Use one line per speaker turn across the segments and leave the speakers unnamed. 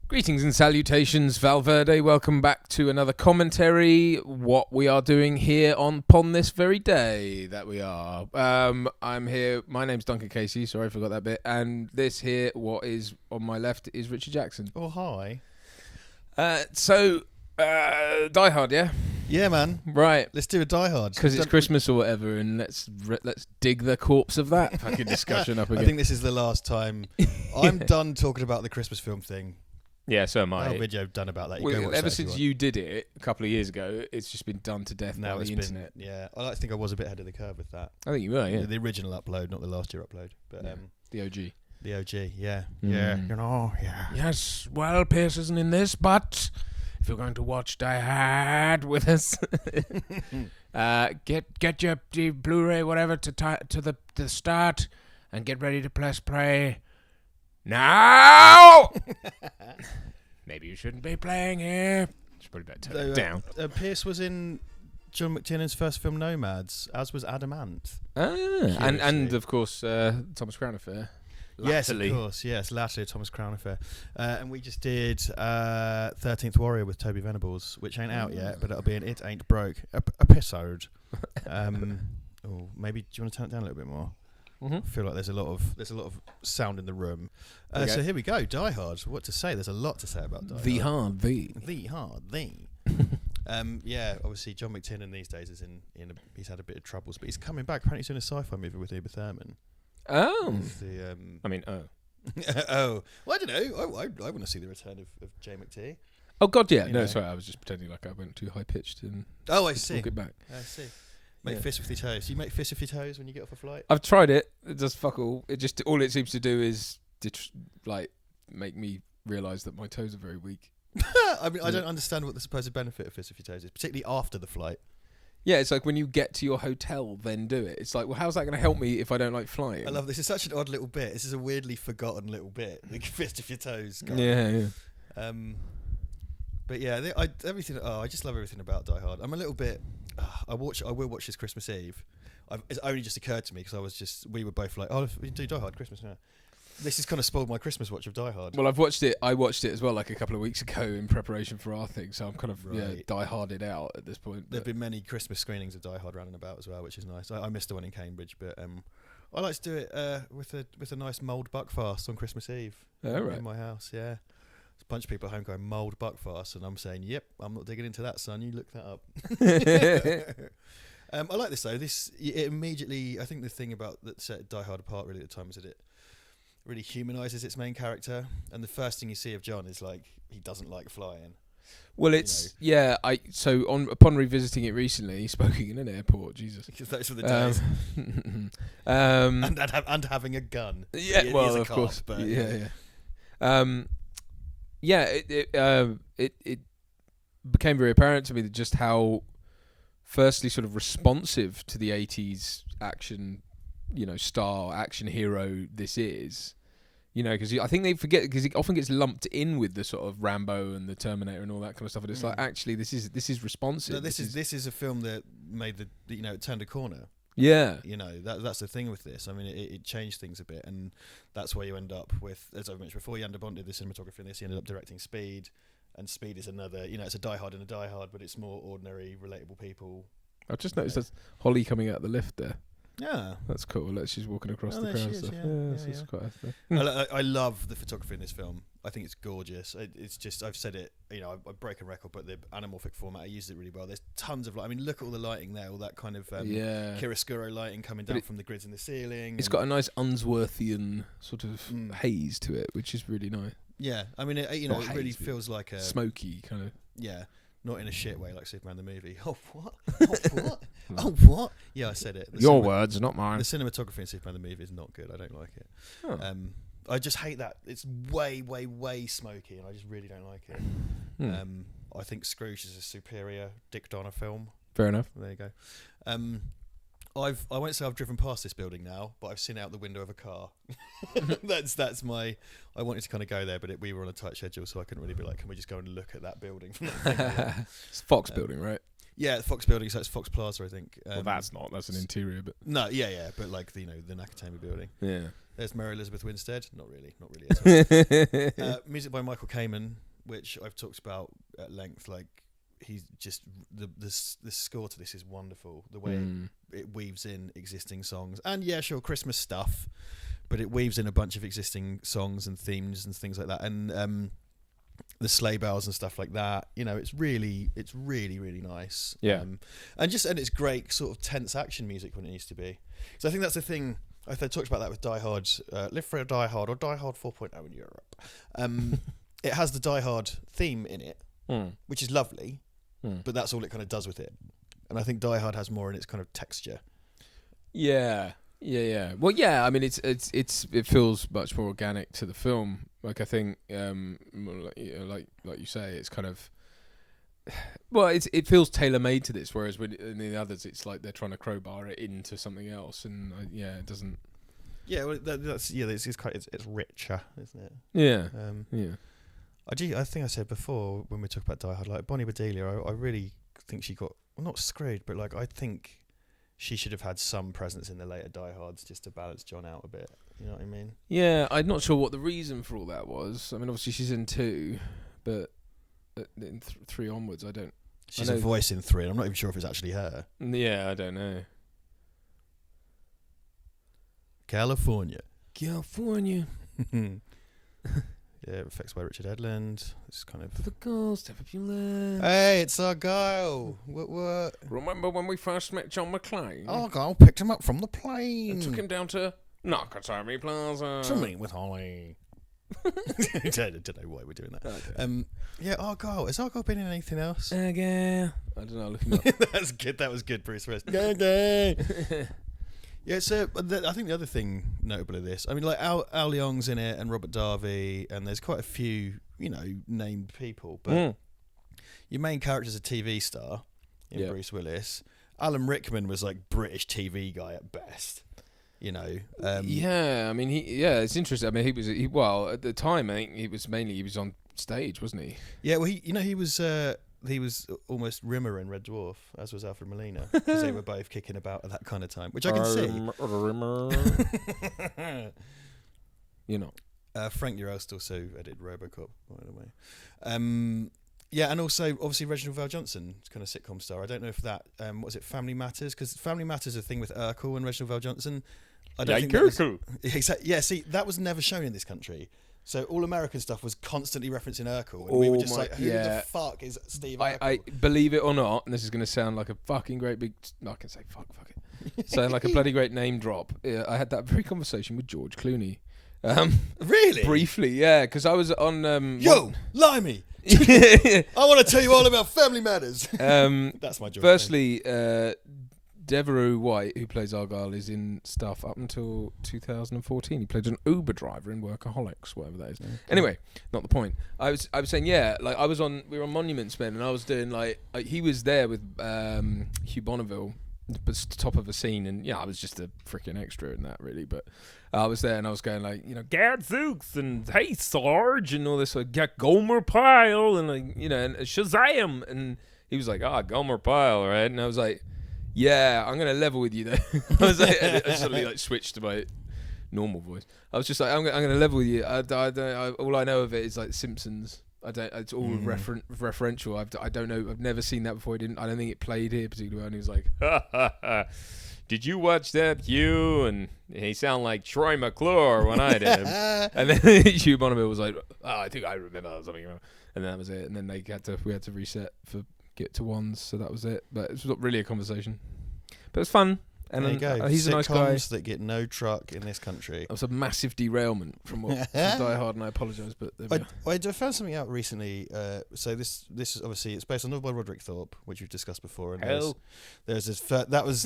Greetings and salutations, Val Verde. Welcome back to another commentary. What we are doing here upon this very day that we are. I'm here. My name's Duncan Casey. Sorry, I forgot that bit. And this here, what is on my left, is Richard Jackson.
Oh, hi.
Die Hard, yeah?
Yeah, man.
Right.
Let's do a Die Hard.
Because it's Christmas or whatever, and let's dig the corpse of that fucking discussion up again.
I think this is the last time. I'm done talking about the Christmas film thing.
Yeah, so am I.
What video done about that?
Ever since you did it a couple of years ago, it's just been done to death by the internet.
Yeah, I like to think I was a bit ahead of the curve with that.
I think you were, yeah.
The original upload, not the last year upload. But
the OG.
The OG, yeah. Yeah, you know, yeah.
Yes, well, Pierce isn't in this, but if you're going to watch Die Hard with us, get your Blu-ray, whatever, to the start, and get ready to press play. Now! Maybe you shouldn't be playing here. It's probably better turn it down.
Pierce was in John McTiernan's first film, Nomads, as was Adamant.
And of course, Thomas Crown Affair.
Yes, of course. Yes, latterly Thomas Crown Affair. And we just did 13th Warrior with Toby Venables, which ain't out yet, but it'll be an It Ain't Broke episode. Maybe, do you want to turn it down a little bit more? Mm-hmm. I feel like there's a lot of sound in the room. So here we go. Die Hard. What to say? There's a lot to say about Die Hard. The Hard. Yeah, obviously John McTiernan these days is he's had a bit of troubles, but he's coming back. Apparently he's doing a sci-fi movie with Uma Thurman.
Oh.
Oh. Well, I don't know. I want to see the return of J McT.
Oh God, yeah. No, sorry, I was just pretending like I went too high pitched and.
Oh, I see.
Walk it back.
I see. Make fists with your toes. You make fists with your toes when you get off a flight?
I've tried it. It does fuck all. All it seems to do is make me realise that my toes are very weak.
I mean, I don't understand what the supposed benefit of fists with your toes is, particularly after the flight.
Yeah, it's like when you get to your hotel, then do it. It's like, well, how's that going to help me if I don't like flying?
I love this. It's such an odd little bit. This is a weirdly forgotten little bit. The fist of your toes.
Yeah.
But yeah, everything. Oh, I just love everything about Die Hard. I'm a little bit. I will watch this Christmas Eve. It's only just occurred to me because we were both like, oh, we do Die Hard Christmas now. This has kind of spoiled my Christmas watch of Die Hard.
Well, I watched it as well, like a couple of weeks ago in preparation for our thing. So I'm kind of Die Harded out at this point.
There've been many Christmas screenings of Die Hard round and about as well, which is nice. I missed the one in Cambridge, but I like to do it with a nice mulled buckfast on Christmas Eve.
Right.
In my house. Yeah. There's a bunch of people at home going mulled buckfast, and I'm saying, yep, I'm not digging into that, son. You look that up. I like this though. It immediately. I think the thing about that set Die Hard apart really at the time is that it really humanises its main character, and the first thing you see of John is like he doesn't like flying.
Well, upon revisiting it recently, smoking in an airport, Jesus,
because those were the days, and having a gun.
Yeah, well, of course, but it became very apparent to me that just how, firstly, sort of responsive to the 80s action, star action hero this is. Because I think they forget, because it often gets lumped in with the sort of Rambo and the Terminator and all that kind of stuff. And it's like, actually, this is responsive.
No, this is a film that made it turned a corner.
Yeah.
That's the thing with this. I mean, it changed things a bit, and that's where you end up with, as I've mentioned before, Jan de Bont did the cinematography in this. He ended up directing Speed, and Speed is another, it's a Die Hard and a Die Hard, but it's more ordinary, relatable people.
I've just noticed there's Holly coming out the lift there.
Yeah,
that's cool. She's walking across the crowd stuff. It's quite
I love the photography in this film. I think it's gorgeous. It's just, I've said it, I break a record, but the anamorphic format, I used it really well. There's tons of look at all the lighting there, all that kind of chiaroscuro lighting coming down from the grids in the ceiling.
It's got a nice Unsworthian sort of haze to it, which is really nice.
Yeah, I mean, it really feels like a
smoky kind of.
Yeah. Not in a shit way like Superman the movie. Oh, what? Oh, what? Oh, what? Yeah, I said it.
Your words, not mine.
The cinematography in Superman the movie is not good. I don't like it. Oh. I just hate that. It's way, way, way smoky, and I just really don't like it. I think Scrooge is a superior Dick Donner film.
Fair enough.
There you go. I won't say I've driven past this building now, but I've seen it out the window of a car. That's my. I wanted to kind of go there, but we were on a tight schedule, so I couldn't really be like, can we just go and look at that building? From that
It's Fox building, right?
Yeah, the Fox building, so it's Fox Plaza, I think.
Well, that's an interior, but
no, yeah, but like the Nakatomi building.
yeah.
There's Mary Elizabeth Winstead. Not really at all. Music by Michael Kamen, which I've talked about at length. Like he's just the score to this is wonderful. The way it weaves in existing songs, and yeah, sure, Christmas stuff, but it weaves in a bunch of existing songs and themes and things like that, and the sleigh bells and stuff like that. You know, it's really nice.
Yeah,
and it's great sort of tense action music when it needs to be. So I think that's the thing. I talked about that with Die Hard, Live Free or Die Hard, or Die Hard 4.0 in Europe. It has the Die Hard theme in it, which is lovely, but that's all it kind of does with it. And I think Die Hard has more in its kind of texture.
Yeah. Well, yeah. I mean, it feels much more organic to the film. Like I think, like you say, it's kind of. Well, it feels tailor-made to this, whereas in the others, it's like they're trying to crowbar it into something else, and it doesn't. Yeah, well,
it's richer, isn't it?
Yeah,
I think I said before when we talk about Die Hard, like Bonnie Bedelia, I really think she got not screwed, but like I think she should have had some presence in the later Die Hards just to balance John out a bit. You know what I mean?
Yeah, I'm not sure what the reason for all that was. I mean, obviously she's in 2, but. In 3 onwards, I don't.
She's a voice in 3, and I'm not even sure if it's actually her.
Yeah, I don't know.
California.
Yeah,
effects by Richard Edlund. It's kind of
for the girls, step up your leg.
Hey, it's Argyle. What?
Remember when we first met John McClane?
Argyle picked him up from the plane
and took him down to Nakatomi Plaza
to meet with Holly. I don't know why we're doing that. Yeah, Argyle. Has Argyle been in anything else?
Yeah. I don't know. Look him up.
That's good. That was good, Bruce Willis. Yeah, so I think the other thing notable of this, I mean, like Al Leong's in it and Robert Darby, and there's quite a few, named people, but your main character's a TV star in Bruce Willis. Alan Rickman was like British TV guy at best.
I mean, it's interesting. I mean, he was at the time. I think he was on stage, wasn't he?
Yeah, well, he was almost Rimmer in Red Dwarf, as was Alfred Molina, because they were both kicking about at that kind of time, which I can see.
Rimmer.
Frank Urelst also edited RoboCop, by the way. Yeah, and also obviously Reginald Val Johnson, kind of sitcom star. I don't know if that was it Family Matters, because Family Matters is a thing with Urkel and Reginald Val Johnson. I don't think Urkel. Exactly. Yeah, see, that was never shown in this country. So all American stuff was constantly referencing Urkel, and we were just who the fuck is Steve Urkel?
I believe it or not, and this is going to sound like a fucking great big. No, I can say fuck it. Sound like a bloody great name drop. I had that very conversation with George Clooney.
Really?
Briefly, yeah, because I was on.
Limey. I want to tell you all about Family Matters. That's my job.
Firstly, Devereux White, who plays Argyle, is in stuff up until 2014. He played an Uber driver in Workaholics, whatever that is. Okay. Anyway, not the point. I was saying, like we were on Monuments Men, and I was doing like he was there with Hugh Bonneville, the top of a scene, and I was just a freaking extra in that, really. But I was there, and I was going like, Gadzooks and Hey Sarge and all this, like Gomer Pyle and and Shazam, and he was like, Gomer Pyle, right? And I was like, yeah, I'm gonna level with you though. I was like, I suddenly like switched to my normal voice. I was just like, I'm gonna level with you. All I know of it is like Simpsons. I don't. It's all referential. I don't know. I've never seen that before. I don't think it played here particularly well. And he was like, ha ha ha. Did you watch that, Hugh? And he sounded like Troy McClure when I did him. And then Hugh Bonneville was like, I think I remember something. And then that was it. And then we had to reset for get to ones, so that was it. But it was not really a conversation. But it was fun. And
there you go.
He's a nice guy.
That get no truck in this country.
It was a massive derailment from Die Hard, and I apologise. But
I found something out recently. So this is obviously it's based on a novel by Roderick Thorpe, which we've discussed before. And there's this. There was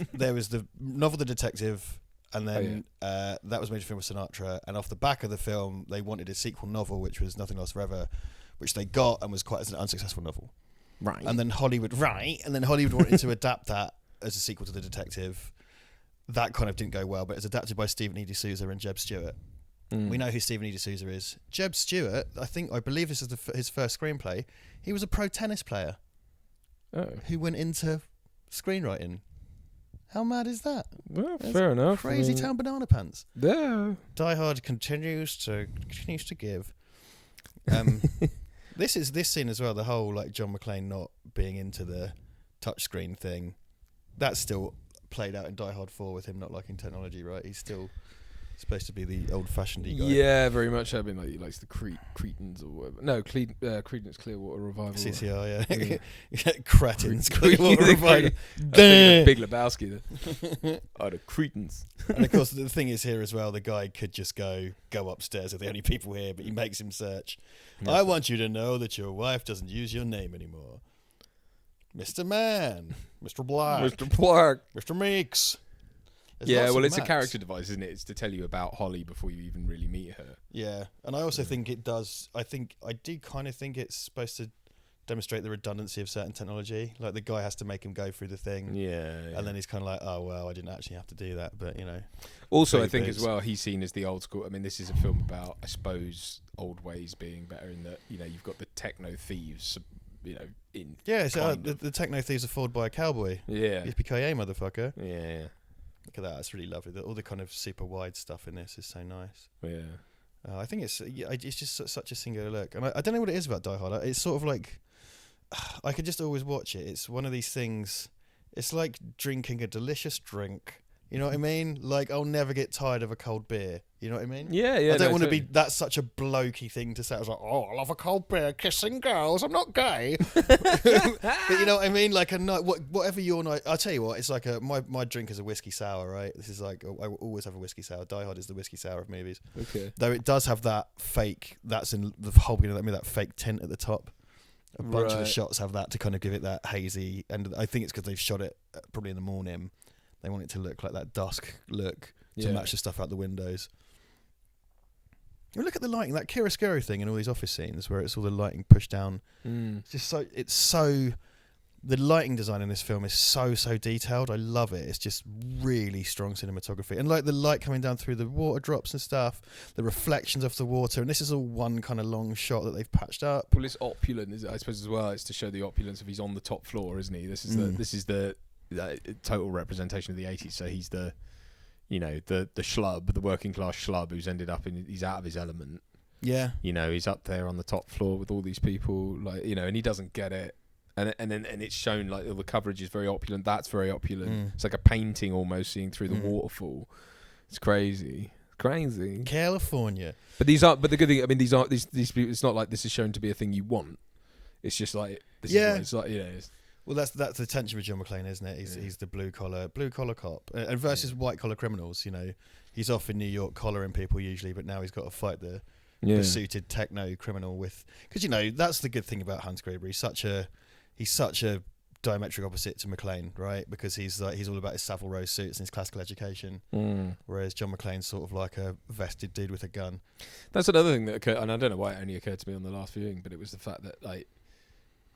the novel The Detective, and then that was made a film with Sinatra. And off the back of the film, they wanted a sequel novel, which was Nothing Lasts Forever, which they got and was quite as an unsuccessful novel.
Right.
And then Hollywood wanted to adapt that as a sequel to The Detective. That kind of didn't go well, but it's adapted by Stephen E. D'Souza and Jeb Stewart. We know who Stephen E. D'Souza is. Jeb Stewart, I believe this is his first screenplay. He was a pro tennis player. who went into screenwriting. How mad is that?
Well, fair enough.
Crazy town banana pants.
Yeah.
Die Hard continues to give. This scene as well. The whole like John McClane not being into the touchscreen thing. That's still played out in Die Hard 4 with him not liking technology, right? He's still supposed to be the old-fashioned guy.
Yeah, very much. I mean, like he likes the Cretans or whatever. No, Credence Clearwater Revival.
CCR, yeah. Cretins Clearwater Revival.
Big Lebowski. Then. Oh, the Cretans.
And of course, the thing is here as well. The guy could just go upstairs. They're the only people here, but he makes him search. I want you to know that your wife doesn't use your name anymore, Mr. Man, Mr. Black, Mr. Meeks.
There's it's a character device, isn't it? It's to tell you about Holly before you even really meet her.
Yeah, and I also think it does. I do kind of think it's supposed to demonstrate the redundancy of certain technology. Like the guy has to make him go through the thing. Yeah. And then he's kind of like, oh, well, I didn't actually have to do that. But,
Also, I think as well, he's seen as the old school. I mean, this is a film about, I suppose, old ways being better in that, you've got the techno thieves, in.
Yeah, so the techno thieves are fooled by a cowboy. Yeah. Yippee-ki-yay, motherfucker.
Yeah.
Look at that. That's really lovely. All the kind of super wide stuff in this is so nice.
Yeah.
I think it's just such a singular look. And I don't know what it is about Die Hard. It's sort of like, I could just always watch it. It's one of these things. It's like drinking a delicious drink. You know what I mean? Like, I'll never get tired of a cold beer. You know what I mean?
Yeah.
I don't want to be. That's such a blokey thing to say. I was like, oh, I love a cold beer, kissing girls. I'm not gay. But you know what I mean? Like a night, whatever your night. I'll tell you what. It's like my drink is a whiskey sour, right? This is like I will always have a whiskey sour. Die Hard is the whiskey sour of movies.
Okay.
Though it does have that fake. That's in the whole beginning. That fake tint at the top. A bunch of the shots have that to kind of give it that hazy. And I think it's because they've shot it probably in the morning. They want it to look like that dusk look to match the stuff out the windows. You look at the lighting, that chiaroscuro thing in all these office scenes where it's all the lighting pushed down. It's so. The lighting design in this film is so detailed. I love it. It's just really strong cinematography. And like the light coming down through the water drops and stuff, the reflections of the water. And this is all one kind of long shot that they've patched up.
Well, it's opulent, is it? I suppose as well. It's to show the opulence of he's on the top floor, isn't he? This is the total representation of the 80s. So he's the schlub, the working class schlub who's ended up he's out of his element.
Yeah.
He's up there on the top floor with all these people, and he doesn't get it. And it's shown like all the coverage is very opulent. That's very opulent. It's like a painting almost seeing through the waterfall. It's crazy.
California.
But the good thing, I mean, these people, it's not like this is shown to be a thing you want. It's just like, this is what it's like, it's,
well, that's the tension with John McClane, isn't it? He's the blue collar cop, and versus white collar criminals. He's off in New York collaring people usually, but now he's got to fight the suited techno criminal with. Because that's the good thing about Hans Gruber. He's such a diametric opposite to McClane, right? Because he's all about his Savile Row suits and his classical education, whereas John McClane's sort of like a vested dude with a gun.
That's another thing that occurred, and I don't know why it only occurred to me on the last viewing, but it was the fact that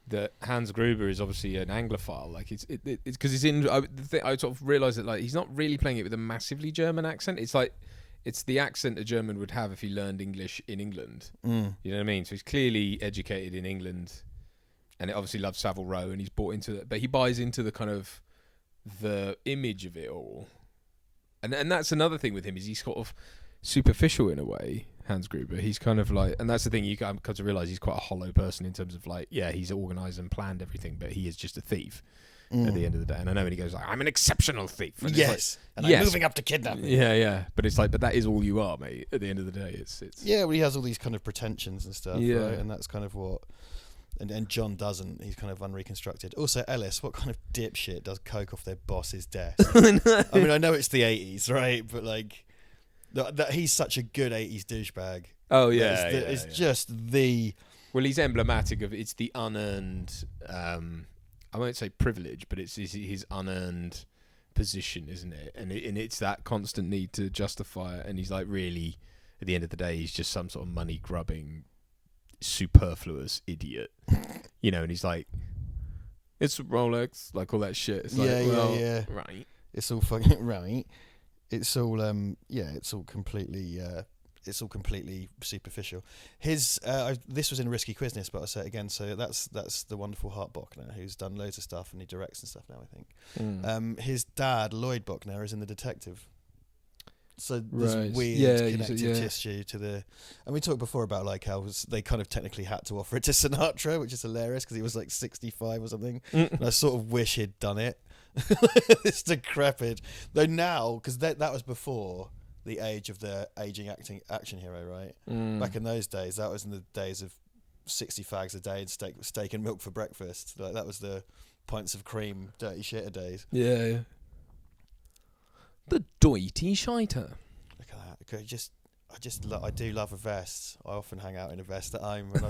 that Hans Gruber is obviously an Anglophile. Like it's because he's in. I sort of realised that he's not really playing it with a massively German accent. It's like it's the accent a German would have if he learned English in England. You know what I mean? So he's clearly educated in England, and it obviously loves Savile Row, and he's bought into it. But he buys into the kind of the image of it all, and that's another thing with him is he's sort of superficial in a way. Hans Gruber, he's kind of like, and that's the thing, you come to realise he's quite a hollow person in terms of he's organised and planned everything, but he is just a thief at the end of the day. And I know when he goes I'm an exceptional thief. And
I'm moving up to kidnapping.
Yeah. But it's but that is all you are, mate. At the end of the day, it's.
Yeah, well, he has all these kind of pretensions and stuff, right? And that's kind of what. And John doesn't. He's kind of unreconstructed. Also, Ellis, what kind of dipshit does coke off their boss's desk? I mean, I know it's the 80s, right? But that he's such a good 80s douchebag.
Oh yeah,
it's just the.
Well, he's emblematic of it's the unearned. I won't say privilege, but it's his unearned position, isn't it? And it's that constant need to justify it. And he's really, at the end of the day, he's just some sort of money grubbing, superfluous idiot, And he's like, it's a Rolex, all that shit. It's
right. It's all fucking right. It's all it's all completely it's all completely superficial. His this was in Risky Quizness, but I'll say it again. So that's the wonderful Hart Bochner, who's done loads of stuff and he directs and stuff now, I think. His dad, Lloyd Bochner, is in The Detective. So there's weird connective tissue to the... And we talked before about like how they kind of technically had to offer it to Sinatra, which is hilarious because he was like 65 or something. And I sort of wish he'd done it. It's decrepit. Though now, because that was before the age of the aging action hero, right? Back in those days, that was in the days of 60 fags a day and steak and milk for breakfast. Like that was the pints of cream, dirty shitter days.
Yeah. The dirty shiter.
Look at that. I do love a vest. I often hang out in a vest at home, and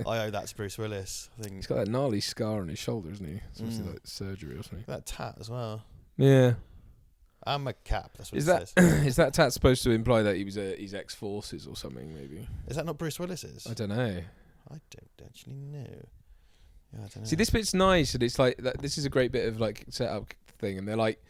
I owe that to Bruce Willis. I think
he's got that gnarly scar on his shoulder, isn't he? It's obviously like surgery or something.
That tat as well.
Yeah.
I'm a cap. That's what
says. Is that tat supposed to imply that he was he's ex-forces or something? Maybe.
Is that not Bruce Willis's?
I don't know.
I don't actually know. Yeah, I don't know.
See, this bit's nice, and it's like this is a great bit of like setup thing, and they're like,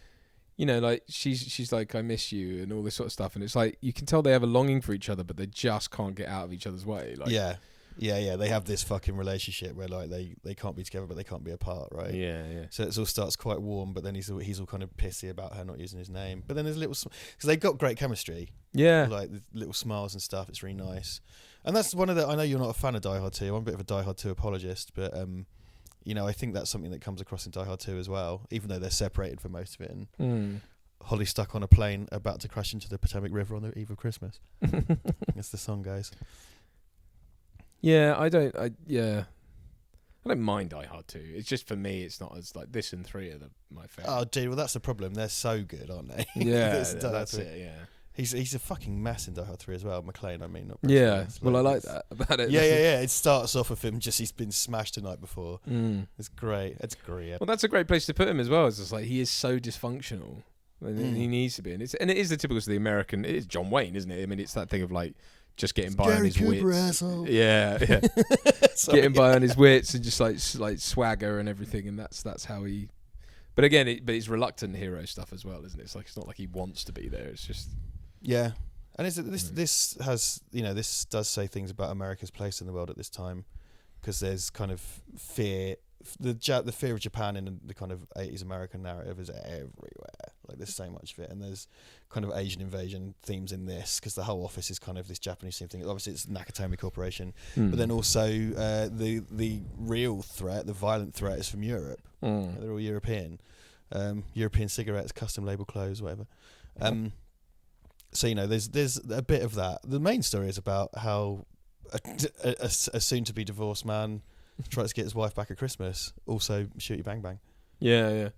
you know, like she's like, I miss you, and all this sort of stuff, and it's like you can tell they have a longing for each other, but they just can't get out of each other's way. Like,
yeah. They have this fucking relationship where like they can't be together, but they can't be apart, right?
Yeah.
So it all starts quite warm, but then he's all kind of pissy about her not using his name. But then there's little because they've got great chemistry.
Yeah,
like the little smiles and stuff. It's really nice, and that's one of the. I know you're not a fan of Die Hard 2. I'm a bit of a Die Hard 2 apologist, but you know, I think that's something that comes across in Die Hard 2 as well, even though they're separated for most of it. And Holly stuck on a plane about to crash into the Potomac River on the eve of Christmas. As the song goes.
Yeah, I don't mind Die Hard 2. It's just for me, it's not as like this and 3 are my favourite.
Oh, dude, well that's the problem. They're so good, aren't they?
Yeah, that's it. Yeah,
he's a fucking mess in Die Hard 3 as well. McClane, I mean. Not
yeah, well, I like that about it.
Yeah. It starts off with him he's been smashed the night before. It's great. It's great.
Well, that's a great place to put him as well. It's just like he is so dysfunctional, and he needs to be, and it is the typical of the American. It is John Wayne, isn't it? I mean, it's that thing of like. Just getting by on his wits.
Asshole.
Yeah. Getting by on his wits and just like swagger and everything, and that's how he. But again, but it's reluctant hero stuff as well, isn't it? It's like it's not like he wants to be there. It's just.
Yeah, and this has this does say things about America's place in the world at this time, because there's kind of fear. The fear of Japan in the kind of 80s American narrative is everywhere. Like there's so much of it, and there's kind of Asian invasion themes in this because the whole office is kind of this Japanese theme thing. Obviously, it's Nakatomi Corporation, but then also the real threat, the violent threat, is from Europe. They're all European, European cigarettes, custom label clothes, whatever. So there's a bit of that. The main story is about how a soon-to-be divorced man tries to get his wife back at Christmas. Also, shooty bang bang.
Yeah.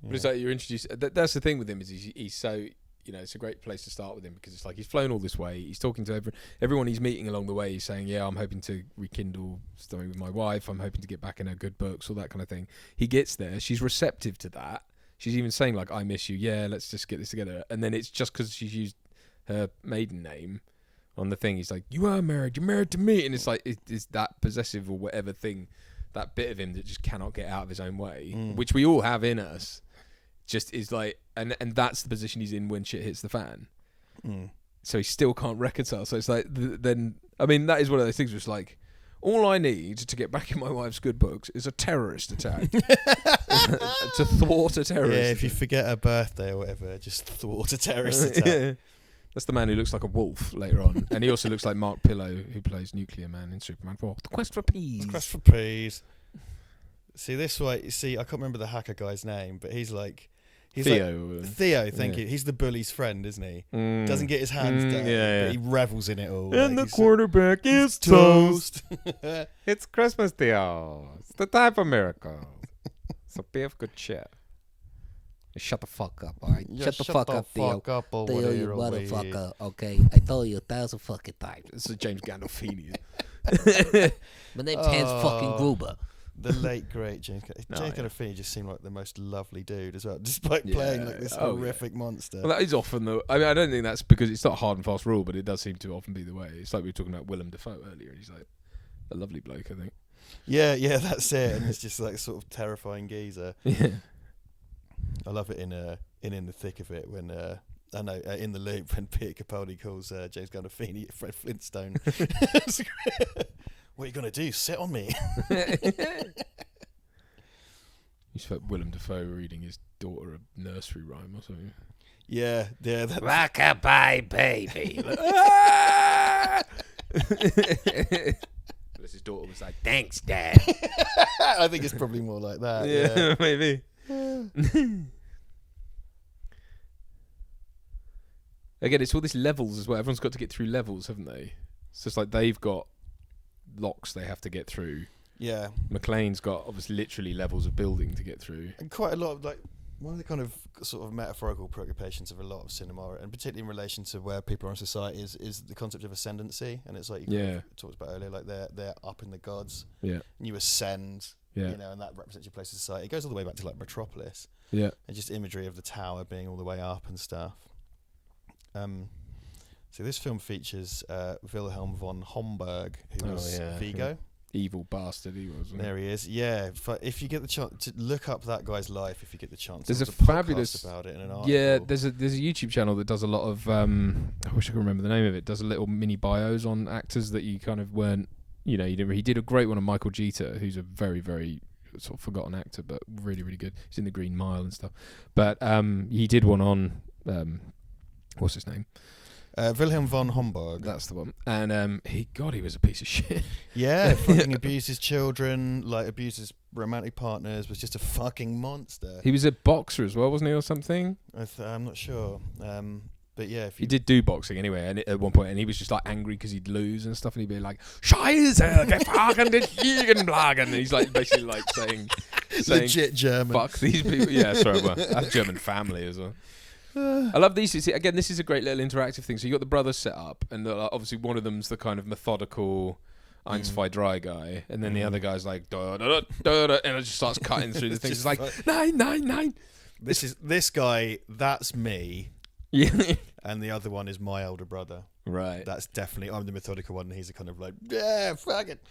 But it's like you're introduced. That's the thing with him is he's so it's a great place to start with him because it's like he's flown all this way. He's talking to everyone he's meeting along the way. He's saying, "Yeah, I'm hoping to rekindle something with my wife. I'm hoping to get back in her good books, all that kind of thing." He gets there. She's receptive to that. She's even saying like, "I miss you. Yeah, let's just get this together." And then it's just because she's used her maiden name on the thing. He's like, "You are married. You're married to me," and it's like it's that possessive or whatever thing, that bit of him that just cannot get out of his own way, which we all have in us. Just is like, and that's the position he's in when shit hits the fan. So he still can't reconcile. So it's like, then I mean, that is one of those things where it's like, all I need to get back in my wife's good books is a terrorist attack to thwart a terrorist.
Yeah, if you forget her birthday or whatever, just thwart a terrorist attack. Yeah.
That's the man who looks like a wolf later on, and he also looks like Mark Pillow, who plays Nuclear Man in Superman 4. The Quest for Peas.
The Quest for Peas. See this way. I can't remember the hacker guy's name, but he's like.
Theo.
Theo, thank you. He's the bully's friend, isn't he? Doesn't get his hands dirty, but he revels in it all.
And the quarterback is toast. It's Christmas, Theo. It's the time for miracles. So be of good cheer. Shut the fuck up, alright?
Shut the fuck up, Theo.
Theo, you motherfucker. Okay, I told you 1,000 fucking times.
This is James Gandolfini.
My name's Hans fucking Gruber.
The late great James Gandolfini just seemed like the most lovely dude as well, despite playing like this horrific monster.
Well, that is often the. I mean, I don't think that's because it's not a hard and fast rule, but it does seem to often be the way. It's like we were talking about Willem Dafoe earlier. He's like a lovely bloke, I think.
Yeah, that's it. And it's just like sort of terrifying geezer.
Yeah.
I love it in the thick of it when I know, in the loop when Peter Capaldi calls James Gandolfini Fred Flintstone. What are you going to do? Sit on me?
You felt Willem Dafoe reading his daughter a nursery rhyme or something.
Yeah.
Rock-a-bye, baby.
His daughter was like,
Thanks, Dad.
I think it's probably more like that. Yeah.
Maybe. Again, it's all these levels as well. Everyone's got to get through levels, haven't they? It's just like they've got locks they have to get through.
Yeah.
McLean's got obviously literally levels of building to get through.
And quite a lot of one of the kind of sort of metaphorical preoccupations of a lot of cinema, and particularly in relation to where people are in society, is the concept of ascendancy. And it's like you kind of talked about earlier, like they're up in the gods.
Yeah.
And you ascend.
Yeah.
And that represents your place in society. It goes all the way back to like Metropolis.
Yeah.
And just imagery of the tower being all the way up and stuff. So this film features Wilhelm von Humboldt, who was Vigo.
Evil bastard he was.
There he is. Yeah, if you get the chance to look up that guy's life, if you get the chance,
there's a
fabulous about it in an article.
Yeah, there's a YouTube channel that does a lot of I wish I could remember the name of it. Does a little mini bios on actors that you kind of weren't, you didn't. He did a great one on Michael Jeter, who's a very, very sort of forgotten actor, but really, really good. He's in The Green Mile and stuff. But he did one on what's his name?
Wilhelm von Humboldt.
That's the one. And he was a piece of shit.
Yeah, fucking abuses children, like abuses romantic partners, was just a fucking monster.
He was a boxer as well, wasn't he, or something?
I'm not sure. But yeah,
he did do boxing anyway, and at one point, and he was just like angry because he'd lose and stuff, and he'd be like, "Scheiße, gefahren den Fliegenblagen." And he's like basically like saying
legit German.
Fuck these people. Yeah, sorry, well, I have German family as well. I love these. Again, this is a great little interactive thing. So you got the brothers set up, and obviously one of them's the kind of methodical Eins, zwei, drei guy, and then the other guy's like da da da da, and it just starts cutting through the things. It's like nine.
This guy. That's me.
Yeah.
And the other one is my older brother.
Right.
That's definitely. I'm the methodical one, and he's a kind of like, yeah, fuck it.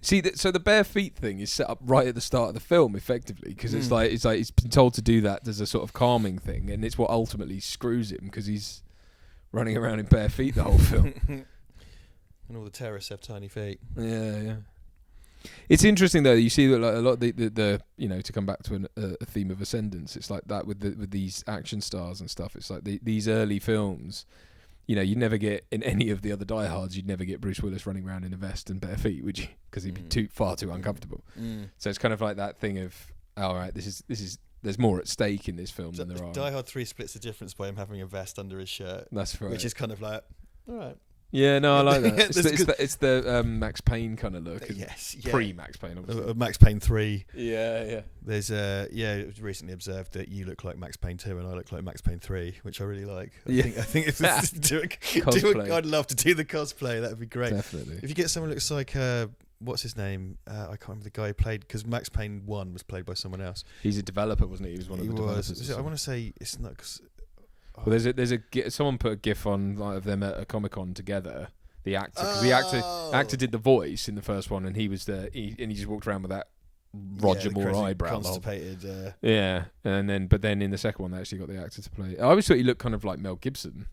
See, so the bare feet thing is set up right at the start of the film, effectively, because it's like he's been told to do that as a sort of calming thing, and it's what ultimately screws him because he's running around in bare feet the whole film.
And all the terrorists have tiny feet.
Yeah. It's interesting though. You see that like a lot of the to come back to a theme of ascendance. It's like that with these action stars and stuff. It's like these early films. You'd never get in any of the other Die Hards. You'd never get Bruce Willis running around in a vest and bare feet, would you? Because he'd be far too uncomfortable. So it's kind of like that thing of, all right, this is. There's more at stake in this film than there are.
Die Hard 3 splits the difference by him having a vest under his shirt.
That's right.
Which is kind of like, all right.
Yeah, no, I like that. It's the Max Payne kind of look.
Yes,
pre-Max Payne, obviously.
Max Payne 3.
Yeah.
There's it was recently observed that you look like Max Payne 2 and I look like Max Payne 3, which I really like. I think if I'd love to do the cosplay. That would be great.
Definitely.
If you get someone who looks like what's his name? I can't remember the guy who played, because Max Payne 1 was played by someone else.
He's a developer, wasn't he? He was one of the developers.
I want to say it's not.
Well, someone put a GIF on of them at a Comic-Con together. The actor, because the actor did the voice in the first one, and he just walked around with that Roger Moore eyebrow,
constipated.
But then in the second one, they actually got the actor to play. I always thought he looked kind of like Mel Gibson.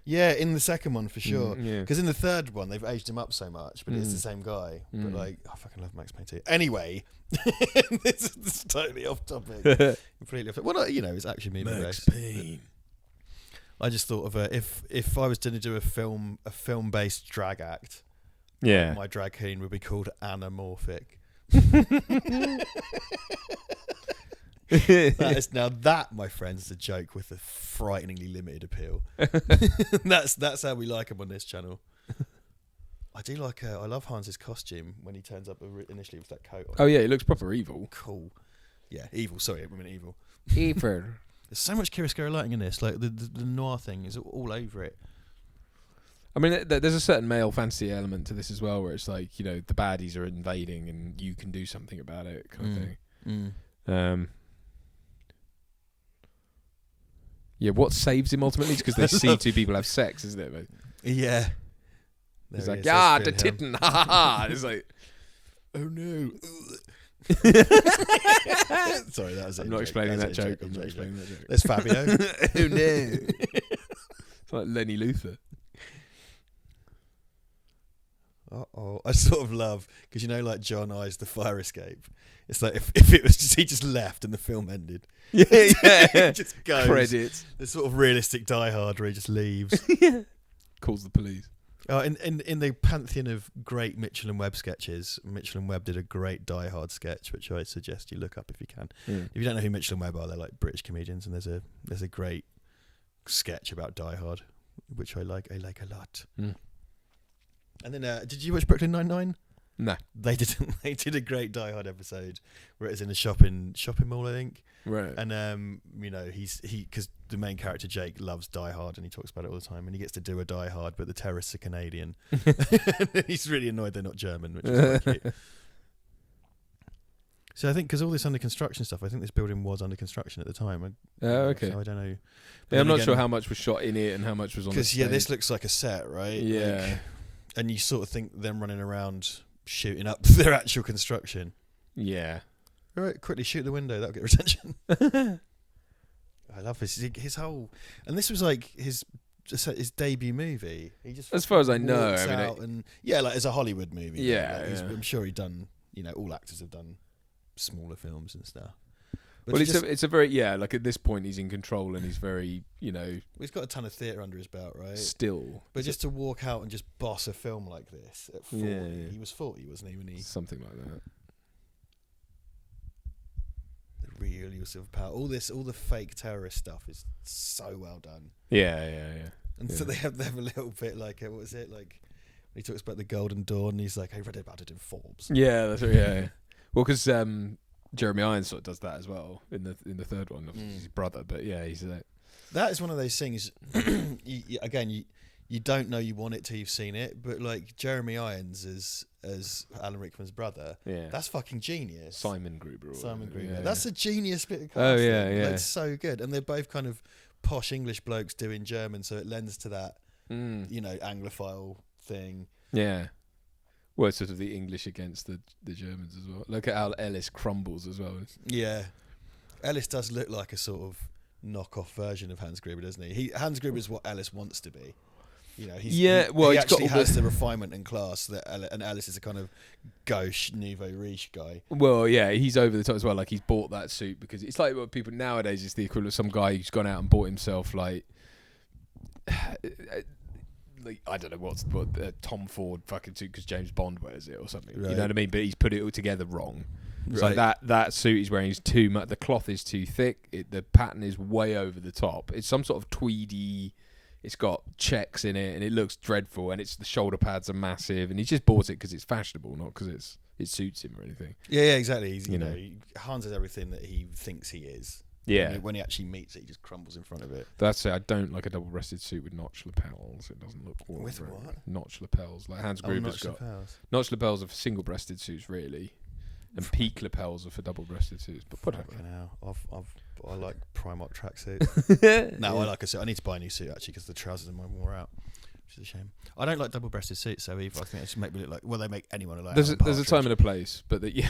Yeah, in the second one for sure.
Yeah.
Because in the third one, they've aged him up so much, but it's the same guy. But like, I fucking love Max Payne 2. Anyway, this is totally off topic. Completely off topic. Well, it's actually me.
Max Payne.
I just thought of if I was going to do a film-based drag act, my drag queen would be called Anamorphic. That, my friends, is a joke with a frighteningly limited appeal. That's how we like him on this channel. I love Hans's costume when he turns up initially with that coat on.
Oh yeah, he looks proper evil.
Cool. Yeah, evil. Sorry, I mean evil.
Evil.
There's so much chiaroscuro lighting in this. Like the noir thing is all over it.
I mean, there's a certain male fantasy element to this as well, where it's like, the baddies are invading and you can do something about it, kind of thing. Yeah, what saves him ultimately is because they see two people have sex, isn't it?
Yeah.
He's like, the titten, ha ha ha. It's like,
oh no. Sorry, that was.
I'm not explaining that joke. I'm not explaining that joke.
There's Fabio.
Oh no! It's like Lenny Luthor.
I sort of love because like John eyes the fire escape. It's like if it was just he just left and the film ended.
Yeah.
Just goes.
Credits.
The sort of realistic Die Hard where he just leaves.
Calls the police.
Oh, in the pantheon of great Mitchell and Webb sketches, Mitchell and Webb did a great Die Hard sketch, which I suggest you look up if you can. If you don't know who Mitchell and Webb are, they're like British comedians, and there's a great sketch about Die Hard, which I like a lot. And then, did you watch Brooklyn Nine-Nine?
No.
They did a great Die Hard episode where it's in a shopping mall, I think. Right. And because the main character Jake loves Die Hard and he talks about it all the time, and he gets to do a Die Hard, but the terrorists are Canadian. He's really annoyed they're not German, which is quite cute. So I think because all this under construction stuff, I think this building was under construction at the time.
Okay.
So I don't know.
Yeah, I'm not sure how much was shot in it and how much was on the stage.
Because this looks like a set, right?
Yeah.
And you sort of think them running around shooting up their actual construction.
Yeah.
All right, quickly shoot the window. That'll get attention. I love his whole, and this was like his debut movie. He just,
as far as I know,
like as a Hollywood movie.
Yeah,
I'm sure he'd done. All actors have done smaller films and stuff. But
well, it's a very like at this point he's in control and he's very
he's got a ton of theatre under his belt, right?
Still,
but just to walk out and just boss a film like this at 40, he was 40, wasn't he? When he
something like that.
The real use of power, all the fake terrorist stuff is so well done.
Yeah.
And so they have a little bit like what was it like? When he talks about the Golden Dawn, and he's like, I read about it in Forbes.
Yeah, that's right. Yeah. Well, because Jeremy Irons sort of does that as well in the third one. Obviously his brother, but yeah, he's
that is one of those things. You don't know you want it till you've seen it, but like Jeremy Irons as Alan Rickman's brother, that's fucking genius.
Simon Gruber.
Yeah. That's a genius bit of casting.
Oh yeah.
It's so good, and they're both kind of posh English blokes doing German, so it lends to that Anglophile thing.
Yeah. Well, it's sort of the English against the Germans as well. Look at how Ellis crumbles as well.
Yeah. Ellis does look like a sort of knockoff version of Hans Gruber, doesn't he? Hans Gruber is what Ellis wants to be. He actually has the refinement and class and Ellis is a kind of gauche, nouveau riche guy.
Well, yeah, he's over the top as well. Like he's bought that suit because it's like what people nowadays is the equivalent of some guy who's gone out and bought himself like I don't know what Tom Ford fucking suit because James Bond wears it or something. Right. You know what I mean? But he's put it all together wrong. It's like that suit he's wearing is too much. The cloth is too thick. The pattern is way over the top. It's some sort of tweedy. It's got checks in it and it looks dreadful. And the shoulder pads are massive. And he just bought it because it's fashionable, not because it suits him or anything.
Yeah, exactly. He's, Hans is everything that he thinks he is.
Yeah.
When he actually meets it, he just crumbles in front of it.
That's it. I don't like a double-breasted suit with notch lapels. It doesn't look cool.
With what?
Notch lapels. Like Hans Gruber's got. Notch lapels are for single-breasted suits, really. And peak lapels are for double-breasted suits. But whatever.
I like Primark tracksuits. I like a suit. I need to buy a new suit, actually, because the trousers are wore out. Which is a shame. I don't like double-breasted suits, so either. I think they just make me look like. Well, they make anyone look like.
There's a time and a place, but the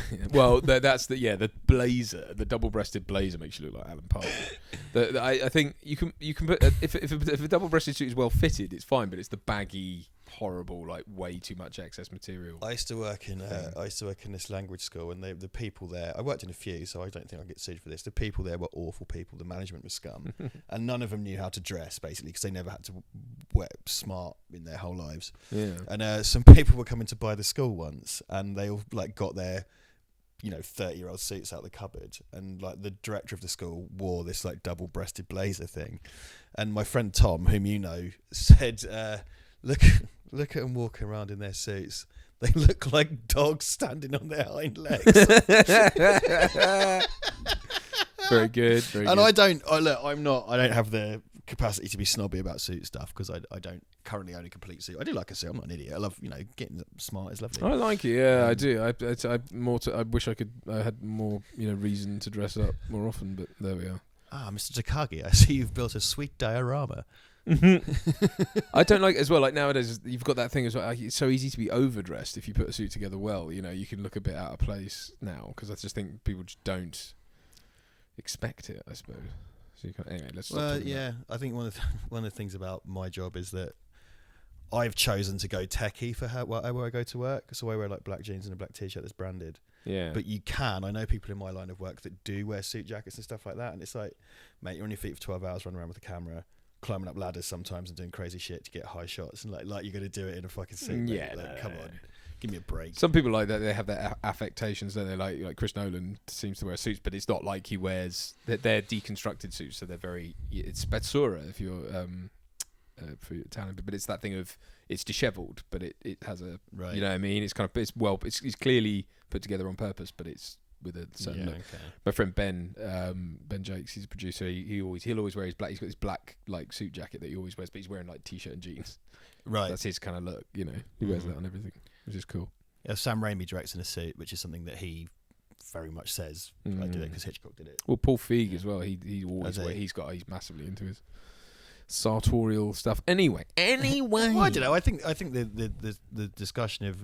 blazer, the double-breasted blazer makes you look like Alan Partridge. I think you can put if a double-breasted suit is well fitted, it's fine, but it's the baggy, horrible, like way too much excess material.
I used to work in this language school, and the people there. I worked in a few, so I don't think I get sued for this. The people there were awful people. The management was scum, and none of them knew how to dress basically because they never had to wear smart in their whole lives.
Yeah.
And some people were coming to buy the school once, and they all like got their 30-year-old suits out of the cupboard, and like the director of the school wore this like double-breasted blazer thing, and my friend Tom, whom you know, said, look at them walking around in their suits. They look like dogs standing on their hind legs.
Very good.
And I don't have the capacity to be snobby about suit stuff because I don't currently own a complete suit. I do like a suit. I'm not an idiot. I love getting smart is lovely.
I like it. Yeah, I do. I wish I had more reason to dress up more often, but there we are.
Ah, Mr. Takagi, I see you've built a sweet diorama.
I don't like as well. Like nowadays, you've got that thing as well. Like, it's so easy to be overdressed if you put a suit together well. You know, you can look a bit out of place now because I just think people just don't expect it. I suppose. So you can, anyway, let's. Stop
yeah, I think one of the things about my job is that I've chosen to go techie for where I go to work. So I wear like black jeans and a black t-shirt that's branded.
Yeah.
But I know people in my line of work that do wear suit jackets and stuff like that. And it's like, mate, you're on your feet for 12 hours running around with a camera, climbing up ladders sometimes and doing crazy shit to get high shots. And like you're going to do it in a fucking suit.
Yeah.
Like, come on. Give me a break.
Some people like that. They have their affectations. Don't they? Like Chris Nolan seems to wear suits, but it's not like he wears. They're deconstructed suits, so they're very. It's Spetsura if you're for your talent, but it's that thing of it's dishevelled, but it has a.
Right.
You know what I mean? It's kind of it's clearly put together on purpose, but it's with a certain look.
Okay.
My friend Ben Jakes, he's a producer. He'll always wear his black. He's got this black like suit jacket that he always wears, but he's wearing like t-shirt and jeans.
Right.
That's his kind of look. You know, he wears that on everything, which is cool.
Yeah, Sam Raimi directs in a suit, which is something that he very much says I did it because Hitchcock did it.
Well, Paul Feig as well. He always he's massively into his sartorial stuff. Anyway.
Well, I don't know. I think the discussion of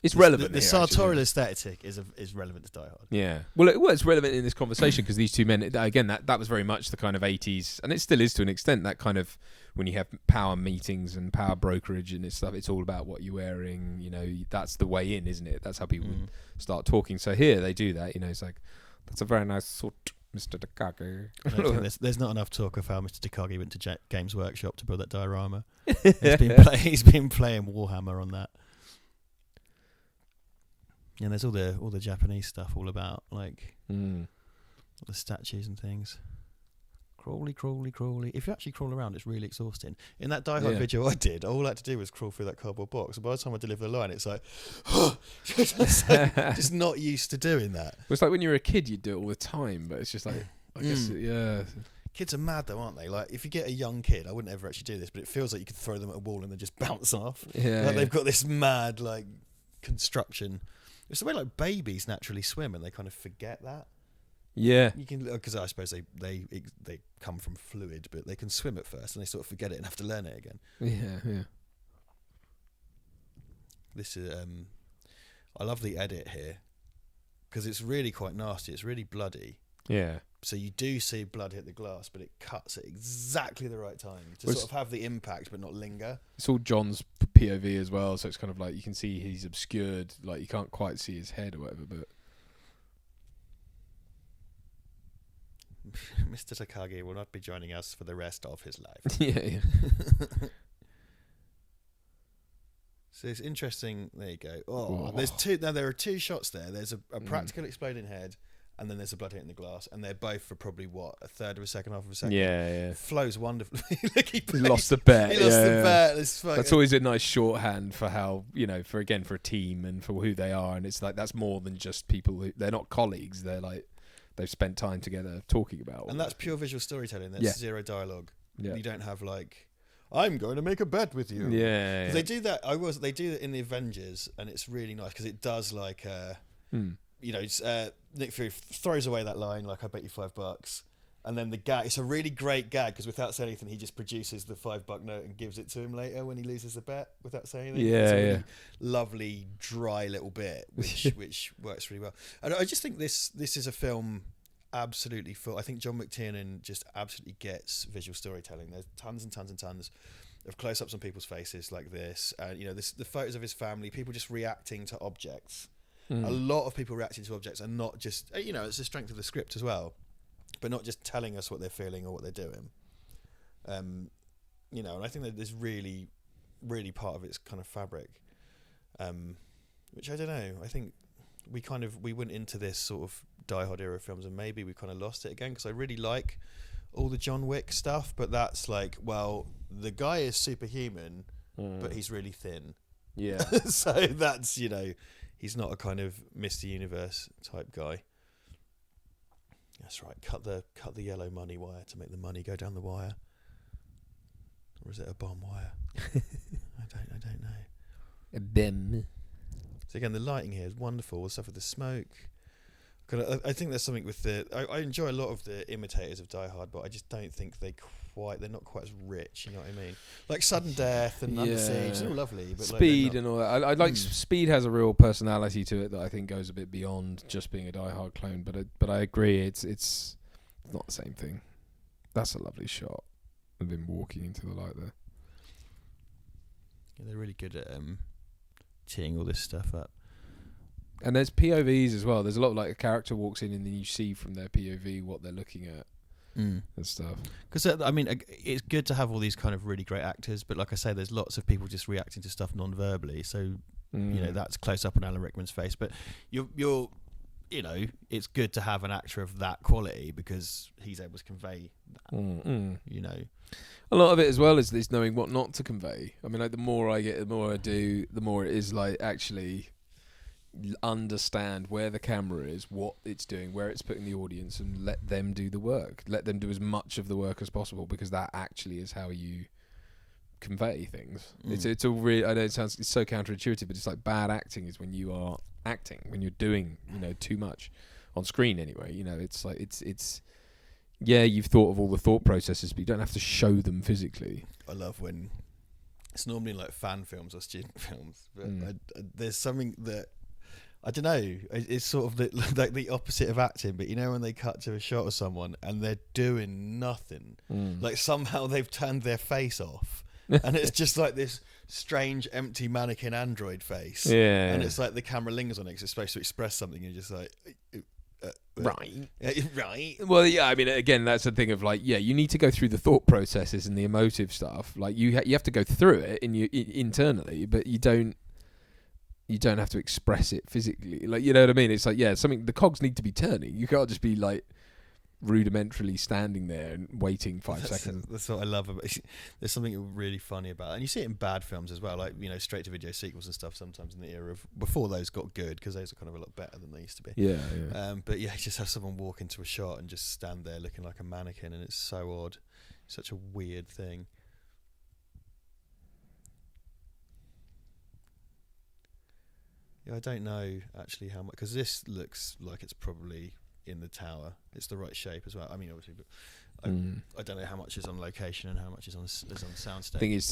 it's relevant.
The sartorial aesthetic is relevant to Die Hard.
Yeah. Well, it's relevant in this conversation because these two men, again, that was very much the kind of 80s, and it still is to an extent, that kind of when you have power meetings and power brokerage and this stuff, it's all about what you're wearing. You know, that's the way in, isn't it? That's how people start talking. So here they do that. You know, it's like, that's a very nice suit, Mr. Takagi.
There's not enough talk of how Mr. Takagi went to Games Workshop to build that diorama. He's been playing Warhammer on that. And there's all the Japanese stuff all about like all the statues and things. Crawly. If you actually crawl around, it's really exhausting. In that Die Hard video I did, all I had to do was crawl through that cardboard box. And by the time I deliver the line, it's like, just not used to doing that.
Well, it's like when you were a kid, you'd do it all the time, but it's just like, I guess,
Kids are mad though, aren't they? Like, if you get a young kid, I wouldn't ever actually do this, but it feels like you could throw them at a wall and they just bounce off.
Yeah,
like they've got this mad like construction. It's the way like babies naturally swim, and they kind of forget that.
Yeah,
you can, because I suppose they come from fluid, but they can swim at first, and they sort of forget it and have to learn it again.
Yeah.
This is I love the edit here because it's really quite nasty. It's really bloody.
Yeah.
So you do see blood hit the glass, but it cuts at exactly the right time to sort of have the impact but not linger. It's
all John's POV as well, so it's kind of like you can see he's obscured, like you can't quite see his head or whatever, but
Mr. Takagi will not be joining us for the rest of his life.
Yeah.
So it's interesting. There you go. Oh, there's two. Now there are two shots there. There's a practical exploding head, and then there's a blood hitting the glass, and they're both for probably a third of a second, half of a second.
Yeah.
Flows wonderfully. Look, he
lost the bet.
He lost the bet.
That's always a nice shorthand for how, you know, for a team and for who they are, and it's like that's more than just people they're not colleagues. They're like they've spent time together talking about.
And that's pure visual storytelling. That's zero dialogue.
Yeah.
You don't have like, I'm going to make a bet with you.
Yeah.
They do that. They do it in the Avengers, and it's really nice because it does like, you know, Nick Fury throws away that line like, "I bet you $5," and then the gag. It's a really great gag because without saying anything, he just produces the $5 note and gives it to him later when he loses the bet without saying anything. It's a really lovely, dry little bit which works really well. And I just think this is a film absolutely full. I think John McTiernan just absolutely gets visual storytelling. There's tons and tons and tons of close-ups on people's faces like this, and you know, the photos of his family, people just reacting to objects. A lot of people reacting to objects and not just, you know, it's the strength of the script as well, but not just telling us what they're feeling or what they're doing. You know, and I think that there's really, really part of its kind of fabric, which I don't know. I think we went into this sort of Die Hard era films and maybe we kind of lost it again because I really like all the John Wick stuff, but that's like, well, the guy is superhuman, but he's really thin.
Yeah.
So that's, you know, he's not a kind of Mr. Universe type guy. That's right. Cut the yellow money wire to make the money go down the wire, or is it a bomb wire? I don't know.
A bim.
So again, the lighting here is wonderful. The stuff with the smoke. I think there's something with I enjoy a lot of the imitators of Die Hard, but I just don't think they're not quite as rich. You know what I mean? Like Sudden Death and Under Siege, they're all lovely. But
Speed and all that. I like Speed has a real personality to it that I think goes a bit beyond just being a Die Hard clone. But I agree, it's not the same thing. That's a lovely shot of him walking into the light there.
Yeah, they're really good at teeing all this stuff up.
And there's POVs as well. There's a lot of like a character walks in and then you see from their POV what they're looking at and stuff.
Because I mean, it's good to have all these kind of really great actors, but like I say, there's lots of people just reacting to stuff non-verbally. So you know, that's close up on Alan Rickman's face. But you're you know, it's good to have an actor of that quality because he's able to convey that. You know,
a lot of it as well is knowing what not to convey. I mean, like the more I get, the more I do, the more it is like actually understand where the camera is, what it's doing, where it's putting the audience, and let them do the work. Let them do as much of the work as possible, because that actually is how you convey things. It's a really, I know it's so counterintuitive, but it's like bad acting is when you are acting, when you're doing, you know, too much on screen anyway. You know, it's like it's yeah, you've thought of all the thought processes, but you don't have to show them physically.
I love when it's normally like fan films or student films, but there's something that I don't know. It's sort of like the opposite of acting, but you know when they cut to a shot of someone and they're doing nothing, like somehow they've turned their face off, and it's just like this strange empty mannequin android face. Yeah, and it's like the camera lingers on it because it's supposed to express something, and you're just like, right.
Well, yeah. I mean, again, that's the thing of like, yeah, you need to go through the thought processes and the emotive stuff. Like you have to go through it internally, but you don't have to express it physically. Like, you know what I mean? It's like, yeah, the cogs need to be turning. You can't just be like rudimentarily standing there and waiting 5 seconds.
That's what I love about it. There's something really funny about it. And you see it in bad films as well, like, you know, straight to video sequels and stuff sometimes in the era of before those got good, because those are kind of a lot better than they used to be.
Yeah.
But yeah, you just have someone walk into a shot and just stand there looking like a mannequin, and it's so odd. It's such a weird thing. Yeah, I don't know actually how much, because this looks like it's probably in the tower. It's the right shape as well. I mean, obviously, but I don't know how much is on location and how much is on soundstage.
The thing is,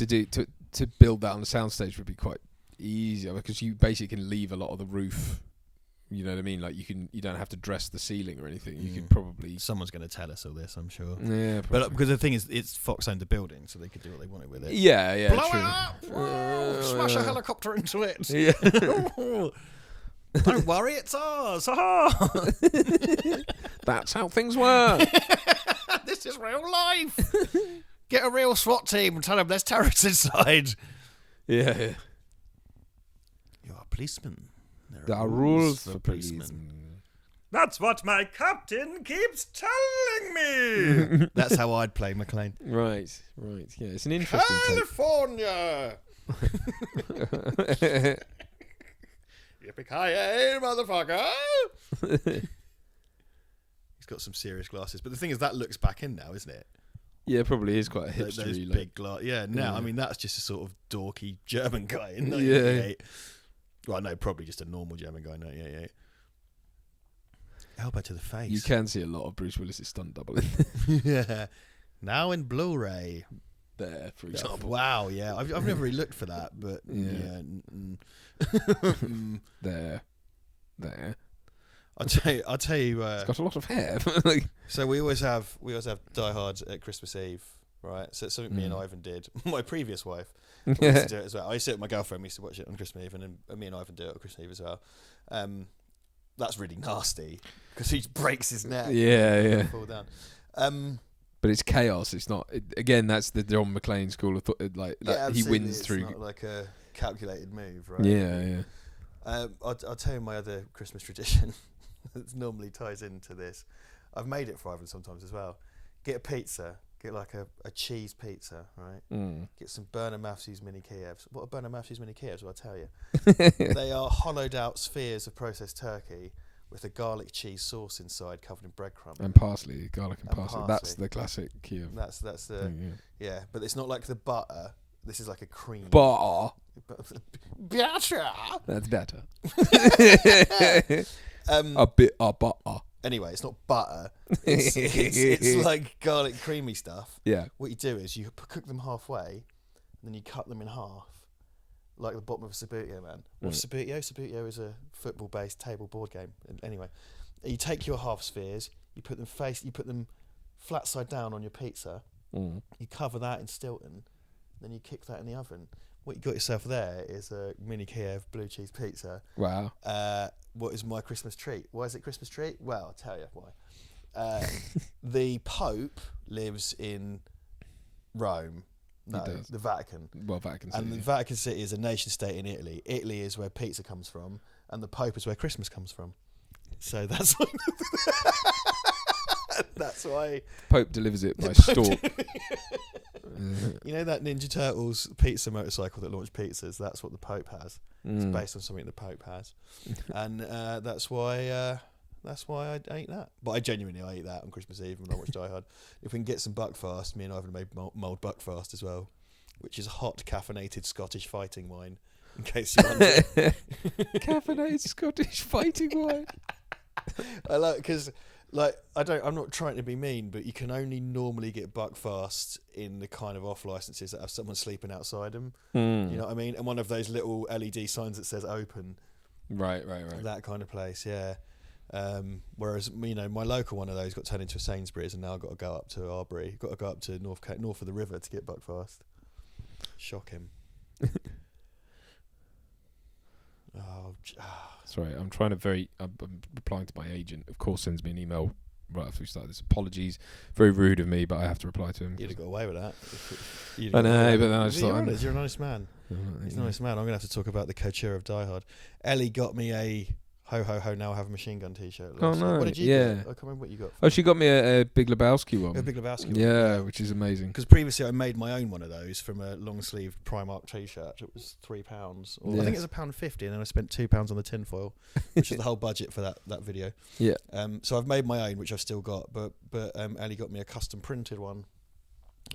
to build that on the soundstage would be quite easy, because you basically can leave a lot of the roof. You know what I mean? Like you don't have to dress the ceiling or anything. You could probably.
Someone's going to tell us all this, I'm sure.
Yeah,
but because the thing is, it's Fox owned the building, so they could do what they wanted with it.
Yeah,
Blow
true.
it up! Whoa, smash a helicopter into it.
Yeah.
Don't worry, it's ours.
That's how things work.
This is real life. Get a real SWAT team and tell them there's terrorists inside.
Yeah.
You're a policeman.
There are rules for policemen.
That's what my captain keeps telling me. That's how I'd play McLean.
Right. Yeah, it's an interesting
California. Yippee-ki-yay, motherfucker. He's got some serious glasses, but the thing is, that looks back in now, isn't it?
Yeah, probably is quite a hipster.
Those big glasses. Yeah, now, I mean, that's just a sort of dorky German guy in 1988. Yeah. Well, no, probably just a normal German guy in 1988. Elbow to the face.
You can see a lot of Bruce Willis's stunt double in
there. Yeah. Now in Blu-ray.
There, for example.
Wow, yeah. I've never really looked for that, but yeah.
There.
I'll tell you.
It's got a lot of hair.
So we always have Die Hard at Christmas Eve, right? So it's something me and Ivan did. My previous wife used to do it as well. I used to do it with my girlfriend. We used to watch it on Christmas Eve, and then me and Ivan do it on Christmas Eve as well. That's really nasty because he breaks his neck.
Yeah.
Fall down.
But it's chaos. It's not. Again, that's the John McClane school of thought. Like that he wins through.
It's not like a calculated move, right?
Yeah.
I'll tell you my other Christmas tradition that normally ties into this. I've made it for Ivan sometimes as well. Get a pizza. Get like a cheese pizza, right? Get some Bernard Matthews mini Kievs. What are Bernard Matthews mini Kievs? Well, I'll tell you. They are hollowed out spheres of processed turkey with a garlic cheese sauce inside, covered in breadcrumbs
and parsley, garlic and parsley. That's the classic Kiev.
That's the yeah. But it's not like the butter. This is like a cream.
Butter.
Better.
That's better. A bit of butter.
Anyway, it's not butter. It's like garlic creamy stuff.
Yeah.
What you do is you cook them halfway, and then you cut them in half, like the bottom of a Sabutio, man. What's Sabutio? Sabutio is a football-based table board game. Anyway, you take your half spheres, you put them flat side down on your pizza. You cover that in Stilton, then you kick that in the oven. What you got yourself there is a mini Kiev blue cheese pizza.
Wow.
What is my Christmas treat? Why is it Christmas treat? Well, I'll tell you why. The Pope lives in Rome. No,
He does.
the Vatican.
Well, Vatican City.
And the Vatican City is a nation state in Italy. Italy is where pizza comes from, and the Pope is where Christmas comes from. So that's why. That's why.
Pope delivers it by stork.
You know that Ninja Turtles pizza motorcycle that launched pizzas? That's what the Pope has. It's based on something the Pope has, and that's why I ate that. But I eat that on Christmas Eve when I watch Die Hard. If we can get some Buckfast, me and Ivan made mulled Buckfast as well, which is hot caffeinated Scottish fighting wine. In case you wonder,
Caffeinated Scottish fighting wine.
I like because. I'm not trying to be mean, but you can only normally get Buckfast in the kind of off licenses that have someone sleeping outside them. You know what I mean? And one of those little LED signs that says open. Right. That kind of place, yeah. Whereas, you know, my local one of those got turned into a Sainsbury's, and now I've got to go up to Arbury. Got to go up to north of the river to get Buckfast. Shock him.
Sorry, I'm replying to my agent. Of course, sends me an email right after we started this. Apologies, very rude of me, but I have to reply to him.
You'd have got away with that.
I know, but then I just thought,
you're a nice man. He's a nice man. I'm gonna have to talk about the couture of Die Hard. Ellie got me a ho ho ho now I have a machine gun t-shirt.
Oh no!
What did you get? I can't remember what you got.
Oh, she got me a Big Lebowski one.
A Big Lebowski one.
Yeah, which is amazing.
Because previously I made my own one of those from a long sleeved Primark t-shirt. It was £3, or I think it was £1.50, and then I spent £2 on the tinfoil, which is the whole budget for that video.
Yeah.
So I've made my own, which I've still got, but Ellie got me a custom printed one.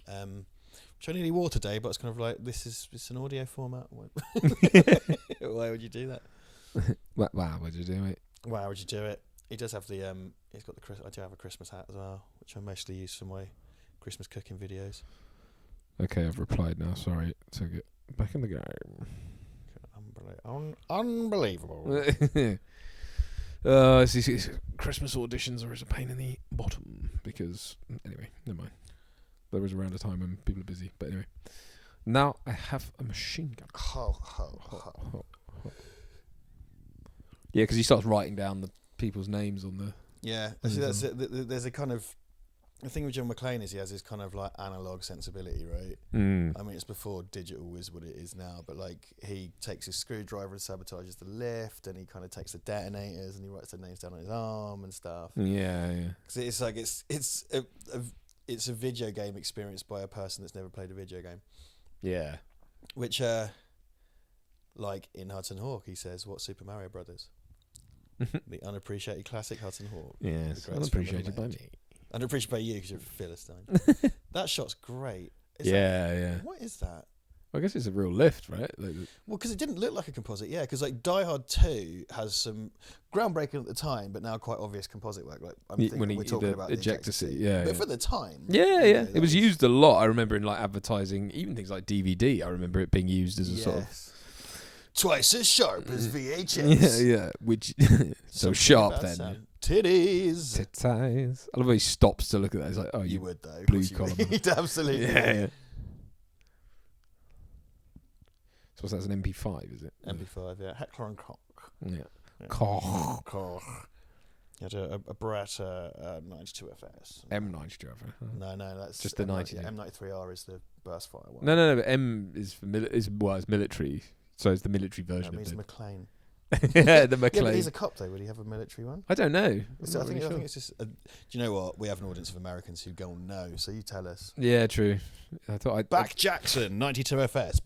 Which I nearly wore today, but it's kind of like it's an audio format. Why would you do that?
Wow, would you do it?
Why would you do it? He does have the he's got I do have a Christmas hat as well, which I mostly use for my Christmas cooking videos.
Okay, I've replied now. Sorry to get back in the game.
Unbelievable.
These Christmas auditions are a pain in the bottom because anyway, never mind. There was around a time when people are busy, but anyway. Now I have a machine gun.
Ho, ho, ho.
Yeah, because he starts writing down the people's names on the.
Yeah, see, that's it. There's a kind of the thing with John McClane is he has this kind of like analog sensibility, right? I mean, it's before digital is what it is now, but like he takes his screwdriver and sabotages the lift, and he kind of takes the detonators and he writes their names down on his arm and stuff.
Yeah.
Because it's like it's a video game experience by a person that's never played a video game.
Yeah.
Which, like in Hudson Hawk, he says, "What's Super Mario Brothers?" The unappreciated classic Hudson Hawk.
Yes, unappreciated by me.
Unappreciated by you because you're a Philistine. That shot's great.
Yeah.
What is that?
I guess it's a real lift, right? Like,
well, because it didn't look like a composite, yeah. Because like Die Hard 2 has some groundbreaking at the time, but now quite obvious composite work. Like I'm thinking we're talking about the ejector seat,
but
for the time,
yeah. It was used a lot. I remember in like advertising, even things like DVD. I remember it being used as a sort of
twice as sharp as VHS.
Yeah. Which so sharp then.
Sound. Titties.
Titties. I love how he stops to look at that. He's like, "Oh,
you would though."
Blue collar.
You'd absolutely.
Yeah. So that's an MP5, is it?
MP5, yeah. Heckler and Koch.
Yeah.
Koch. You had a Beretta 92FS.
M92FS.
No, that's
just the 90.
Yeah, M93R is the burst fire one.
No. But M is for it's military. So it's the military version.
That means McLean.
Yeah, the McLean.
Yeah, but he's a cop though. Would he have a military one?
I don't know.
I think it's just. Do you know what? We have an audience of Americans who go on no. So you tell us.
Yeah, true. I thought
back Jackson 92FS.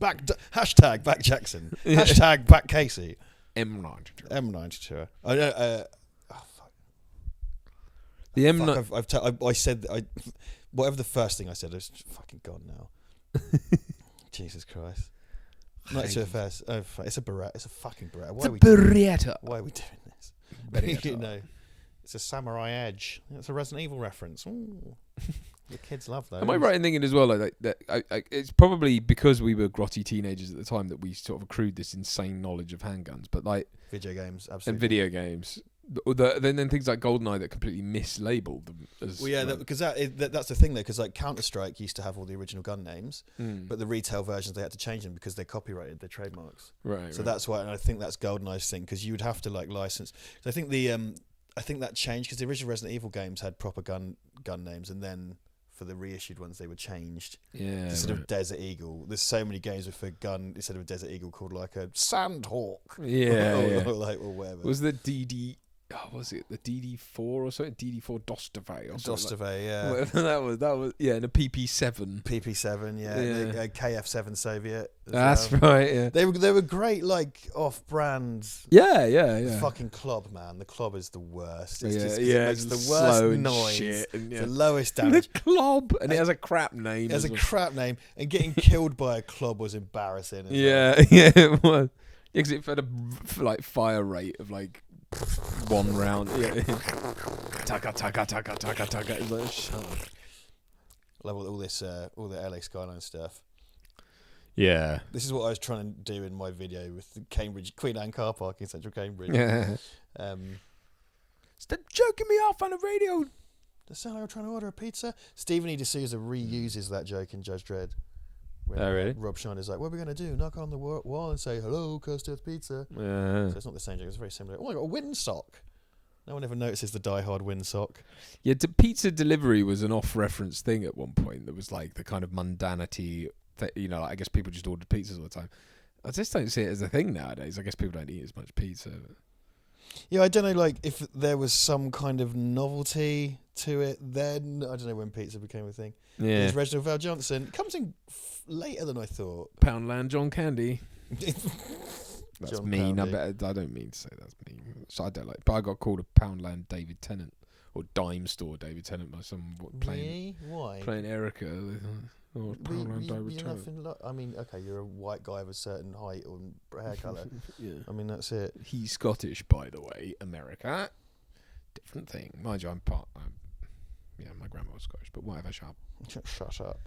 Hashtag back Jackson. Hashtag back Casey.
M92.
M92. I know. Fuck.
The M92.
I said whatever the first thing I said is fucking gone now. Jesus Christ. 92FS. Oh, it's a Beretta. It's a fucking Beretta. Why are we doing this? You know, it's a samurai edge. It's a Resident Evil reference. Ooh. The kids love those.
Am I right in thinking as well like that? It's probably because we were grotty teenagers at the time that we sort of accrued this insane knowledge of handguns, but like
video games, absolutely,
and video games. Then things like GoldenEye that completely mislabeled them. As,
well, yeah, because that's the thing though. Because like Counter-Strike used to have all the original gun names, but the retail versions they had to change them because they're copyrighted, they're trademarks.
Right.
So that's why, and I think that's GoldenEye's thing because you would have to like license. So I think I think that changed because the original Resident Evil games had proper gun names, and then for the reissued ones they were changed.
Yeah.
Instead of Desert Eagle, there's so many games with a gun instead of a Desert Eagle called like a Sandhawk.
Yeah.
or whatever.
Was the DD? Oh, was it the DD4 or something? DD4 Dostave or something.
Dostave, yeah.
Whatever that was. Yeah, and a PP7.
PP7, yeah. A KF7 Soviet.
That's right. Yeah.
They were great, like off-brand.
Yeah.
Fucking club, man. The club is the worst. It's
it
makes the worst noise.
Shit and,
the lowest damage.
The club, and it has a crap name.
It has a crap name, and getting killed by a club was embarrassing.
Yeah, it was. Because it had a fire rate of like 1 round. Yeah. Taka. It's like, shut up.
I love all this, all the LA skyline stuff.
Yeah.
This is what I was trying to do in my video with the Cambridge Queen Anne car park in central Cambridge.
Yeah.
Stop
joking me off on the radio.
Does it sound like I'm trying to order a pizza? Stephen E. D'Souza reuses that joke in Judge Dredd.
Oh, really?
Rob Schneider's like, what are we going to do? Knock on the wall and say, hello, Cursed Earth Pizza.
Yeah.
So it's not the same joke, it's very similar. Oh, I got a windsock. No one ever notices the die-hard windsock.
Yeah, pizza delivery was an off-reference thing at one point. There was like the kind of mundanity, like, I guess people just ordered pizzas all the time. I just don't see it as a thing nowadays. I guess people don't eat as much pizza.
Yeah, I don't know, like, if there was some kind of novelty to it then. I don't know when pizza became a thing.
Yeah.
There's Reginald Val Johnson. Comes in later than I thought.
Poundland John Candy. That's
John
mean.
Candy.
I don't mean to say that's mean. So I don't like. But I got called a Poundland David Tennant or Dime Store David Tennant by someone playing.
Why?
Playing Erica. Or Poundland David
you're
Tennant.
I mean, okay, you're a white guy of a certain height or hair colour.
Yeah.
I mean, that's it.
He's Scottish, by the way. America, different thing. Mind you, my grandma was Scottish, but whatever.
Shut up.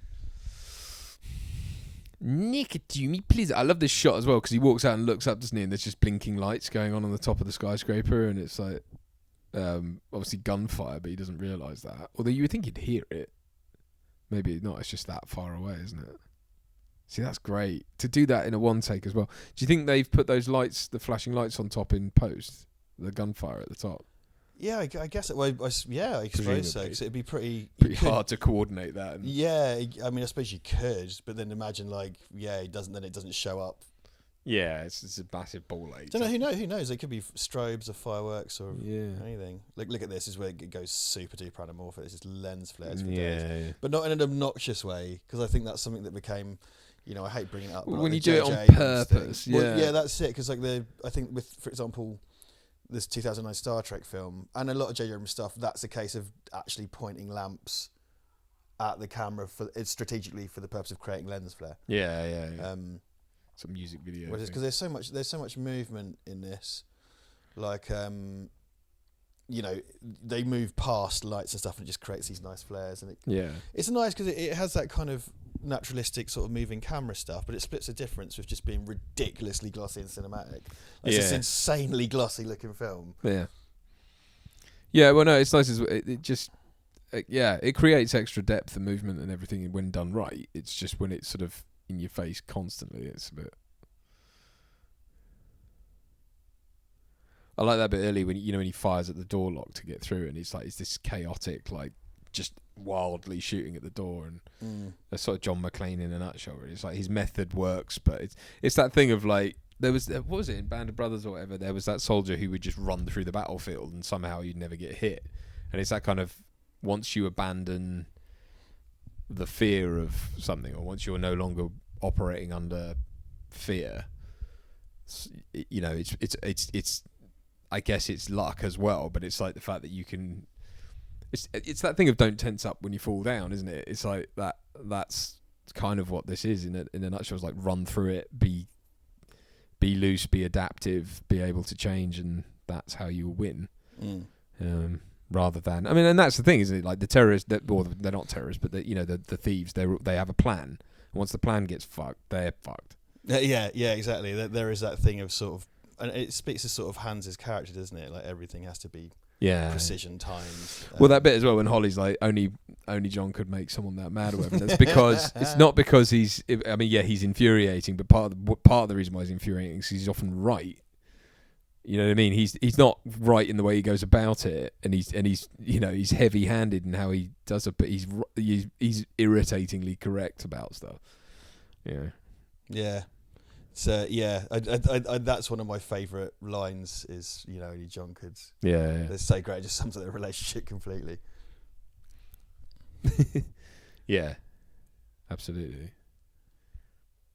Nicotumi, please. I love this shot as well because he walks out and looks up, doesn't he? And there's just blinking lights going on the top of the skyscraper, and it's like obviously gunfire, but he doesn't realise that. Although you would think he'd hear it. Maybe not. It's just that far away, isn't it? See, that's great to do that in a one take as well. Do you think they've put those lights, the flashing lights, on top in post? The gunfire at the top.
Yeah, I guess it. Well, I suppose so. Cause it'd be pretty
hard to coordinate that.
Yeah, I mean, I suppose you could, but then imagine it doesn't show up.
Yeah, it's a massive ball ache.
Don't know. Who knows? It could be strobes or fireworks or anything. Look at this. This is where it goes super duper anamorphic. It's just lens flares for days, but not in an obnoxious way. Because I think that's something that became. I hate bringing it up.
When you do it on purpose,
yeah, that's it. Because I think with, for example, this 2009 Star Trek film and a lot of J.J. Abrams stuff, that's a case of actually pointing lamps at the camera it's strategically for the purpose of creating lens flare.
Yeah. Some music video.
Because there's so much movement in this, like they move past lights and stuff, and it just creates these nice flares. And it's nice because it has that kind of naturalistic sort of moving camera stuff, but it splits the difference with just being ridiculously glossy and cinematic. It's this insanely glossy looking film.
Yeah. Well, no, it's nice as it just. It creates extra depth and movement and everything when done right. It's just when it's sort of in your face constantly, it's a bit. I like that bit early when he fires at the door lock to get through, and it's this chaotic, like, just wildly shooting at the door, and that's sort of John McClane in a nutshell. Really. It's like his method works, but it's that thing of like what was it in Band of Brothers or whatever? There was that soldier who would just run through the battlefield and somehow you'd never get hit, and it's that kind of once you abandon the fear of something, or once you're no longer operating under fear, it's I guess it's luck as well, but it's like the fact that you can. It's that thing of don't tense up when you fall down, isn't it? It's like that. That's kind of what this is in a nutshell. It's like run through it, be loose, be adaptive, be able to change, and that's how you win.
Mm.
Rather than, I mean, and that's the thing, isn't it? Like the terrorists, or they're not terrorists, but the thieves, they have a plan. And once the plan gets fucked, they're fucked.
Yeah, exactly. There is that thing of sort of, and it speaks to sort of Hans's character, doesn't it? Like everything has to be precision times.
Well, that bit as well when Holly's like, only John could make someone that mad or whatever. That's because it's not because he's infuriating, but part of the reason why he's infuriating is he's often right. You know what I mean? He's not right in the way he goes about it, and he's heavy-handed in how he does it, but he's irritatingly correct about stuff. Yeah.
Yeah. So I that's one of my favourite lines. Is only John could.
Yeah.
It's so great. It just sums up the relationship completely.
Yeah. Absolutely.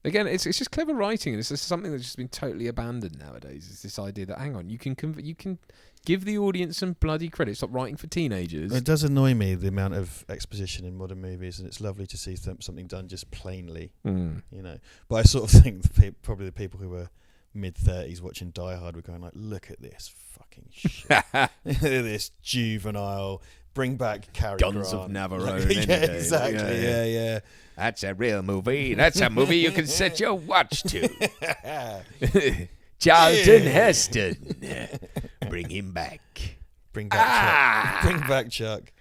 Again, it's just clever writing, and it's just something that's just been totally abandoned nowadays. It's this idea that, hang on, you can give the audience some bloody credit. Stop writing for teenagers.
It does annoy me, the amount of exposition in modern movies, and it's lovely to see something done just plainly. But I sort of think probably the people who were mid-30s watching Die Hard were going like, look at this fucking shit. Look at this juvenile. Bring back Cary
Guns
Grant.
of Navarone.
Yeah, exactly. Yeah.
That's a real movie. That's a movie you can set your watch to. Charlton Heston. Bring him back.
Bring back Chuck. Bring back Chuck.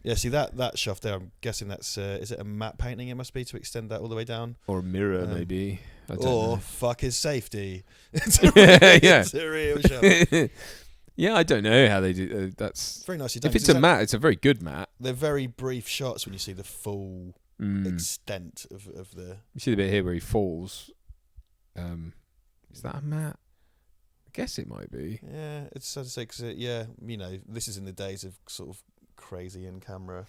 Yeah, see that shaft there, I'm guessing that's, is it a matte painting it must be to extend that all the way down?
Or a mirror, maybe. I don't know.
Fuck his safety.
It's
a real shaft.
Yeah, I don't know how they do. That's
very nicely done.
If it's a matte, it's a very good matte.
They're very brief shots when you see the full extent of the.
You see the bit here where he falls. Is that a matte? I guess it might be.
Yeah, it's hard to say because this is in the days of sort of crazy in camera.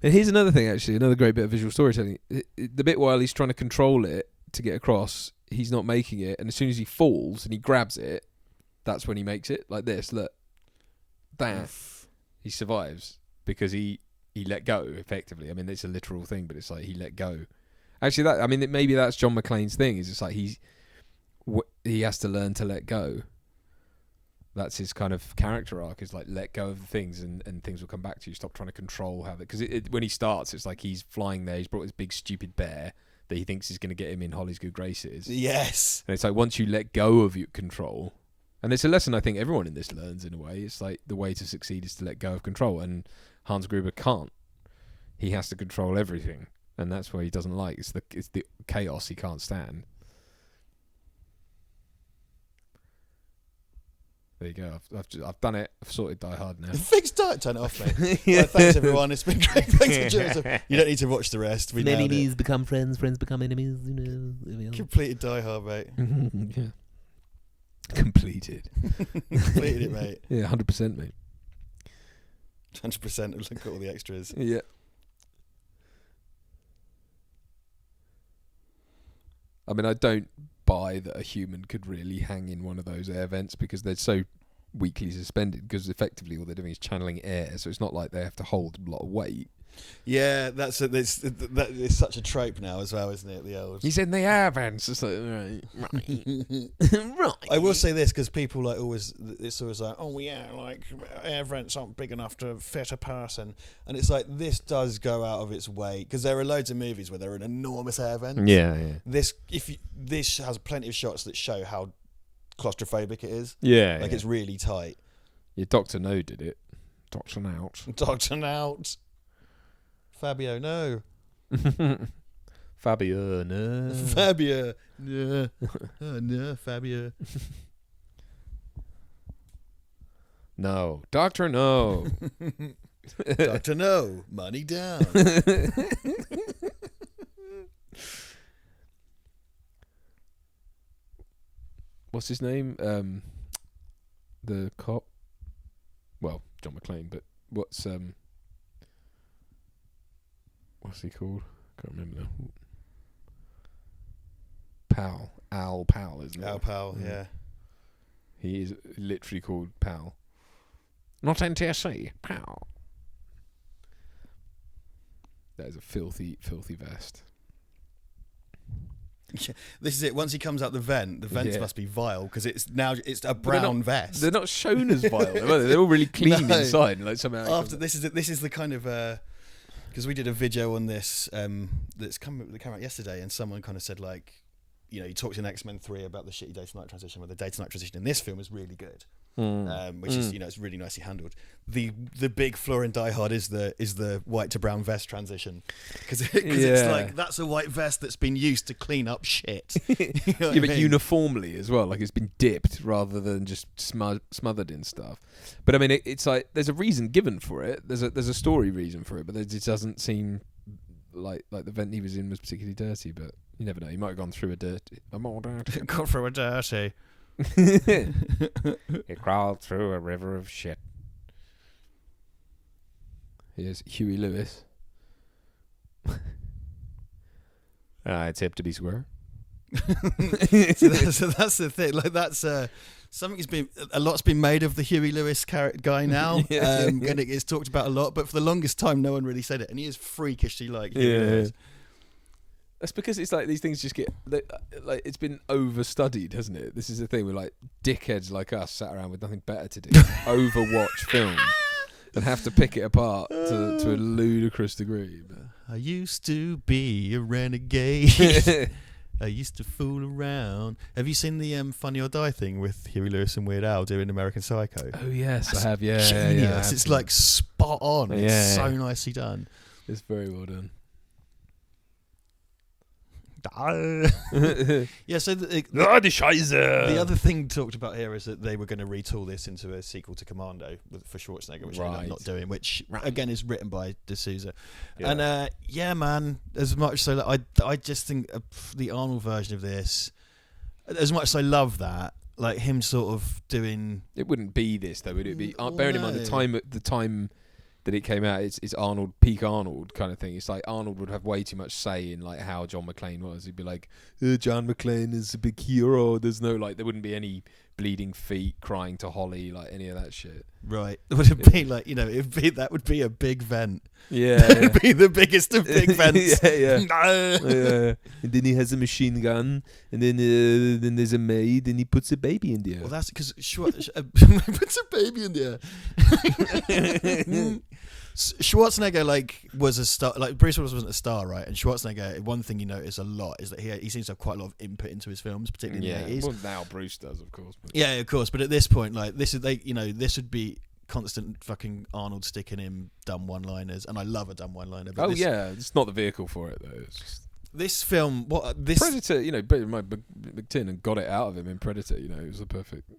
And here's another thing, actually, another great bit of visual storytelling. The bit while he's trying to control it to get across, he's not making it, and as soon as he falls and he grabs it, that's when he makes it like this. Look, that he survives because he let go effectively. I mean, it's a literal thing, but it's like he let go. Actually, maybe that's John McClane's thing. Is it's like he has to learn to let go. That's his kind of character arc. Is like let go of the things, and things will come back to you. Stop trying to control how because when he starts, it's like he's flying there. He's brought this big stupid bear that he thinks is going to get him in Holly's good graces.
Yes,
and it's like once you let go of your control. And it's a lesson I think everyone in this learns in a way. It's like the way to succeed is to let go of control. And Hans Gruber can't. He has to control everything. And that's what he doesn't like. It's the chaos he can't stand. There you go. I've done it. I've sorted Die Hard now.
Fixed Die. Turn it off, mate. Well, thanks, everyone. It's been great. Thanks for joining us. You don't need to watch the rest.
Enemies become friends. Friends become enemies.
Completed Die Hard, mate.
Yeah. Completed
it, mate.
Yeah, 100%, mate.
100%. Look at all the extras.
Yeah. I mean, I don't buy that a human could really hang in one of those air vents because they're so weakly suspended, because effectively all they're doing is channeling air, so it's not like they have to hold a lot of weight.
Yeah, it's such a trope now as well, isn't it? The old.
He's in the air vents. It's like, right.
I will say this because people like it's always like, oh yeah, like air vents aren't big enough to fit a person, and it's like this does go out of its way because there are loads of movies where there are an enormous air vents.
Yeah.
This has plenty of shots that show how claustrophobic it is.
Yeah,
like it's really tight.
Yeah, Dr. No did it. Dr. Nout.
Dr. Nout. Fabio, no.
Fabio, no.
Fabio, no. Oh, no, Fabio.
No. Doctor, no.
Doctor, no. Money down.
What's his name? The cop. Well, John McClane, but what's he called? Can't remember now. Al Powell, isn't it?
Al Powell, yeah.
He is literally called Powell. Not NTSC, Powell. That is a filthy, filthy vest.
This is it. Once he comes out the vents must be vile because it's a brown vest.
They're not shown as vile. They're all really clean inside. Like somehow.
After this is the kind of because we did a video on this that came out yesterday, and someone kind of said like, you know, you talked in X-Men 3 about the shitty day to night transition, where the day to night transition in this film is really good. Which is, you know, it's really nicely handled. The big flaw in Die Hard is the white to brown vest transition because it's like that's a white vest that's been used to clean up shit. You know
but uniformly as well, like it's been dipped rather than just smothered in stuff. But I mean, it's like there's a reason given for it. There's a story reason for it, but it doesn't seem like the vent he was in was particularly dirty. But you never know. He might have gone through a dirty.
Gone through a dirty.
He crawled through a river of shit. Here's Huey Lewis. It's hip to be square.
so that's the thing. Like that's something a lot's been made of the Huey Lewis guy now, and it's talked about a lot. But for the longest time, no one really said it, and he is freakishly like Huey Lewis.
That's because it's like these things just get like it's been overstudied, hasn't it? This is the thing with like dickheads like us sat around with nothing better to do, overwatch films and have to pick it apart to a ludicrous degree. But
I used to be a renegade. I used to fool around. Have you seen the Funny or Die thing with Huey Lewis and Weird Al doing American Psycho?
Oh yes, that's I have. Yeah,
genius.
Yeah,
it's like spot on. It's so nicely done.
It's very well done.
Yeah, so the other thing talked about here is that they were going to retool this into a sequel to Commando for Schwarzenegger, which they're not doing, which again is written by D'Souza. And man, as much so I just think the Arnold version of this, as much as I love that, like him sort of doing,
it wouldn't be this though, would it be? Bearing in mind the time that it came out, it's Arnold, peak Arnold kind of thing. It's like Arnold would have way too much say in like how John McClane was. He'd be like, John McClane is a big hero. There's no like, there wouldn't be any bleeding feet crying to Holly, like any of that shit.
Right. Would it be like, you know, that would be a big vent.
Yeah.
That would be the biggest of big vents.
Yeah. And then he has a machine gun, and then there's a maid, and he puts a baby in there.
Well, that's because puts a baby in there. Schwarzenegger was a star. Like Bruce Willis wasn't a star, right? And Schwarzenegger, one thing you notice a lot is that he seems to have quite a lot of input into his films, particularly in the 80s.
Well, now Bruce does, of course. But.
Yeah, of course. But at this point, like this would be constant fucking Arnold sticking in dumb one-liners, and I love a dumb one-liner. But
it's not the vehicle for it though. It's just
this film.
Predator, you know, McTiernan got it out of him in Predator. You know, it was the perfect thing.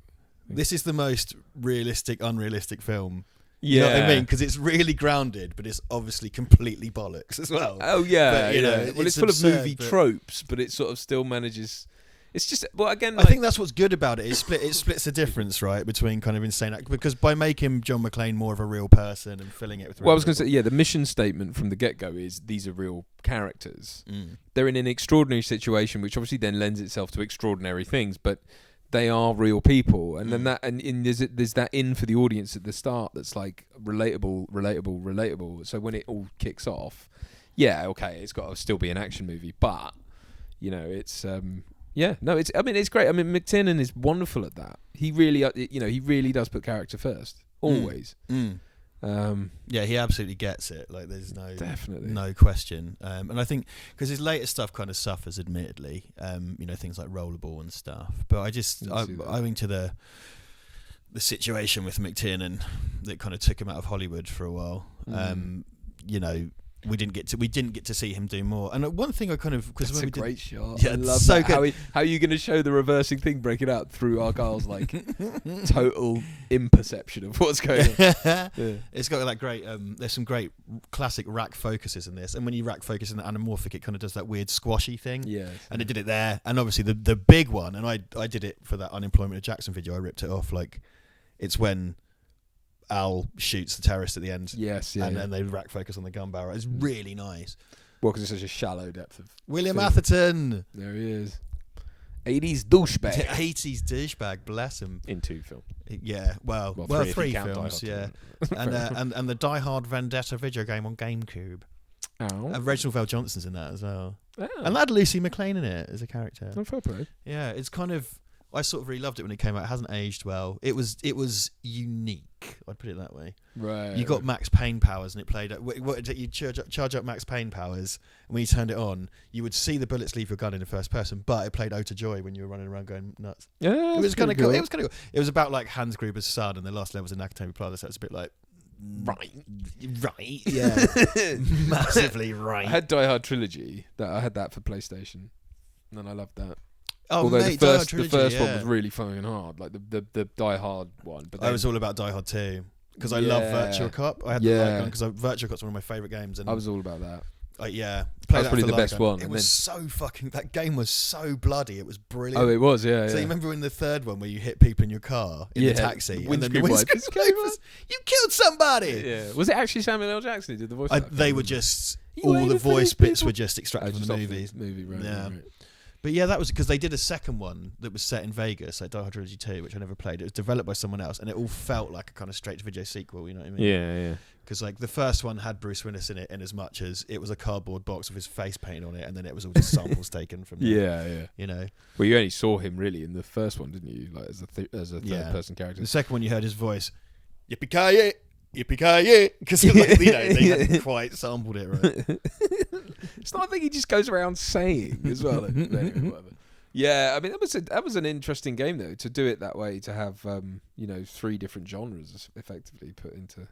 This is the most realistic, unrealistic film.
Yeah,
you know what I mean, because it's really grounded, but it's obviously completely bollocks as well.
Oh yeah,
but, you know,
well, it's full of movie tropes, but it sort of still manages. It's just again.
I think that's what's good about it. It splits the difference, right, between kind of insane because by making John McClane more of a real person and filling it with.
Well, I was going to say, the mission statement from the get-go is these are real characters. They're in an extraordinary situation, which obviously then lends itself to extraordinary things, but they are real people, and then there's that in for the audience at the start that's like relatable. So when it all kicks off, it's got to still be an action movie, but you know, it's it's great. I mean, McTiernan is wonderful at that. He really does put character first, always.
He absolutely gets it. Like, there's
definitely
no question. And I think because his later stuff kind of suffers, admittedly, things like Rollerball and stuff. But owing to the situation with McTiernan that kind of took him out of Hollywood for a while, we didn't get to see him do more. And one thing I kind of
because a great shot.
Yeah,
I love
so
that. Good. How are you going to show the reversing thing breaking out through Argyle's like total imperception of what's going on?
Yeah. It's got that great. There's some great classic rack focuses in this, and when you rack focus in the anamorphic, it kind of does that weird squashy thing.
Yeah,
and it did it there, and obviously the big one, and I did it for that Unemployment of Jackson video. I ripped it off like it's when Al shoots the terrorist at the end.
Yes,
and then they rack focus on the gun barrel. It's really nice.
Well, because it's such a shallow depth of
William Atherton.
There he is. 80s douchebag.
80s douchebag, bless him.
In 2 films.
Yeah, well, 3 films, yeah. And the Die Hard Vendetta video game on GameCube. Reginald Val Johnson's in that as well.
Oh.
And that had Lucy McLean in it as a character.
Oh, fair play.
Yeah, it's kind of... I sort of really loved it when it came out. It hasn't aged well. It was unique. I'd put it that way.
Right.
You got Max Payne powers, and it played. You charge up Max Payne powers, and when you turned it on, you would see the bullets leave your gun in the first person. But it played "Ode to Joy" when you were running around going nuts.
Yeah,
it was kind of cool. It was kind of cool. It was about like Hans Gruber's son, and the last level was in Nakatomi Plaza. So it's a bit like right, yeah, massively right.
I had Die Hard Trilogy. I had that for PlayStation, and I loved that.
Oh,
although
mate,
the first
Trilogy,
one was really fucking hard, like the Die Hard one. But
I was all about Die Hard 2 because I love Virtua Cop. I had the light gun because Virtua Cop's one of my favourite games. And
I was all about that.
Yeah,
that was probably the best one.
It was so fucking. That game was so bloody. It was brilliant.
Oh, it was, yeah.
So you remember in the third one where you hit people in your car in the taxi, and then the windscreen wipers, you killed somebody.
Yeah, was it actually Samuel L. Jackson who did the voice?
They were just all the voice bits were just extracted from the movies.
Right?
Yeah.
Right.
But yeah, that was because they did a second one that was set in Vegas, like Die Hard Trilogy 2, which I never played. It was developed by someone else, and it all felt like a kind of straight-to-video sequel, you know what I mean?
Yeah.
Because like the first one had Bruce Willis in it, in as much as it was a cardboard box with his face painted on it, and then it was all just samples taken from
Yeah.
You know?
Well, you only saw him really in the first one, didn't you? Like as a third-person character.
The second one, you heard his voice, yippee-ki-yay! Yippee-ki-yay! Because like, they hadn't quite sampled it right.
It's not a thing he just goes around saying as well. Yeah, I mean that was an interesting game though, to do it that way, to have 3 different genres effectively put into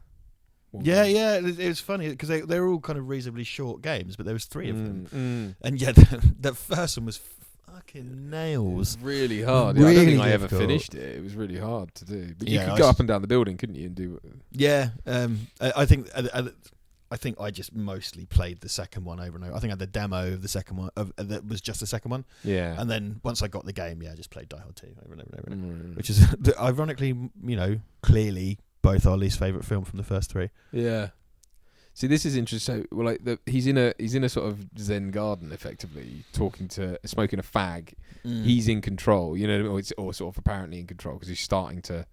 one game.
Yeah, it was funny because they were all kind of reasonably short games, but there was 3 of them, and yeah, that first one was fucking nails.
Really hard.
Really
I don't think I
difficult.
ever finished it. It was really hard to do, but you
Yeah,
could go up and down the building, couldn't you, and do?
Yeah, I think I just mostly played the second one over and over. I think I had the demo of the second one that was just the second one.
Yeah.
And then once I got the game, I just played Die Hard 2 over and over and over.
Mm.
Which is ironically, clearly both our least favourite film from the first 3.
Yeah. See, this is interesting. So, well, like he's in a sort of Zen garden, effectively smoking a fag. He's in control, or sort of apparently in control because he's starting to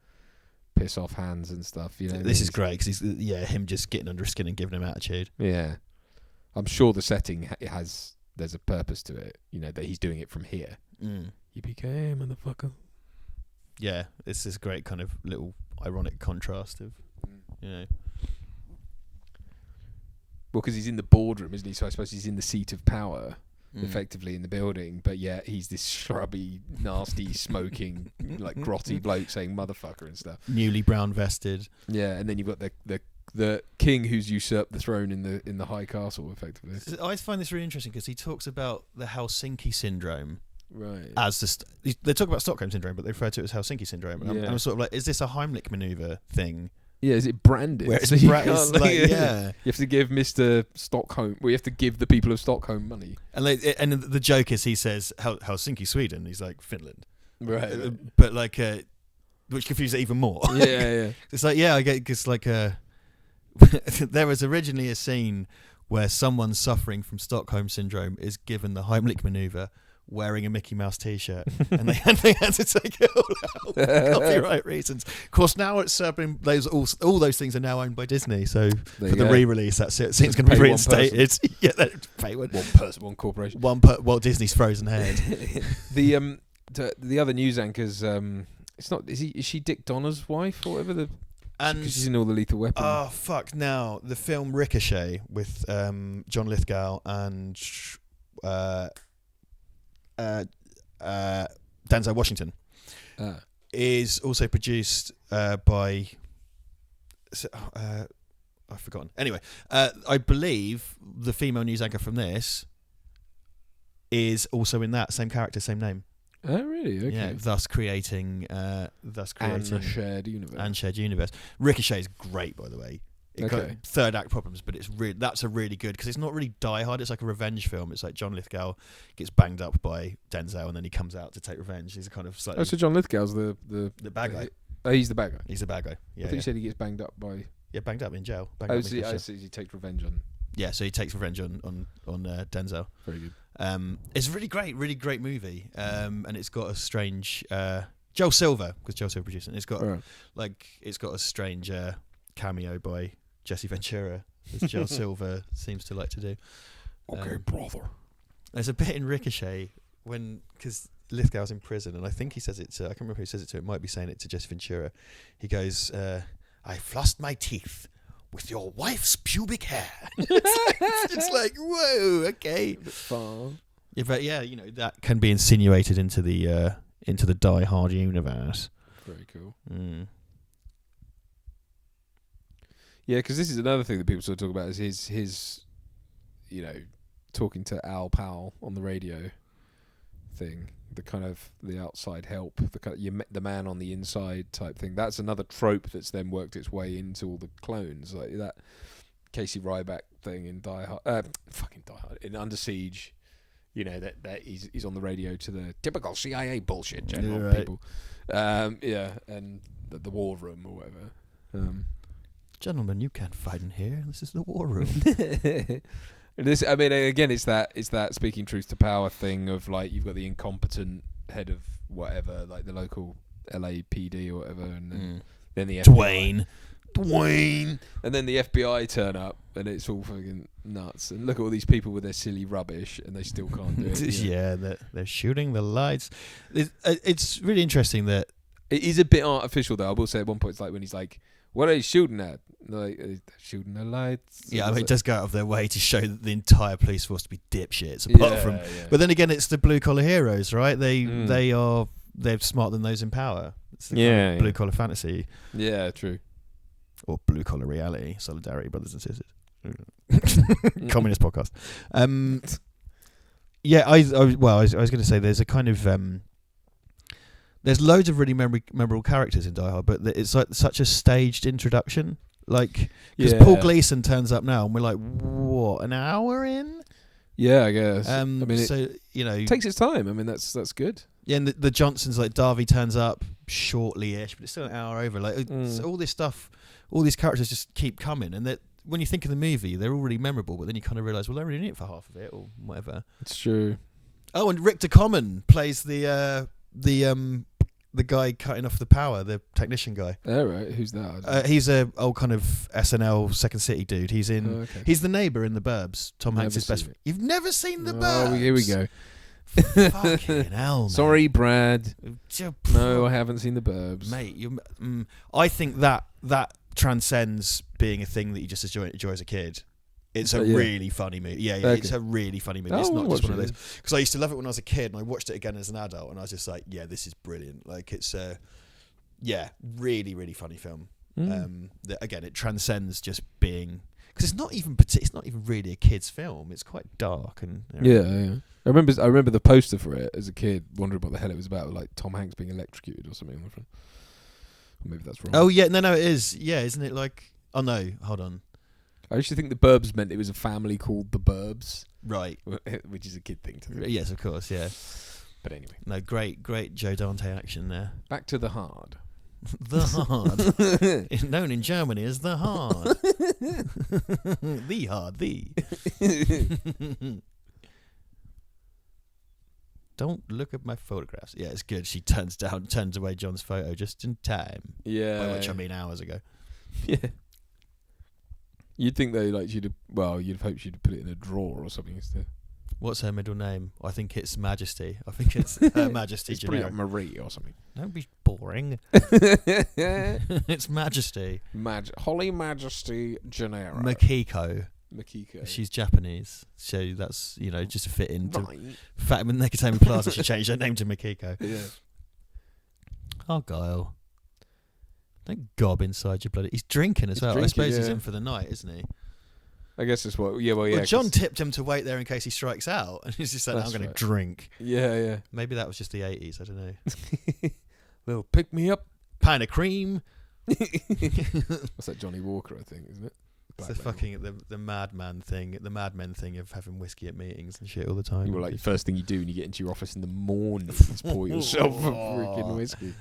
piss off Hans and stuff.
This is great because he's him just getting under his skin and giving him attitude.
Yeah, I'm sure the setting there's a purpose to it. That he's doing it from here. Yippee-ki-yay, motherfucker.
Yeah, it's this great kind of little ironic contrast of
Well, because he's in the boardroom, isn't he? So I suppose he's in the seat of power, effectively, in the building. But yeah, he's this shrubby, nasty, smoking, like grotty bloke saying motherfucker and stuff.
Newly brown vested.
Yeah, and then you've got the king who's usurped the throne in the high castle, effectively.
I find this really interesting because he talks about the Helsinki syndrome.
Right.
As they talk about Stockholm syndrome, but they refer to it as Helsinki syndrome. And I'm sort of like, is this a Heimlich maneuver thing?
Yeah, is it branded?
Where it's
you have to give Mr. Stockholm. Well, you have to give the people of Stockholm money.
And the joke is, he says Helsinki, Sweden. He's like Finland,
right?
But like, which confuses it even more.
Yeah.
It's like, I get because like there was originally a scene where someone suffering from Stockholm syndrome is given the Heimlich maneuver wearing a Mickey Mouse T-shirt, and they had to take it all out for copyright reasons. Of course, now it's been all those things are now owned by Disney. So for the re-release, that's it. It's going to be reinstated. Yeah, pay one
person, one corporation,
Walt Disney's frozen head.
The other news anchors. It's not. Is she Dick Donner's wife or whatever? Because she's in all the Lethal Weapon.
Oh fuck! Now the film Ricochet with John Lithgow and Denzel Washington is also produced by I've forgotten. Anyway, I believe the female news anchor from this is also in that same character, same name.
Oh, really? Okay.
Yeah, thus creating
and a shared universe.
Ricochet is great, by the way. It got third act problems, but that's a really good, because it's not really Die Hard. It's like a revenge film. It's like John Lithgow gets banged up by Denzel, and then he comes out to take revenge. He's a kind of slightly.
Oh, so John Lithgow's the
bad guy.
He's the bad guy.
He's the bad guy. Yeah.
I thought you said he gets banged up by.
Yeah, banged up in jail.
So he takes revenge on.
Yeah, so he takes revenge on Denzel.
Very good.
It's a really great movie. And it's got a strange Joel Silver, because Joel Silver produced it. And it's got it's got a strange cameo by Jesse Ventura as John Silver seems to like to do.
Okay, brother.
There's a bit in Ricochet because Lithgow's in prison, and I think he says it to, I can't remember who says it to, it might be saying it to Jesse Ventura. He goes, I flossed my teeth with your wife's pubic hair. It's like, whoa, okay.
A bit far.
Yeah, but yeah, that can be insinuated into the Die Hard universe.
Very cool.
Mm.
Yeah, because this is another thing that people sort of talk about is his talking to Al Powell on the radio thing, the kind of the outside help, the kind of, the man on the inside type thing. That's another trope that's then worked its way into all the clones, like that Casey Ryback thing in Die Hard, in Under Siege. That he's on the radio to the typical CIA bullshit general people. And the war room or whatever.
Gentlemen, you can't fight in here. This is the war room.
This, I mean, again, it's that speaking truth to power thing of like you've got the incompetent head of whatever, like the local LAPD or whatever, and then the FBI. Dwayne, and then the FBI turn up, and it's all fucking nuts. And look at all these people with their silly rubbish, and they still can't do it.
Yeah, they're shooting the lights. It's really interesting that
it is a bit artificial, though. I will say at one point, it's like when he's like, "What are you shooting at?" Like, they're shooting the lights.
Yeah, I mean, it does go out of their way to show that the entire police force to be dipshits. Apart from, but then again, it's the blue collar heroes, right? They're smarter than those in power. It's the blue collar fantasy.
Yeah, true.
Or blue collar reality, solidarity, brothers and sisters. Communist podcast. I was going to say there's a kind of there's loads of really memorable characters in Die Hard, but it's like such a staged introduction. Like, because Paul Gleason turns up now, and we're like, what, an hour in?
Yeah, I guess.
I mean, it
takes its time. I mean, that's good.
Yeah, and the Johnsons, like Darby turns up shortly-ish, but it's still an hour over. Like, so all this stuff, all these characters just keep coming, and that when you think of the movie, they're all really memorable, but then you kind of realise, well, they're only in it for half of it, or whatever.
It's true.
Oh, and Rick DeCommon plays the guy cutting off the power, the technician guy.
Oh, right. Who's that?
He's a old kind of SNL Second City dude. He's in. Oh, okay. He's the neighbour in The Burbs. Tom Hanks' best friend. You've never seen The Burbs?
Oh, here we go.
Fucking hell, man.
Sorry, Brad. No, I haven't seen The Burbs,
mate. I think that transcends being a thing that you just enjoy as a kid. It's a really funny movie. Yeah, okay. It's a really funny movie. It's not just one of those. Because I used to love it when I was a kid, and I watched it again as an adult, and I was just like, yeah, this is brilliant. Like, it's a really, really funny film. Again, it transcends just being, because it's not even really a kid's film. It's quite dark and
yeah. I remember the poster for it as a kid, wondering what the hell it was about, like Tom Hanks being electrocuted or something on the front. Maybe that's wrong.
Oh yeah, no, it is. Yeah, isn't it like? Oh no, hold on.
I actually think The Burbs meant it was a family called The Burbs.
Right.
Which is a kid thing to do.
Yes, of course, yeah.
But anyway.
No, great Joe Dante action there.
Back to The Hard.
The Hard. Known in Germany as The Hard. The Hard, Don't look at my photographs. Yeah, it's good. She turns away John's photo just in time.
Yeah.
By which I mean hours ago.
Yeah. You'd think though, like you'd have hoped she'd put it in a drawer or something instead.
What's her middle name? I think it's Majesty. I think it's Her Majesty.
It's probably like Marie or something.
Don't be boring. It's Majesty.
Holly Majesty Gennaro.
Makiko. She's Japanese, so that's just to fit into.
Right.
Fatima Nakatomi Plaza. She changed her name to Makiko.
Yeah.
Argyle. Don't gob inside your bloody. He's drinking as well. I suppose he's in for the night, isn't he?
I guess that's what. Yeah, well, yeah.
Well, John tipped him to wait there in case he strikes out, and he's just like, "I'm going to drink."
Yeah.
Maybe that was just the 80s. I don't know.
Little pick me up,
pint of cream.
What's that, Johnny Walker? I think, isn't it?
It's the fucking the madman thing, the madmen thing of having whiskey at meetings and shit all the time.
Well, like first thing you do when you get into your office in the morning is pour yourself a freaking whiskey.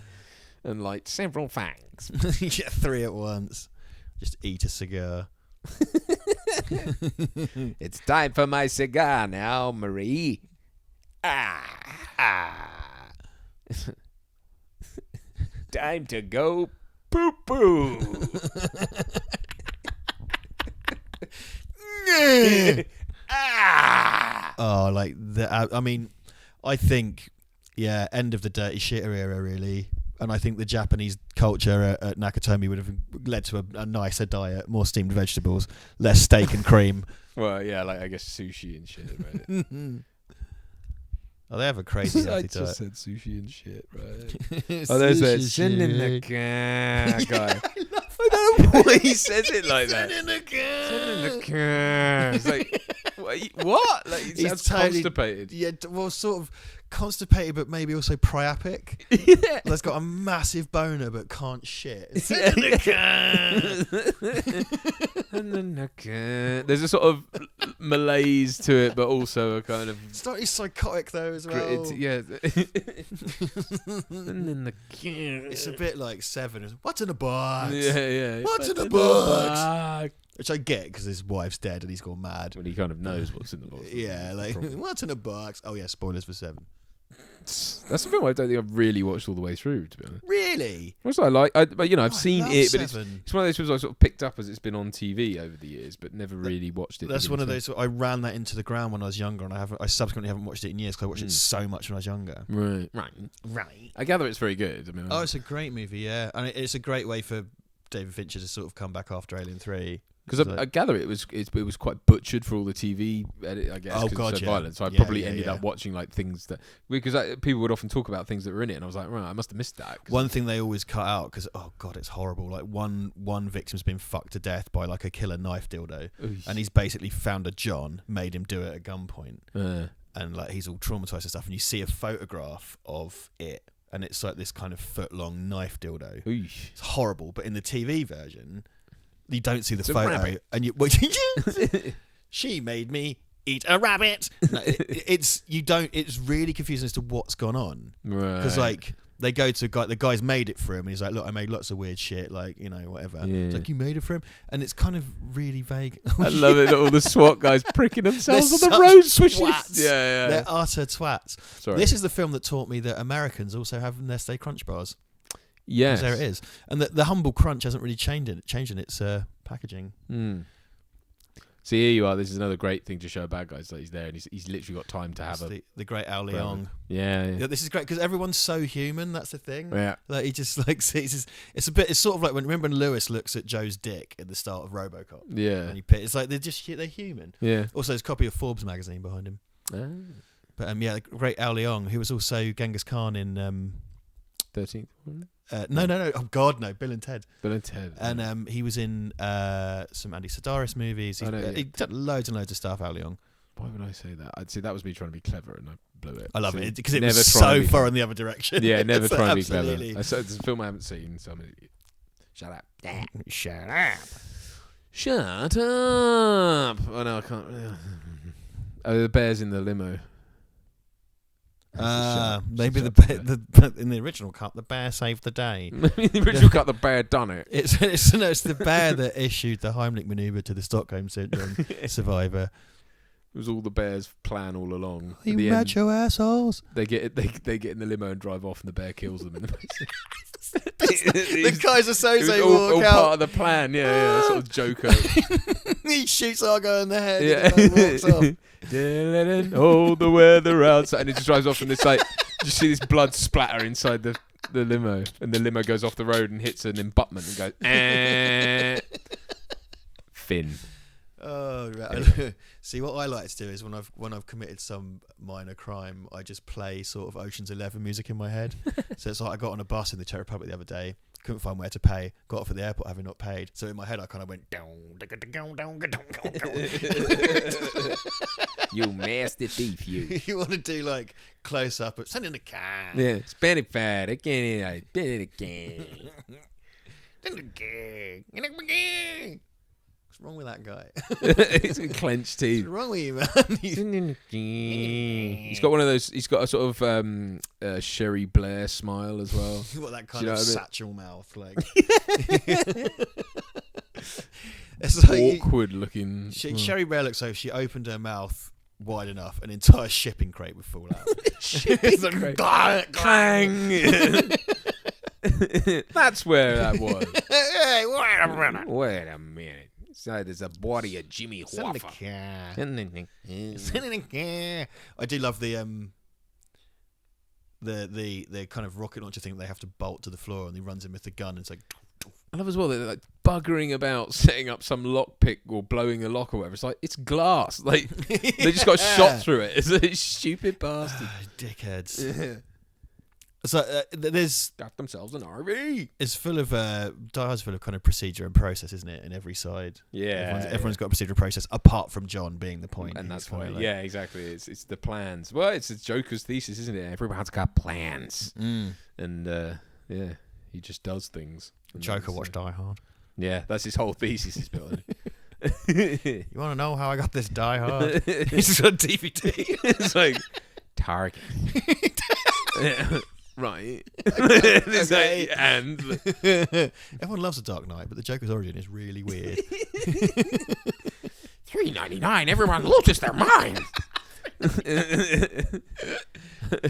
And like several facts.
You get 3 at once. Just eat a cigar.
It's time for my cigar now, Marie. Time to go poo-poo.
I mean, I think, end of the dirty shitter era, really. And I think the Japanese culture at Nakatomi would have led to a nicer diet, more steamed vegetables, less steak and cream.
Well, yeah, like I guess sushi and shit, right?
Oh, they have a crazy
I
healthy
just
diet.
said sushi and shit, right? Oh, there's that send in the car guy. I don't know why he says it like that.
Send in the car.
Send in the car. It's like, what? Like, he sounds constipated.
Yeah, well, sort of constipated, but maybe also priapic.
Yeah.
That's got a massive boner, but can't shit. Send in the car.
And then the car. There's a sort of malaise to it, but also a kind of
Slightly psychotic though as well.
yeah. And then the
It's a bit like Seven. What's in a box?
yeah.
What's in the box? Which I get because his wife's dead and he's gone mad.
When he kind of knows what's in the box.
Yeah, like what's in a box? Oh yeah, spoilers for Seven.
That's the film I don't think I've really watched all the way through, to be honest.
Really?
What's I like? I've seen
love
it, but it's
Seven.
one of those films I sort of picked up as it's been on TV over the years, but never really watched it.
That's one of
beginning
those. I ran that into the ground when I was younger, and I subsequently haven't watched it in years because I watched it so much when I was younger.
to end. Right. I gather it's very good. I mean,
Oh, it's a great movie, yeah, and it's a great way for David Fincher to sort of come back after Alien 3.
because I gather it was quite butchered for all the TV edit, I guess.
Oh,
'cause
God,
it's so
yeah.
violent. So I
Yeah,
probably
yeah,
ended
yeah.
up watching like things that because people would often talk about things that were in it, and I was like, right, I must have missed that.
One thing they always cut out because it's horrible. Like one victim's been fucked to death by like a killer knife dildo, and he's basically found a John, made him do it at gunpoint, and like he's all traumatized and stuff. And you see a photograph of it, and it's like this kind of foot-long knife dildo. It's horrible, but in the TV version, you don't see the photo,
rabbit.
and you. She made me eat a rabbit. No, it's really confusing as to what's gone on, because like they go to the guy's made it for him, and he's like, look, I made lots of weird shit, like, you know, whatever. It's like, you made it for him, and it's kind of really vague.
I love it that all the SWAT guys pricking themselves
They're
on the rose
such
bushes.
twats.
Yeah.
They're utter twats.
Sorry.
This is the film that taught me that Americans also have Nestle Crunch bars.
Yes.
There it is. And the Humble Crunch hasn't really changed in its packaging.
See, here you are. This is another great thing to show bad guys. Like he's there, and he's literally got time to have
the great Al Leong.
Yeah.
This is great because everyone's so human. That's the thing.
Yeah.
Like he just like sees. It's sort of like remember when Lewis looks at Joe's dick at the start of RoboCop.
Yeah.
And it's like they're human.
Yeah.
Also, there's a copy of Forbes magazine behind him. But the great Al Leong, who was also Genghis Khan in
13th.
No. Oh God, no. Bill and Ted.
Bill and Ted.
And he was in some Andy Sedaris movies. He did loads and loads of stuff, Al Leong.
Why would I say that? I'd say that was me trying to be clever, and I blew it.
I love it because it
never
was
try
so
to
far in the other direction.
Yeah, never
So
try to be clever.
absolutely.
It's a film I haven't seen, so I'm an idiot. Shut up.
Shut up.
Shut up. Oh no, I can't. The bears in the limo.
Maybe in the original cut, the bear saved the day.
In the original cut, the bear done it.
It's the bear that issued the Heimlich maneuver to the Stockholm Syndrome survivor.
It was all the bear's plan all along.
You
At the
macho assholes.
They get in the limo and drive off, and the bear kills them in the
The Kaiser
It was
Soze
all
walk out.
part of the plan. Yeah, sort of Joker.
He shoots Argo in the head.
Yeah.
And walks off.
Hold the weather outside, and it just drives off, and it's like you see this blood splatter inside the limo, and the limo goes off the road and hits an abutment and goes. Fin.
Oh, right. See, what I like to do is when I've committed some minor crime, I just play sort of Ocean's 11 music in my head. So it's like I got on a bus in the Czech Republic the other day, couldn't find where to pay, got off at the airport having not paid. So in my head, I kind of went down.
You master thief, you.
You want to do like close up, send in the car.
Yeah, Spanish fat. I can't again.
What's wrong with that guy?
He's got clenched teeth.
What's wrong with you, man?
He's got one of those. He's got a sort of Sherry Blair smile as well.
You've got that kind of satchel mouth, like. It's like
awkward looking.
Sherry Blair looks like if she opened her mouth wide enough, an entire shipping crate would fall out.
Shipping crate. Clang. That's where that was.
Hey,
Wait a minute. Inside there's a body of Jimmy Hoffa.
I do love the kind of rocket launcher thing that they have to bolt to the floor, and he runs in with the gun, and it's like.
I love as well, they're like buggering about setting up some lockpick or blowing a lock or whatever. It's like, it's glass. Like, they just got shot through it. It's a stupid bastard.
Dickheads.
Yeah.
So there's...
Got themselves an RV.
It's full of... Die Hard's full of kind of procedure and process, isn't it? In every side.
Yeah.
Everyone's got a procedural process, apart from John being the point.
And that's why,
like,
yeah, exactly. It's the plans. Well, it's a Joker's thesis, isn't it? Everyone's got plans. And, yeah, he just does things.
Joker watched Die Hard.
Yeah, that's his whole thesis is built on.
You want to know how I got this Die Hard? It's on DVD.
It's like, Target. Yeah, right. Okay. And
everyone loves The Dark Knight, but the Joker's origin is really weird.
$3.99. Everyone loses their mind.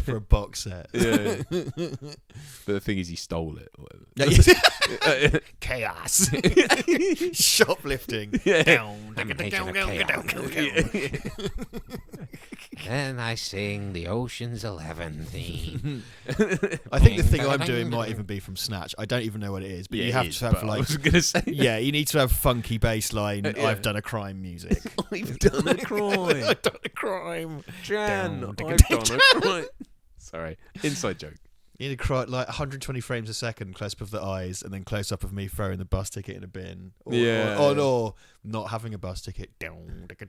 For a box set.
Yeah. But the thing is, he stole it.
Chaos. Shoplifting.
Yeah.
And I sing the Ocean's 11 theme.
I think the thing I'm doing might even be from Snatch. I don't even know what it is, but you have to have
I was gonna say
yeah, you need to have funky bass line. I've done a crime music.
I've done a crime.
I've done a crime.
Jan, I've done a crime. Sorry, inside joke.
You need to cry like 120 frames a second, close up of the eyes, and then close up of me throwing the bus ticket in a bin. Or not having a bus ticket.
Look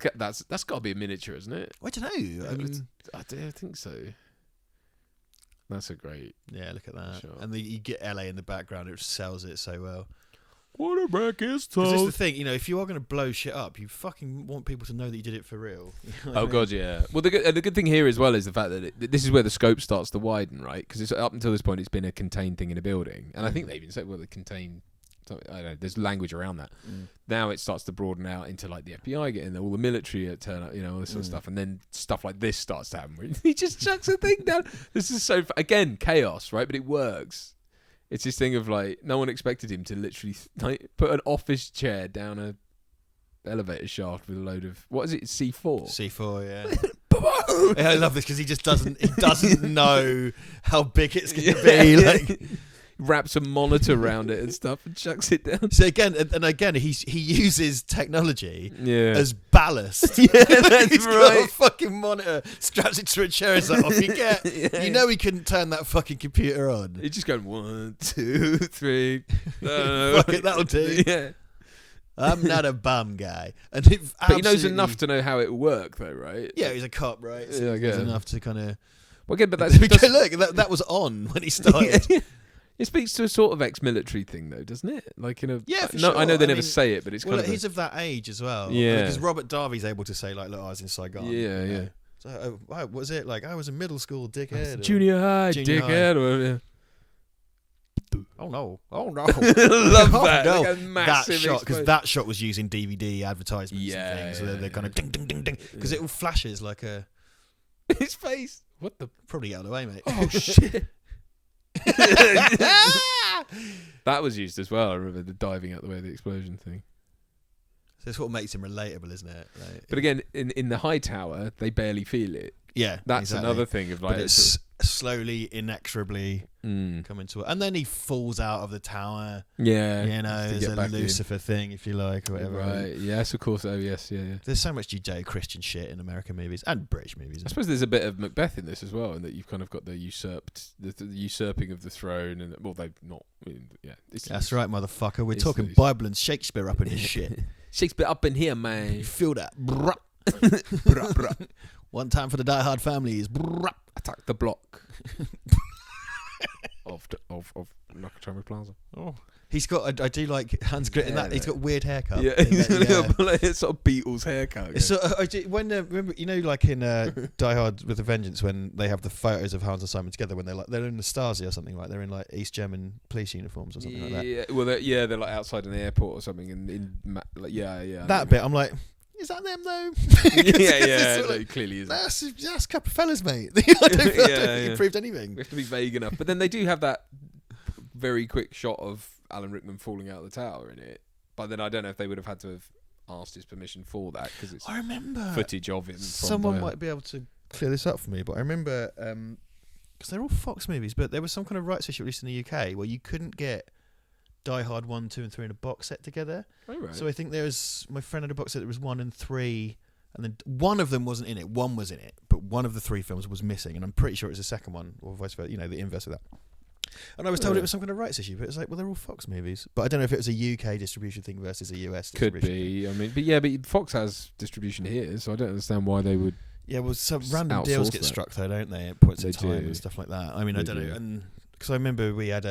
at that. That's got to be a miniature, isn't it?
I don't know. I mean,
I think so. That's a great.
Yeah, look at that.
Sure.
And you get LA in the background, which sells it so well.
Quarterback is tough.
Because this is the thing, if you are going to blow shit up, you fucking want people to know that you did it for real. You know
God, yeah. Well, the good thing here as well is the fact that this is where the scope starts to widen, right? Because up until this point, it's been a contained thing in a building, and I think they even said, well, the contained. I don't know. There's language around that. Now it starts to broaden out into like the FBI getting there, all the military turn up, all this sort of stuff, and then stuff like this starts to happen. Where he just chucks a thing down. This is so again chaos, right? But it works. It's this thing of like no one expected him to literally put an office chair down a elevator shaft with a load of what is it? C4.
C4, yeah. Yeah, I love this because he just doesn't know how big it's going to be. Like
wraps a monitor around it and stuff and chucks it down.
So again, he uses technology as ballast.
Yeah, that's
He's
right.
got a fucking monitor, straps it to a chair, and like, off you get.
Yeah.
You know he couldn't turn that fucking computer on.
He's just going 1, 2, 3.
Fuck it, that'll do.
Yeah.
I'm not a bum guy. And
but he knows enough to know how it will work, though, right?
Yeah, he's a cop, right? So
yeah, I
he
guess.
knows enough to kind of...
Well, again, but that's...
Look, that was on when he started.
It speaks to a sort of ex-military thing, though, doesn't it? Like in a
for
no,
sure.
I know they never say it, but it's kind of
he's of that age as well.
Yeah,
because Robert Darby's able to say like, "Look, I was in Saigon."
Yeah, yeah.
So, what was it like? I was in middle school, dickhead.
Junior high, dickhead. Or,
Oh no!
Love that.
No.
Like a massive
that shot, because
explosion.
that shot was using DVD advertisements and things. So they're kind of ding, ding, ding, ding, because it all flashes like a.
His face. What the?
Probably out of the way, mate.
Oh shit. That was used as well. I remember the diving out the way of the explosion thing.
So it's what makes him relatable, isn't it? Like,
but again, in the high tower, they barely feel it.
Yeah,
that's
exactly.
another thing of like
but it's slowly, inexorably coming to it, and then he falls out of the tower.
Yeah,
there's a Lucifer thing, if you like, or whatever.
Right? Yes, of course. Oh, yes, yeah.
There's so much Judeo-Christian shit in American movies and British movies.
I suppose there's a bit of Macbeth in this as well, in that you've kind of got the usurping of the throne, and well, they've not. Yeah,
that's right, motherfucker. We're talking Bible and Shakespeare up in this shit.
Shakespeare up in here, man.
You feel that? One time for the Die Hard families.
Attack the block of Nakatomi Plaza.
Oh, he's got. I do like Hans Grit in that. He's got weird haircut.
Yeah, he's got like a sort of Beatles haircut.
So remember, like in Die Hard with a Vengeance, when they have the photos of Hans and Simon together, when they're in the Stasi or something, like they're in like East German police uniforms or something like that.
Yeah, well, they're like outside an airport or something, and yeah.
That bit, I'm like. Is that them though?
yeah. No, clearly isn't.
That's a couple of fellas, mate. I don't think you proved anything.
We have to be vague enough. But then they do have that very quick shot of Alan Rickman falling out of the tower in it. But then I don't know if they would have had to have asked his permission for that because it's
I remember
footage of him.
Someone might be able to clear this up for me, but I remember because they're all Fox movies, but there was some kind of rights issue released in the UK where you couldn't get Die Hard 1, 2 and 3 in a box set together.
Oh, right.
So I think my friend had a box set that was 1 and 3, and then one of them wasn't in it, one was in it, but one of the 3 films was missing, and I'm pretty sure it was the second one, or vice versa, the inverse of that. And I was told it was some kind of rights issue, but it's like, well, they're all Fox movies. But I don't know if it was a UK distribution thing versus a US distribution
thing. I mean, but Fox has distribution here, so I don't understand why they would.
Yeah, well, some random deals get struck though, don't they? At points in time and stuff like that. I mean, I don't know, and because I remember we had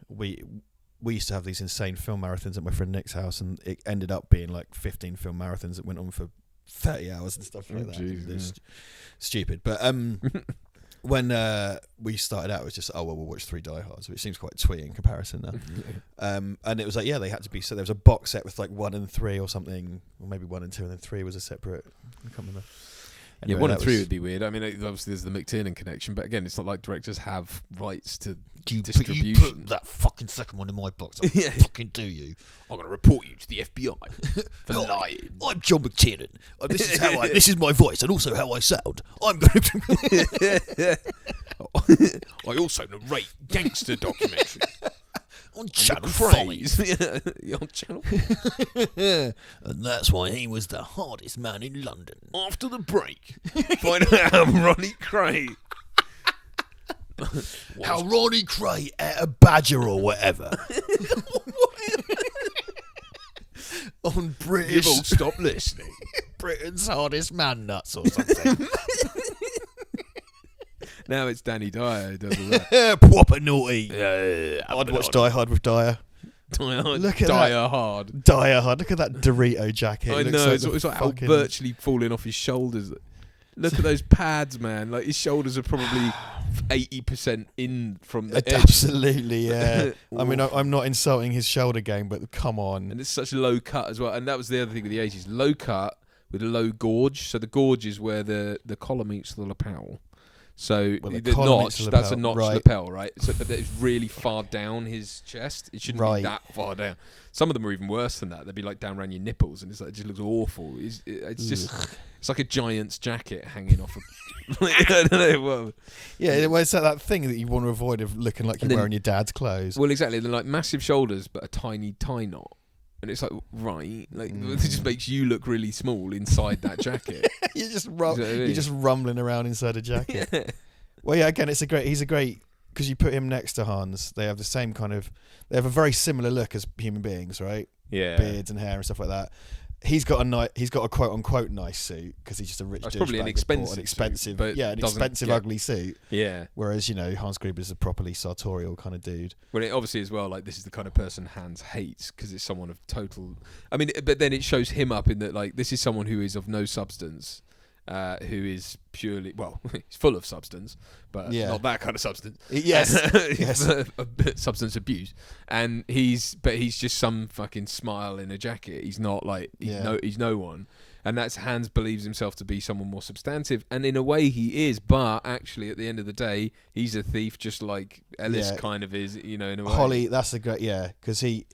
we used to have these insane film marathons at my friend Nick's house, and it ended up being like 15 film marathons that went on for 30 hours and stuff like that.
Geez,
stupid, but when we started out, it was just, we'll watch 3 Die Hards, which seems quite twee in comparison now. And it was like, they had to be, so there was a box set with like 1 and 3 or something, or maybe 1 and 2, and then 3 was a separate, I can't remember. Anyway, 1 and 3 would
be weird. I mean, obviously there's the McTiernan connection, but again, it's not like directors have rights to distribution.
You put that fucking second one in my box. Fucking do you?
I'm going to report you to the FBI for lying.
I'm John McTiernan. This is this is my voice, and also how I sound. I'm going to.
I also narrate gangster documentaries.
On Channel 5.
On Channel 5.
And that's why he was the hardest man in London.
After the break, find out how Ronnie Cray...
how Ronnie Cray ate a badger or whatever. On British...
You've all stopped listening.
Britain's hardest man nuts or something.
Now it's Danny Dyer who does all that.
Proper naughty. I'd watch Die Hard with Dyer.
Look at Dyer Hard.
Dyer Hard. Look at that Dorito jacket.
I know. It's like fucking... virtually falling off his shoulders. Look at those pads, man. Like his shoulders are probably 80% in from the edge.
Absolutely, yeah. I mean, I'm not insulting his shoulder game, but come on.
And it's such a low cut as well. And that was the other thing with the 80s. Low cut with a low gorge. So the gorge is where the collar meets the lapel. So the notch, that's a notch lapel, right? So, but it's really far down his chest. It shouldn't be that far down. Some of them are even worse than that. They'd be like down around your nipples, and it just looks awful. It's just, it's like a giant's jacket hanging off. I don't know what.
Yeah, well, it's that thing that you want to avoid of looking like you're wearing your dad's clothes.
Well, exactly. They're like massive shoulders, but a tiny tie knot. And it's like, it just makes you look really small inside that jacket.
You're just rumbling around inside a jacket. Yeah. Well, yeah, again, he's a great, because you put him next to Hans, they have the same they have a very similar look as human beings, right?
Yeah.
Beards and hair and stuff like that. He's got a quote unquote nice suit because he's just a rich.
It's probably an expensive
suit, but ugly suit.
Yeah.
Whereas Hans Gruber's a properly sartorial kind of dude.
Well, it obviously as well, like this is the kind of person Hans hates because it's someone of total. I mean, but then it shows him up in that like this is someone who is of no substance. Who is purely he's full of substance, but not that kind of substance.
Yes,
substance abuse, and he's just some fucking smile in a jacket. He's not like he's no one, and that's Hans believes himself to be someone more substantive, and in a way he is, but actually at the end of the day he's a thief, just like Ellis kind of is, in a way.
Holly, that's a great because he,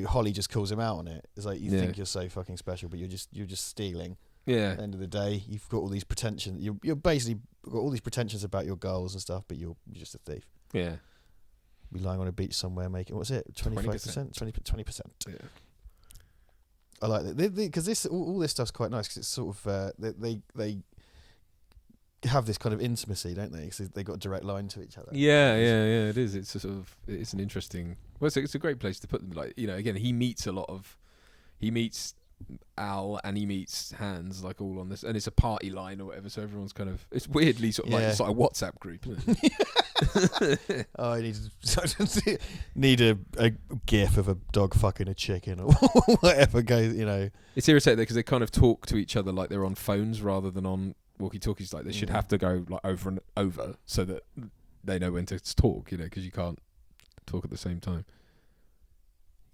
Holly just calls him out on it. It's like you think you're so fucking special, but you're just stealing.
Yeah.
At the end of the day, you've got all these pretensions. You're basically got all these pretensions about your goals and stuff, but you're just a thief.
Yeah.
Be lying on a beach somewhere making 25%, 20%.
Yeah.
I like that because all this stuff's quite nice because it's sort of they have this kind of intimacy, don't they? Because they got a direct line to each other.
Yeah. It is. It's a sort of it's an interesting. Well, it's a great place to put them. Like again, he meets Al and he meets Hans like all on this, and it's a party line or whatever, so everyone's kind of, it's weirdly sort of like it's like a WhatsApp group, isn't it?
I need a gif of a dog fucking a chicken or whatever goes,
It's irritating because they kind of talk to each other like they're on phones rather than on walkie-talkies. Like they should have to go like over and over so that they know when to talk, because you can't talk at the same time.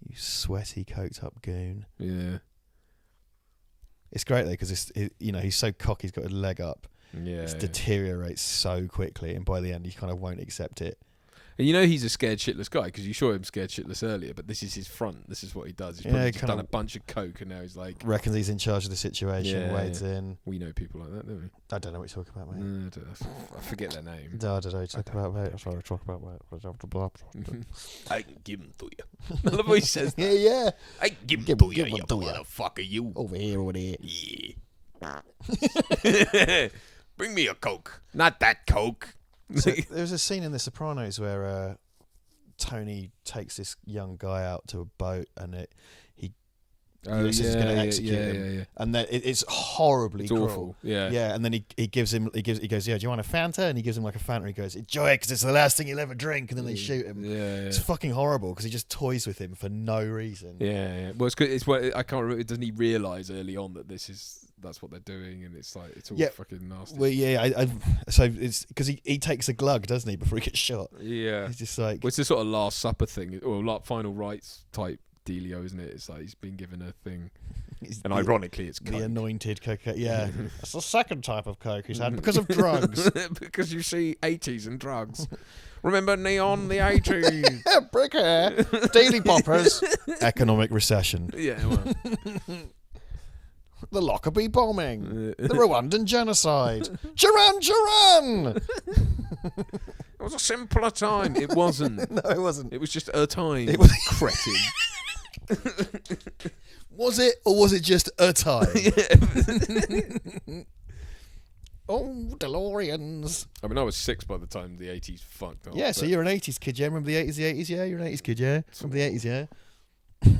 You sweaty, coked up goon.
Yeah.
It's great though because he's so cocky, he's got a leg up.
Yeah,
it deteriorates so quickly, and by the end, he kind of won't accept it.
And you know he's a scared shitless guy because you saw him scared shitless earlier, but this is his front. This is what he does. He's probably just done a bunch of coke and now he's like...
Reckons he's in charge of the situation, wades in.
We know people like that, don't we?
I don't know what you're talking about, mate.
I forget their name.
No, I don't know what you're talking about, mate. I'm sorry to talk about, mate.
I can give him to you. I love what he says that.
Yeah.
I can give him to you, you motherfucker, you.
Over here.
Yeah. Bring me a Coke. Not that Coke.
So there's a scene in The Sopranos where Tony takes this young guy out to a boat and Ulysses is going to execute him.
Yeah.
And then it's horribly cruel.
Awful. Yeah.
And then he goes, yeah, do you want a Fanta? And he gives him like a Fanta. He goes, enjoy it because it's the last thing you'll ever drink. And then they shoot him.
Yeah.
It's fucking horrible because he just toys with him for no reason.
Yeah. Well, it's good. It's what I can't remember. Doesn't he realise early on that that's what they're doing, and it's like it's all fucking nasty.
Well, yeah. So it's because he takes a glug, doesn't he, before he gets shot?
Yeah.
He's just like,
well, it's a sort of Last Supper thing, or like final rites type dealio, isn't it? It's like he's been given a thing, and ironically, it's Coke.
The anointed coke. Yeah, that's the second type of Coke he's had because of drugs.
Because you see 80s and drugs. Remember Neon, the 80s.
Brick hair, daily poppers, economic recession.
Yeah. Well.
The Lockerbie bombing, the Rwandan genocide, Duran.
It was a simpler time. It wasn't.
No, it wasn't.
It was just a time.
It was
cretin.
Was it, or was it just a time? Oh, DeLoreans.
I mean, I was 6 by the time the 80s fucked up.
Yeah, so you're an 80s kid, yeah? Remember the 80s, yeah? You're an 80s kid, yeah? Remember the 80s, yeah?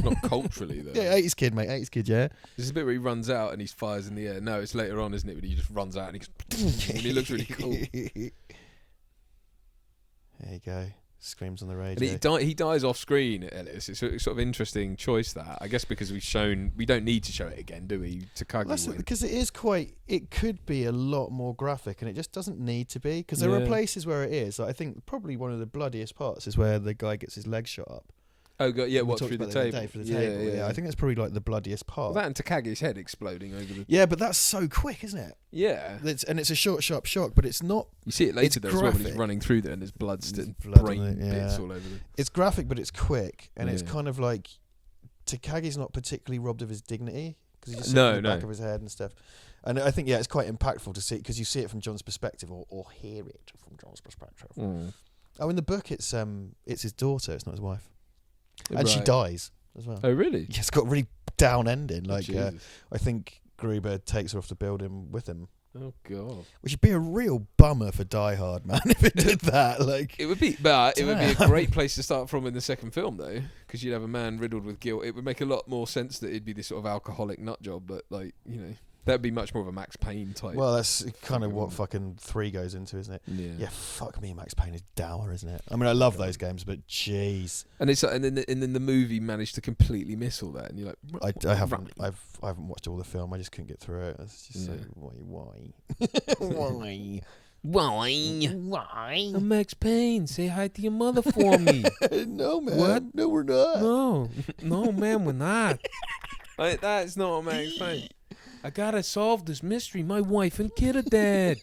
Not culturally, though.
Yeah, 80s kid, mate. 80s kid, yeah?
There's a bit where he runs out and he fires in the air. No, it's later on, isn't it? When he just runs out and he goes... and he looks really cool.
There you go. Screams on the radio.
And he dies off screen, Ellis. It's a sort of interesting choice, that. I guess because we don't need to show it again, do we? Takagi
because it could be a lot more graphic and it just doesn't need to be. Because there are places where it is. Like, I think probably one of the bloodiest parts is where the guy gets his leg shot up.
Oh, God, yeah, what, through the table?
Yeah, I think that's probably like the bloodiest part.
Well, that and Takagi's head exploding over the...
Yeah, but that's so quick, isn't it?
Yeah.
It's a short, sharp shock, but it's not...
You see it later, though, as well, when he's running through there and there's blood brain bits all over them.
It's graphic, but it's quick, and it's kind of like... Takagi's not particularly robbed of his dignity, because he's just sitting in the back of his head and stuff. And I think, it's quite impactful to see, because you see it from John's perspective, or hear it from John's perspective. Oh, in the book, it's his daughter, it's not his wife. And she dies as well.
Oh, really?
Yeah, it's got a really down ending. Like, I think Gruber takes her off the building with him.
Oh, God.
Which would be a real bummer for Die Hard, man, if it did that. Like,
it would be, but it would be a great place to start from in the second film, though, because you'd have a man riddled with guilt. It would make a lot more sense that it'd be this sort of alcoholic nut job, but, like, you know, that'd be much more of a Max Payne type.
Well, that's kind of what fucking 3 goes into, isn't it?
Yeah.
Fuck me, Max Payne is dour, isn't it? I mean, I love those games, but jeez.
And it's and then the movie managed to completely miss all that, and you're like,
I haven't watched all the film. I just couldn't get through it. It's just so why? Why?
I'm Max Payne. Say hi to your mother for me.
No, man.
What?
No, we're not.
No, man, we're not. That's not Max Payne. I gotta solve this mystery. My wife and kid are dead.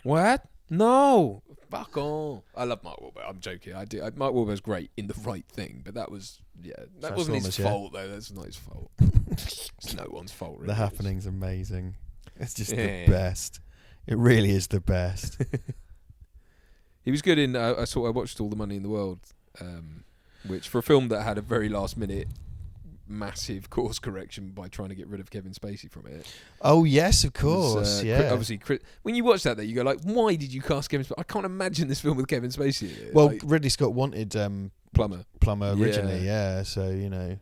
What? No. Fuck all. I love Mark Wahlberg. I'm joking. I do. Mark Wahlberg's great in The Right Thing, but that wasn't his fault, though. That's not his fault. It's no one's fault, really.
The Happening's amazing. It's just the best. It really is the best.
He was good in. I watched All the Money in the World, which for a film that had a very last minute massive course correction by trying to get rid of Kevin Spacey from it.
Oh yes, of course.
Obviously, when you watch that, you go like, "Why did you cast Kevin Spacey?" I can't imagine this film with Kevin Spacey in it.
Well, Ridley Scott wanted
Plumber
originally, so you know,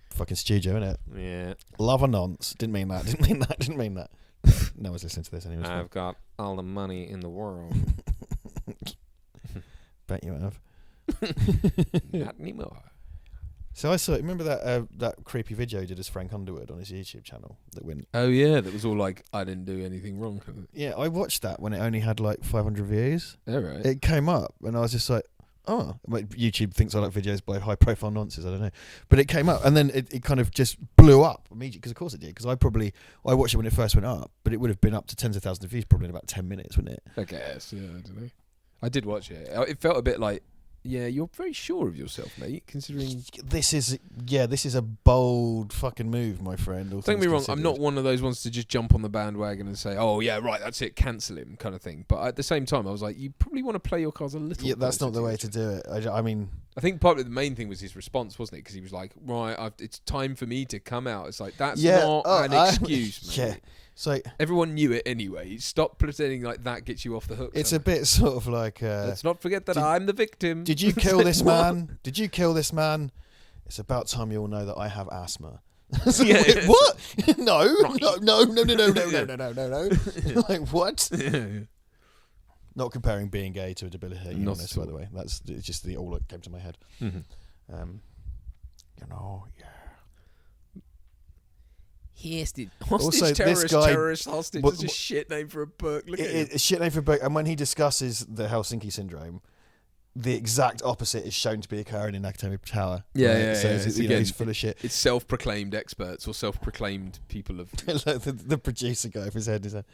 fucking studio, innit?
Yeah.
Love a nonce. Didn't mean that. No one's listening to this anyway.
I've got all the money in the world.
Bet you have.
Not anymore.
So remember that creepy video he did as Frank Underwood on his YouTube channel that went...
Oh yeah, that was all like, I didn't do anything wrong.
Yeah, I watched that when it only had like 500 views.
Yeah, right.
It came up and I was just like, YouTube thinks I like videos by high profile nonsense, I don't know. But it came up and then it kind of just blew up immediately, because of course it did, because I watched it when it first went up, but it would have been up to tens of thousands of views probably in about 10 minutes, wouldn't it?
I guess, yeah, I don't know. I did watch it. It felt a bit like Yeah, you're very sure of yourself, mate, considering...
This is a bold fucking move, my friend.
Don't get me wrong, I'm not one of those ones to just jump on the bandwagon and say, oh, yeah, right, that's it, cancel him, kind of thing. But at the same time, I was like, you probably want to play your cards a little bit.
Yeah, that's not the way to do it. I mean...
I think probably the main thing was his response, wasn't it? Because he was like, right, it's time for me to come out. It's like, that's not an excuse, mate. Yeah.
So
everyone knew it anyway. Stop pretending like that gets you off the hook.
It's a bit sort of like...
let's not forget that I'm the victim.
Did you kill this man? Did you kill this man? It's about time you all know that I have asthma.
Yeah.
Wait, what? No.
Right.
No. Like, what? Yeah. Not comparing being gay to a debilitating illness, by the way. It's just all that came to my head.
Mm-hmm.
Yeah.
Hostage
Also,
terrorist,
this guy,
terrorist hostage is a shit name for a book. Look at it.
A shit name for a book. And when he discusses the Helsinki syndrome, the exact opposite is shown to be occurring in Academic Tower.
Yeah,
right?
So
he's full of shit.
It's self-proclaimed experts or self-proclaimed people of...
the producer guy with his head in his head.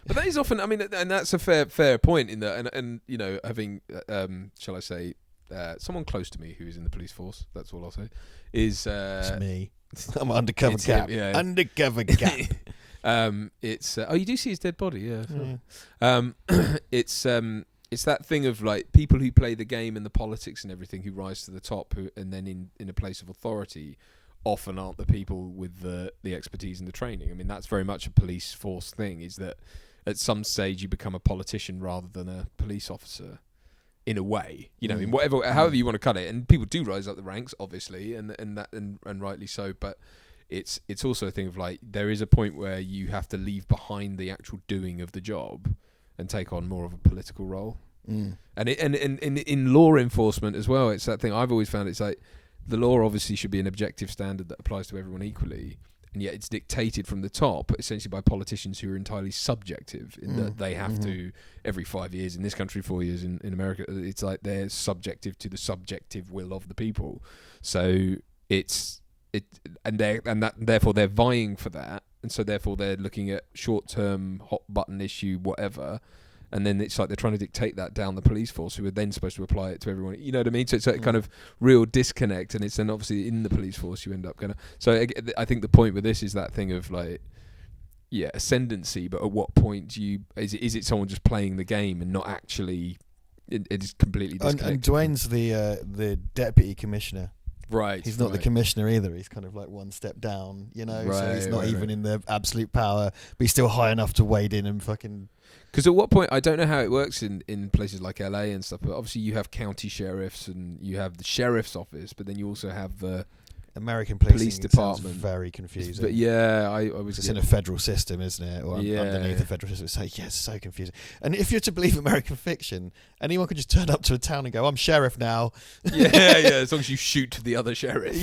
But that is often, I mean, and that's a fair point in that. And you know, having, shall I say, someone close to me who is in the police force, that's all I'll say, is...
it's me. I'm an undercover cap. Undercover cap.
It's you do see his dead body, yeah. It's that thing of like people who play the game and the politics and everything who rise to the top, and then in a place of authority, often aren't the people with the expertise and the training. I mean, that's very much a police force thing. Is that at some stage you become a politician rather than a police officer. In a way, you know, in however you want to cut it, and people do rise up the ranks, obviously, and rightly so. But it's also a thing of like there is a point where you have to leave behind the actual doing of the job and take on more of a political role. And in law enforcement as well, it's that thing I've always found. It's like the law obviously should be an objective standard that applies to everyone equally. And yet it's dictated from the top, essentially by politicians who are entirely subjective in that they have to, every 5 years, in this country 4 years, in America, it's like they're subjective to the subjective will of the people. So therefore they're vying for that. And so therefore they're looking at short-term, hot button issue, whatever. And then it's like they're trying to dictate that down the police force, who are then supposed to apply it to everyone. You know what I mean? So it's a kind of real disconnect, and it's then obviously in the police force you end up gonna. So I think the point with this is that thing of like, ascendancy. But at what point is it someone just playing the game and not actually? It is completely disconnected.
And Dwayne's the deputy commissioner.
Right.
He's not the commissioner either. He's kind of like one step down, you know.
Right,
so he's not even in the absolute power, but he's still high enough to wade in and fucking.
Because at what point, I don't know how it works in places like LA and stuff, but obviously you have county sheriffs and you have the sheriff's office, but then you also have the
American
police department.
Very confusing.
But I was.
It's in a federal system, isn't it? Or underneath the federal system. It's so confusing. And if you're to believe American fiction, anyone could just turn up to a town and go, "I'm sheriff now."
Yeah. As long as you shoot the other sheriff.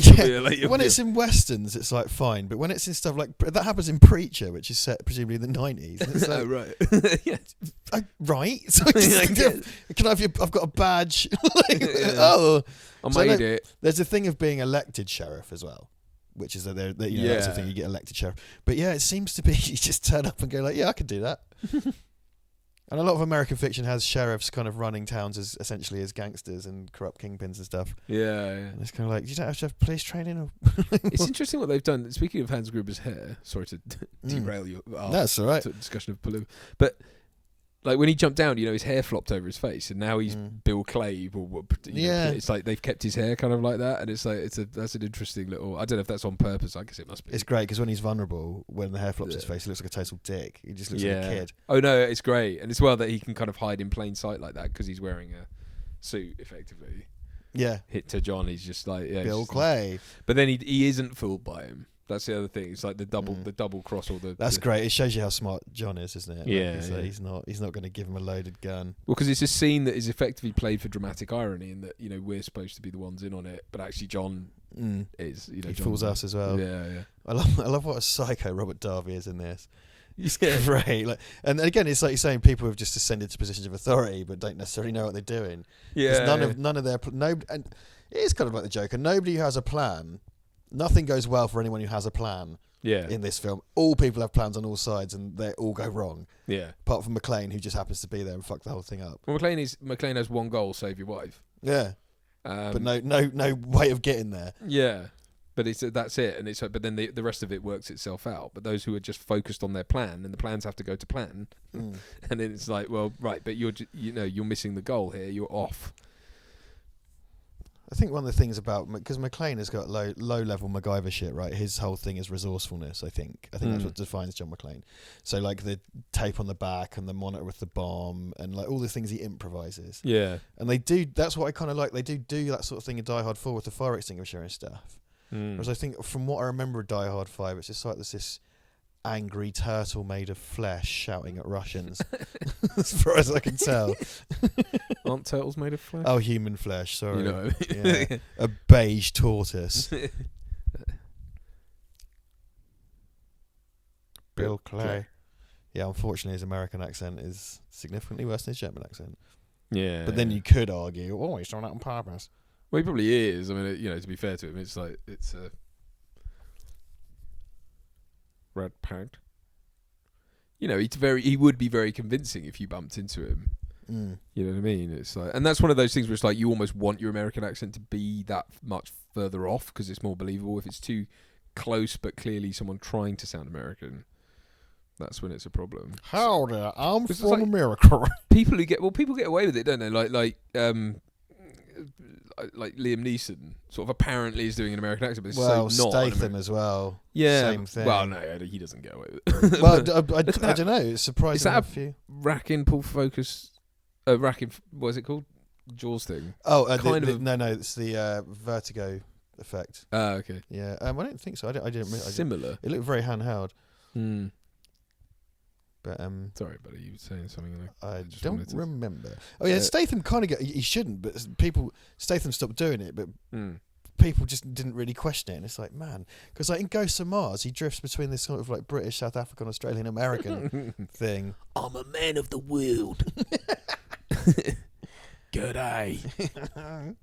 When it's in westerns, it's like fine, but when it's in stuff like that happens in Preacher, which is set presumably in the 90s. It's like,
right. Yeah.
Right. So can I have I've got a badge. Oh.
I made it.
There's a thing of being elected sheriff as well, which is that that's the thing, you get elected sheriff. But yeah, it seems to be you just turn up and go like, yeah, I can do that. And a lot of American fiction has sheriffs kind of running towns as essentially as gangsters and corrupt kingpins and stuff.
Yeah.
And it's kind of like, you don't have to have police training. Or
it's interesting what they've done. Speaking of Hans Gruber's hair, sorry to derail your
that's all right.
Discussion of polygamy, but. Like when he jumped down, his hair flopped over his face, and now he's Bill Clave, or it's like they've kept his hair kind of like that, and it's like that's an interesting little. I don't know if that's on purpose. I guess it must be.
It's great because when he's vulnerable, when the hair flops his face, he looks like a total dick. He just looks like a kid.
Oh no, it's great, and it's well that he can kind of hide in plain sight like that because he's wearing a suit effectively.
Yeah.
Hit to John, he's just like
Bill Clave,
but then he isn't fooled by him. That's the other thing. It's like the double cross or the.
That's great. It shows you how smart John is, isn't it?
Yeah,
he's not going to give him a loaded gun.
Well, because it's a scene that is effectively played for dramatic irony, and that we're supposed to be the ones in on it, but actually John is. He
John fools us as well.
Yeah.
I love what a psycho Robert Darby is in this. It's great. And again, it's like you're saying, people have just ascended to positions of authority, but don't necessarily know what they're doing.
Yeah.
None of their and it is kind of like the Joker. Nobody who has a plan. Nothing goes well for anyone who has a plan.
Yeah.
In this film, all people have plans on all sides, and they all go wrong.
Yeah.
Apart from McClane, who just happens to be there and fuck the whole thing up.
Well, McClane has one goal: save your wife.
Yeah. but no way of getting there.
Yeah, but that's it, and but then the rest of it works itself out. But those who are just focused on their plan, and the plans have to go to plan, and then it's like, well, right, but you're missing the goal here. You're off.
I think one of the things about, because McClane has got low level MacGyver shit, right? His whole thing is resourcefulness. I think that's what defines John McClane. So like the tape on the back and the monitor with the bomb and like all the things he improvises.
Yeah,
and they do. That's what I kind of like. They do that sort of thing in Die Hard 4 with the fire extinguisher and stuff. Whereas I think from what I remember of Die Hard 5, it's just like there's this angry turtle made of flesh shouting at Russians, as far as I can tell.
Aren't turtles made of flesh?
Oh, human flesh, sorry.
You know what I mean?
Yeah. A beige tortoise. Bill Clay. Yeah, unfortunately his American accent is significantly worse than his German accent.
Yeah.
But then you could argue, oh, he's done that on purpose.
Well, he probably is. I mean, to be fair to him, it's like, it's a red paint. He would be very convincing if you bumped into him. You know what I mean? It's like, and that's one of those things where it's like you almost want your American accent to be that much further off because it's more believable. If it's too close but clearly someone trying to sound American, that's when it's a problem.
Howdy, I'm from
like
America.
People get away with it, don't they? Like Liam Neeson sort of apparently is doing an American accent, but it's so not.
Statham as well.
Yeah,
same thing.
Well, no, he doesn't get away with it.
Well, I don't know. It's surprising.
Is that a Racking Pull Focus? Racking, what is it called? Jaws thing.
Oh, no, it's the vertigo effect.
Ah, okay.
Yeah, I don't think so. I didn't.
Similar.
It looked very handheld. But
sorry, buddy, you were saying something.
I don't remember. Oh yeah, Statham kind of he shouldn't, but Statham stopped doing it, but people just didn't really question it. And it's like, man, because like in Ghosts of Mars, he drifts between this sort of like British, South African, Australian, American thing.
I'm a man of the world.
Good eye. I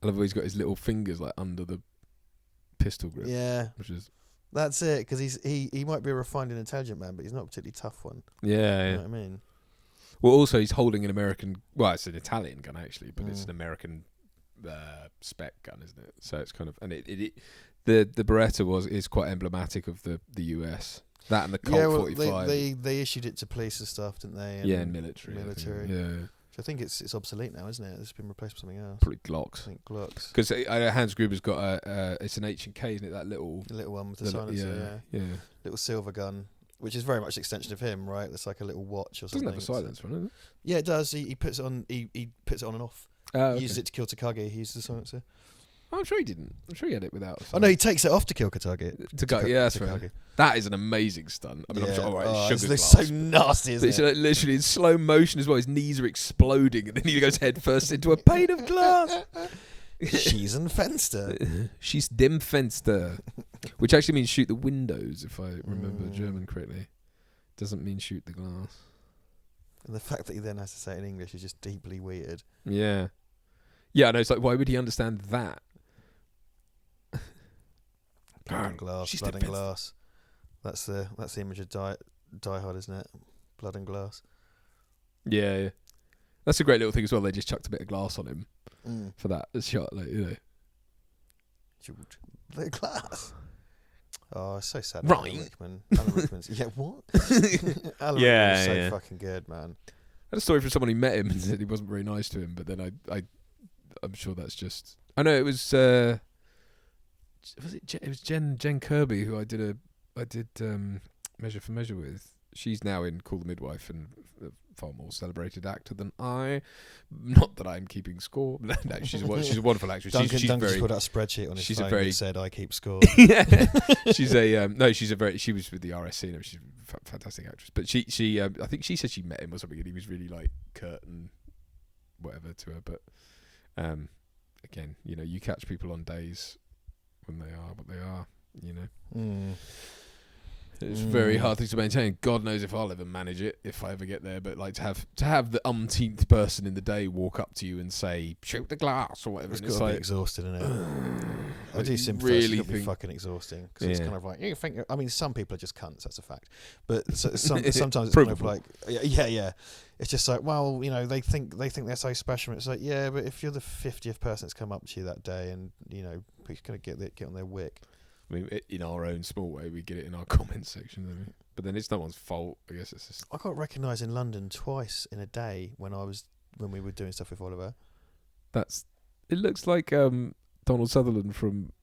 love how he's got his little fingers like under the pistol grip.
Yeah,
which is.
That's it, because he might be a refined and intelligent man, but he's not a particularly tough one.
Yeah,
you know what I mean?
Well, also he's holding an American. Well, it's an Italian gun actually, but it's an American spec gun, isn't it? So it's kind of, and the Beretta is quite emblematic of the US. That and the Colt 45.
They issued it to police and stuff, didn't they?
And military.
Yeah. I think it's obsolete now, isn't it? It's been replaced with something else.
Probably Glocks.
I think Glocks.
Because Hans Gruber's got it's an H&K, isn't it? That little
one with the silencer. Yeah. Little silver gun, which is very much an extension of him, right? It's like a little watch or something.
Doesn't have a silencer on it?
Yeah, it does. He puts it on. He puts it on and off. He uses it to kill Takagi. He uses the silencer.
I'm sure he didn't. I'm sure he had it without.
Oh no, he takes it off to kill Takagi.
Yeah, that's right. That is an amazing stunt. I mean, I'm sure. All right,
it looks so nasty, isn't it?
It's like literally in slow motion as well. His knees are exploding, and then he goes head first into a pane of glass.
She's ein Fenster.
She's dem Fenster, which actually means shoot the windows, if I remember German correctly. Doesn't mean shoot the glass.
And the fact that he then has to say it in English is just deeply weird.
Yeah. Yeah, I know. It's like, why would he understand that?
Blood and glass. Blood and glass. That's the image of Die Hard, isn't it? Blood and glass.
Yeah. That's a great little thing as well. They just chucked a bit of glass on him for that shot, like, you know.
The glass. Oh, it's so sad.
Right.
Alan Rickman's. Yeah, what? Alan Rickman's so fucking good, man.
I had a story from someone who met him and said he wasn't very nice to him, but then I'm sure that's just. I know it was. It was Jen Kirby who I did Measure for Measure with. She's now in Call the Midwife and a far more celebrated actor than I. Not that I'm keeping score. No, she's a wonderful actress.
Duncan
she's
just put out a spreadsheet on his phone that said I keep score.
She was with the RSC. No, she's a fantastic actress. But she I think she said she met him or something, and he was really like curt and whatever to her. But again, you know, you catch people on days when they are what they are, you know. It's a very hard thing to maintain. God knows if I'll ever manage it, if I ever get there. But like to have the umpteenth person in the day walk up to you and say, "Shoot the glass" or whatever.
It's got to be exhausted, isn't it? I do sympathise.
Really
It'll be
think
fucking exhausting because it's kind of like you think. I mean, some people are just cunts. That's a fact. But sometimes it's kind of like, yeah. It's just like, well, they think they're so special. It's like, yeah, but if you're the 50th person that's come up to you that day, and people kind of get on their wick.
I mean, in our own small way, we get it in our comments section, don't we? But then it's no one's fault. I guess it's just.
I got recognised in London twice in a day when we were doing stuff with Oliver.
It looks like Donald Sutherland from.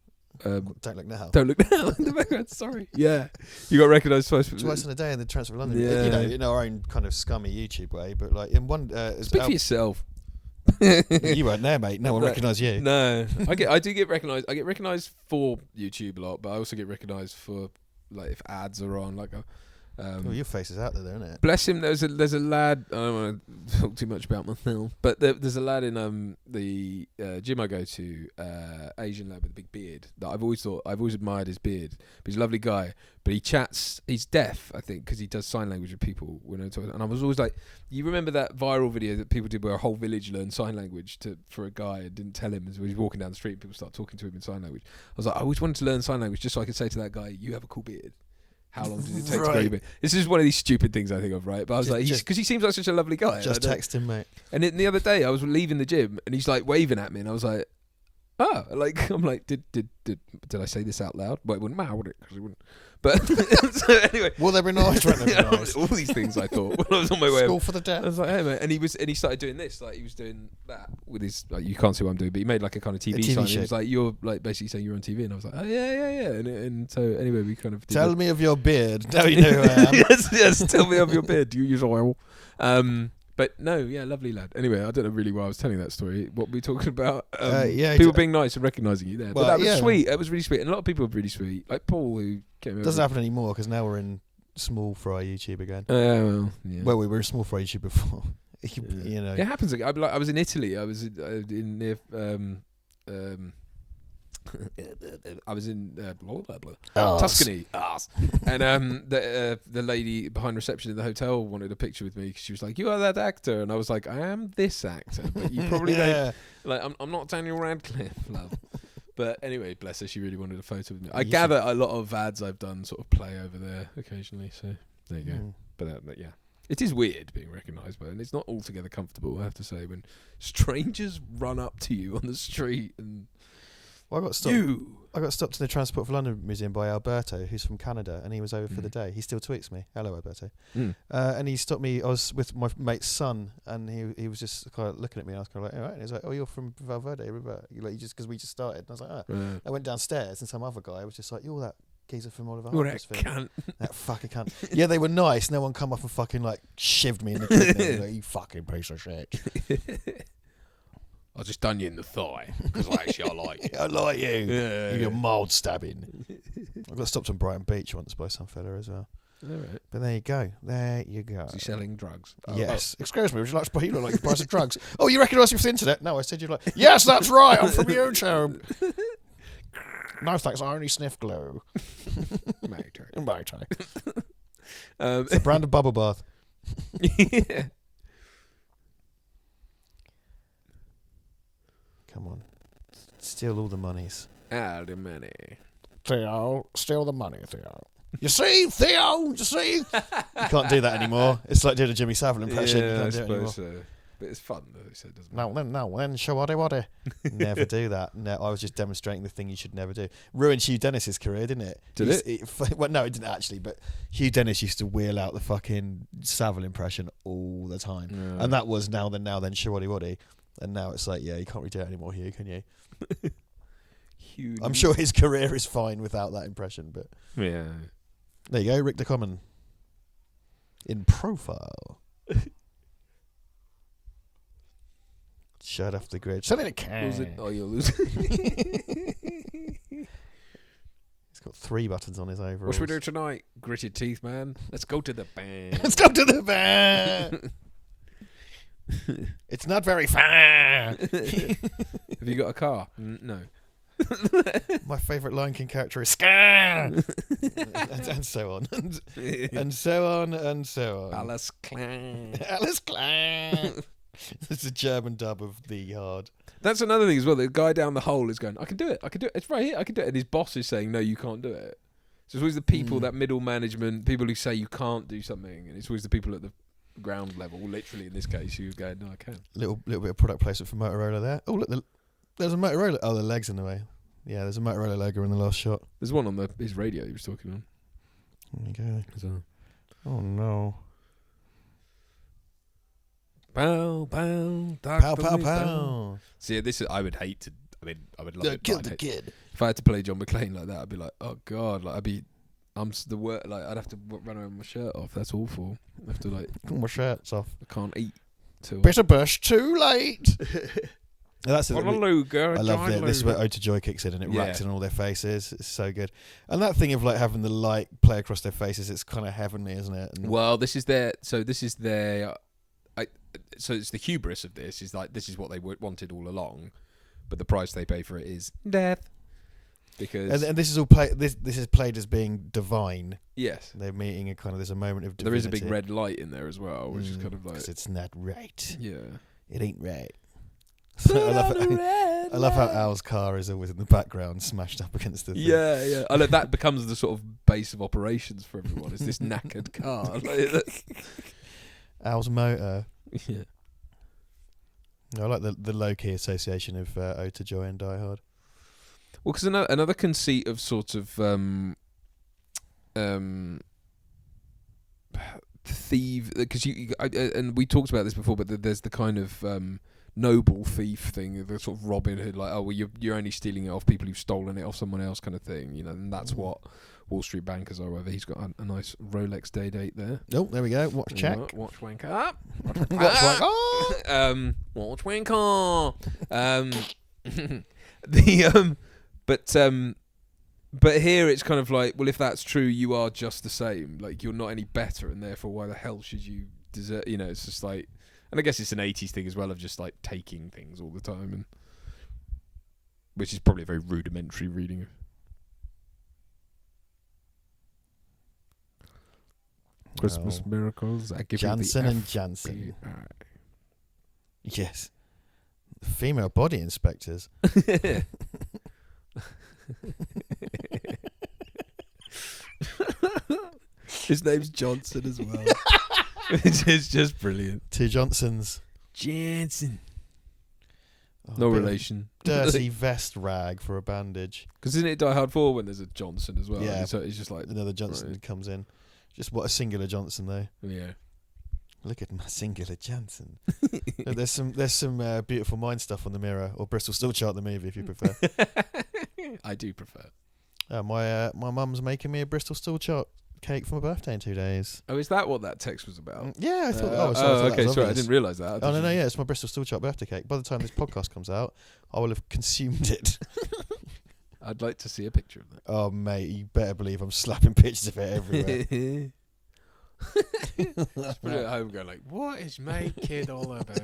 Don't Look Now.
Don't Look Now in the background. Sorry. Yeah, you got recognised twice
in a day in the Transfer of London.
Yeah.
In our own kind of scummy YouTube way, but like in one.
Speak for yourself.
You weren't there, mate. No one recognised you.
No, I do get recognised. I get recognised for YouTube a lot, but I also get recognised for like if ads are on. Like,
well, your face is out there, isn't it?
Bless him. There's a lad. I don't want to talk too much about myself, but there's a lad in the gym I go to, Asian lad with a big beard. That I've always admired his beard. But he's a lovely guy. But he chats. He's deaf, I think, because he does sign language with people when I talk. And I was always like, you remember that viral video that people did where a whole village learned sign language for a guy and didn't tell him as he was walking down the street. People start talking to him in sign language. I was like, I always wanted to learn sign language just so I could say to that guy, "You have a cool beard." How long did it take to grow your beard? This is one of these stupid things I think of, right? But I was because he seems like such a lovely guy.
Just text him, mate.
And the other day I was leaving the gym and he's like waving at me and I was like, oh, like I'm like, did I say this out loud? Well, it wouldn't matter, would it? Because it wouldn't. But so anyway,
will they be nice? Won't they be nice?
All these things I thought when I was on my way.
School for the deaf.
I was like, hey mate, and he started doing this, like he was doing that with his. Like, you can't see what I'm doing, but he made like a kind of TV sign. He was like, you're like basically saying you're on TV, and I was like, oh yeah. And so anyway, we kind of
tell me of your beard. Now you know who I am.
yes. Tell me of your beard. Do you use oil? But no, yeah, lovely lad. Anyway, I don't know really why I was telling that story. What were we talking about? People being nice and recognising you there. Well, but that was sweet. It was really sweet. And a lot of people were really sweet. Like Paul, who came over.
Doesn't happen anymore because now we're in small fry YouTube again.
Yeah.
Well, we were in small fry YouTube before.
It happens. I was in Italy. I was in near. I was in Tuscany, and the lady behind reception in the hotel wanted a picture with me because she was like, "You are that actor," and I was like, "I am this actor, but you probably don't." Like, I'm not Daniel Radcliffe, love. But anyway, bless her, she really wanted a photo with me. I gather a lot of ads I've done sort of play over there occasionally, so there you go. But yeah. It is weird being recognised by it, and it's not altogether comfortable, I have to say, when strangers run up to you on the street and.
Well, I got stopped in the Transport for London Museum by Alberto, who's from Canada, and he was over for the day. He still tweets me. Hello, Alberto. And he stopped me. I was with my mate's son, and he was just kind of looking at me. And I was kind of like, all right. And he was like, oh, you're from Val Verde, like just because we just started. And I was like, oh. Right. I went downstairs, and some other guy was just like, you're that geezer from Oliver Harper's film.
Cunt.
That fucking cunt. Yeah, they were nice. No one come up and fucking like shivved me in the kidney. Like, you fucking piece of shit.
I just done you in the thigh because I like you.
I like you. Yeah. You're mild stabbing. I got stopped on Brighton Beach once by some fella as well.
All right.
But there you go.
Is he selling drugs?
Yes. Excuse me, would you like to buy? You look like you buy some drugs. Oh, you recognise me from the internet? No, I said you'd like. Yes, that's right. I'm from YouTube. No thanks. I only sniff glue.
Mate.
It's a brand of bubble bath.
Yeah.
Come on. Steal all the monies.
All the money.
Theo, steal the money, Theo. You see, Theo? You see? You can't do that anymore. It's like doing a Jimmy Savile impression.
Yeah,
you can't
I
do it anymore.
suppose so. But it's fun, though, so it doesn't matter.
No, then shawadi. Never do that. No, I was just demonstrating the thing you should never do. Ruined Hugh Dennis's career, didn't it?
Did it?
Well, no, it didn't actually, but Hugh Dennis used to wheel out the fucking Savile impression all the time. Yeah. And that was now then, shawadi. And now it's like, yeah, you can't really do it anymore, Hugh, can you? I'm sure his career is fine without that impression, but...
Yeah.
There you go, Rick the Common. In profile. Shut off the grid. Shut in a can.
Oh, you're losing.
He's got 3 buttons on his overalls.
What should we do tonight? Gritted teeth, man. Let's go to the band.
Let's go to the band. It's not very far.
Have you got a car? No.
My favourite Lion King character is Scar. and so on. And so on and so on.
Alice Clan.
Alice Clan. It's a German dub of The Hard.
That's another thing as well. The guy down the hole is going, I can do it. It's right here. I can do it. And his boss is saying, no, you can't do it. So it's always the people, that middle management, people who say you can't do something. And it's always the people at the ground level, literally in this case, who go, no, I can.
Little bit of product placement for Motorola there. Oh, look, there's a Motorola. Oh, the leg's in the way. Yeah, there's a Motorola logo in the last shot.
There's one on his radio he was talking on.
There you go.
So.
Oh, no.
Pow, pow,
Pow, pow, pow.
See, I would hate to. I mean, I would love it.
Kill the kid.
If I had to play John McClane like that, I'd be like, oh god, like I'd have to run around with my shirt off. That's awful. I have to
pull my shirts off.
I can't eat till.
Bitter burst too late. That's
On a luger.
I love it. This is where Ode to Joy kicks in, and it racks in all their faces. It's so good. And that thing of having the light play across their faces, it's kind of heavenly, isn't it? And
well, this is their. So it's the hubris of this is this is what they wanted all along, but the price they pay for it is death. Because
and this is all played. This is played as being divine.
Yes,
they're meeting there's a moment of divinity.
There is a big red light in there as well, which is kind of
because it's not right.
Yeah,
it ain't right. I love how Al's car is always in the background, smashed up against the thing.
Yeah. I like that becomes the sort of base of operations for everyone. It's this knackered car.
Al's motor.
Yeah.
I like the low-key association of Ode to Joy and Die Hard.
Well, because another conceit of sort of thief, because and we talked about this before, but there's the kind of noble thief thing, the sort of Robin Hood, like, oh well, you're only stealing it off people who've stolen it off someone else, kind of thing, and that's what Wall Street bankers are. Whether he's got a nice Rolex day date there.
Oh, there we go. Watch check.
Watch wanker. Watch wanker. But here it's kind of like, well, if that's true, you are just the same. Like, you're not any better, and therefore, why the hell should you deserve? It's just like, and I guess it's an 80s thing as well of just like taking things all the time, and which is probably a very rudimentary reading of Christmas miracles. I give
Jansen
you the
and Jansen. Yes, female body inspectors.
His name's Johnson as well. It's just brilliant.
Two Johnsons.
Jansen. No relation.
Dirty vest rag for a bandage.
Because isn't it Die Hard 4 when there's a Johnson as well?
Yeah.
So it's just like
another Johnson comes in. Just what a singular Johnson though.
Yeah.
Look at my singular Johnson. There's some Beautiful Mind stuff on the mirror, or Bristol Steel Chart the movie if you prefer.
I do prefer.
My mum's making me a Bristol Steel Chart cake for my birthday in 2 days.
Oh, is that what that text was about?
Yeah, I thought.
Sorry, I didn't realise that.
No, yeah, it's my Bristol Steel Chart birthday cake. By the time this podcast comes out, I will have consumed it.
I'd like to see a picture of that.
Oh, mate, you better believe I'm slapping pictures of it everywhere.
Just put it at home going like, what is my kid all about?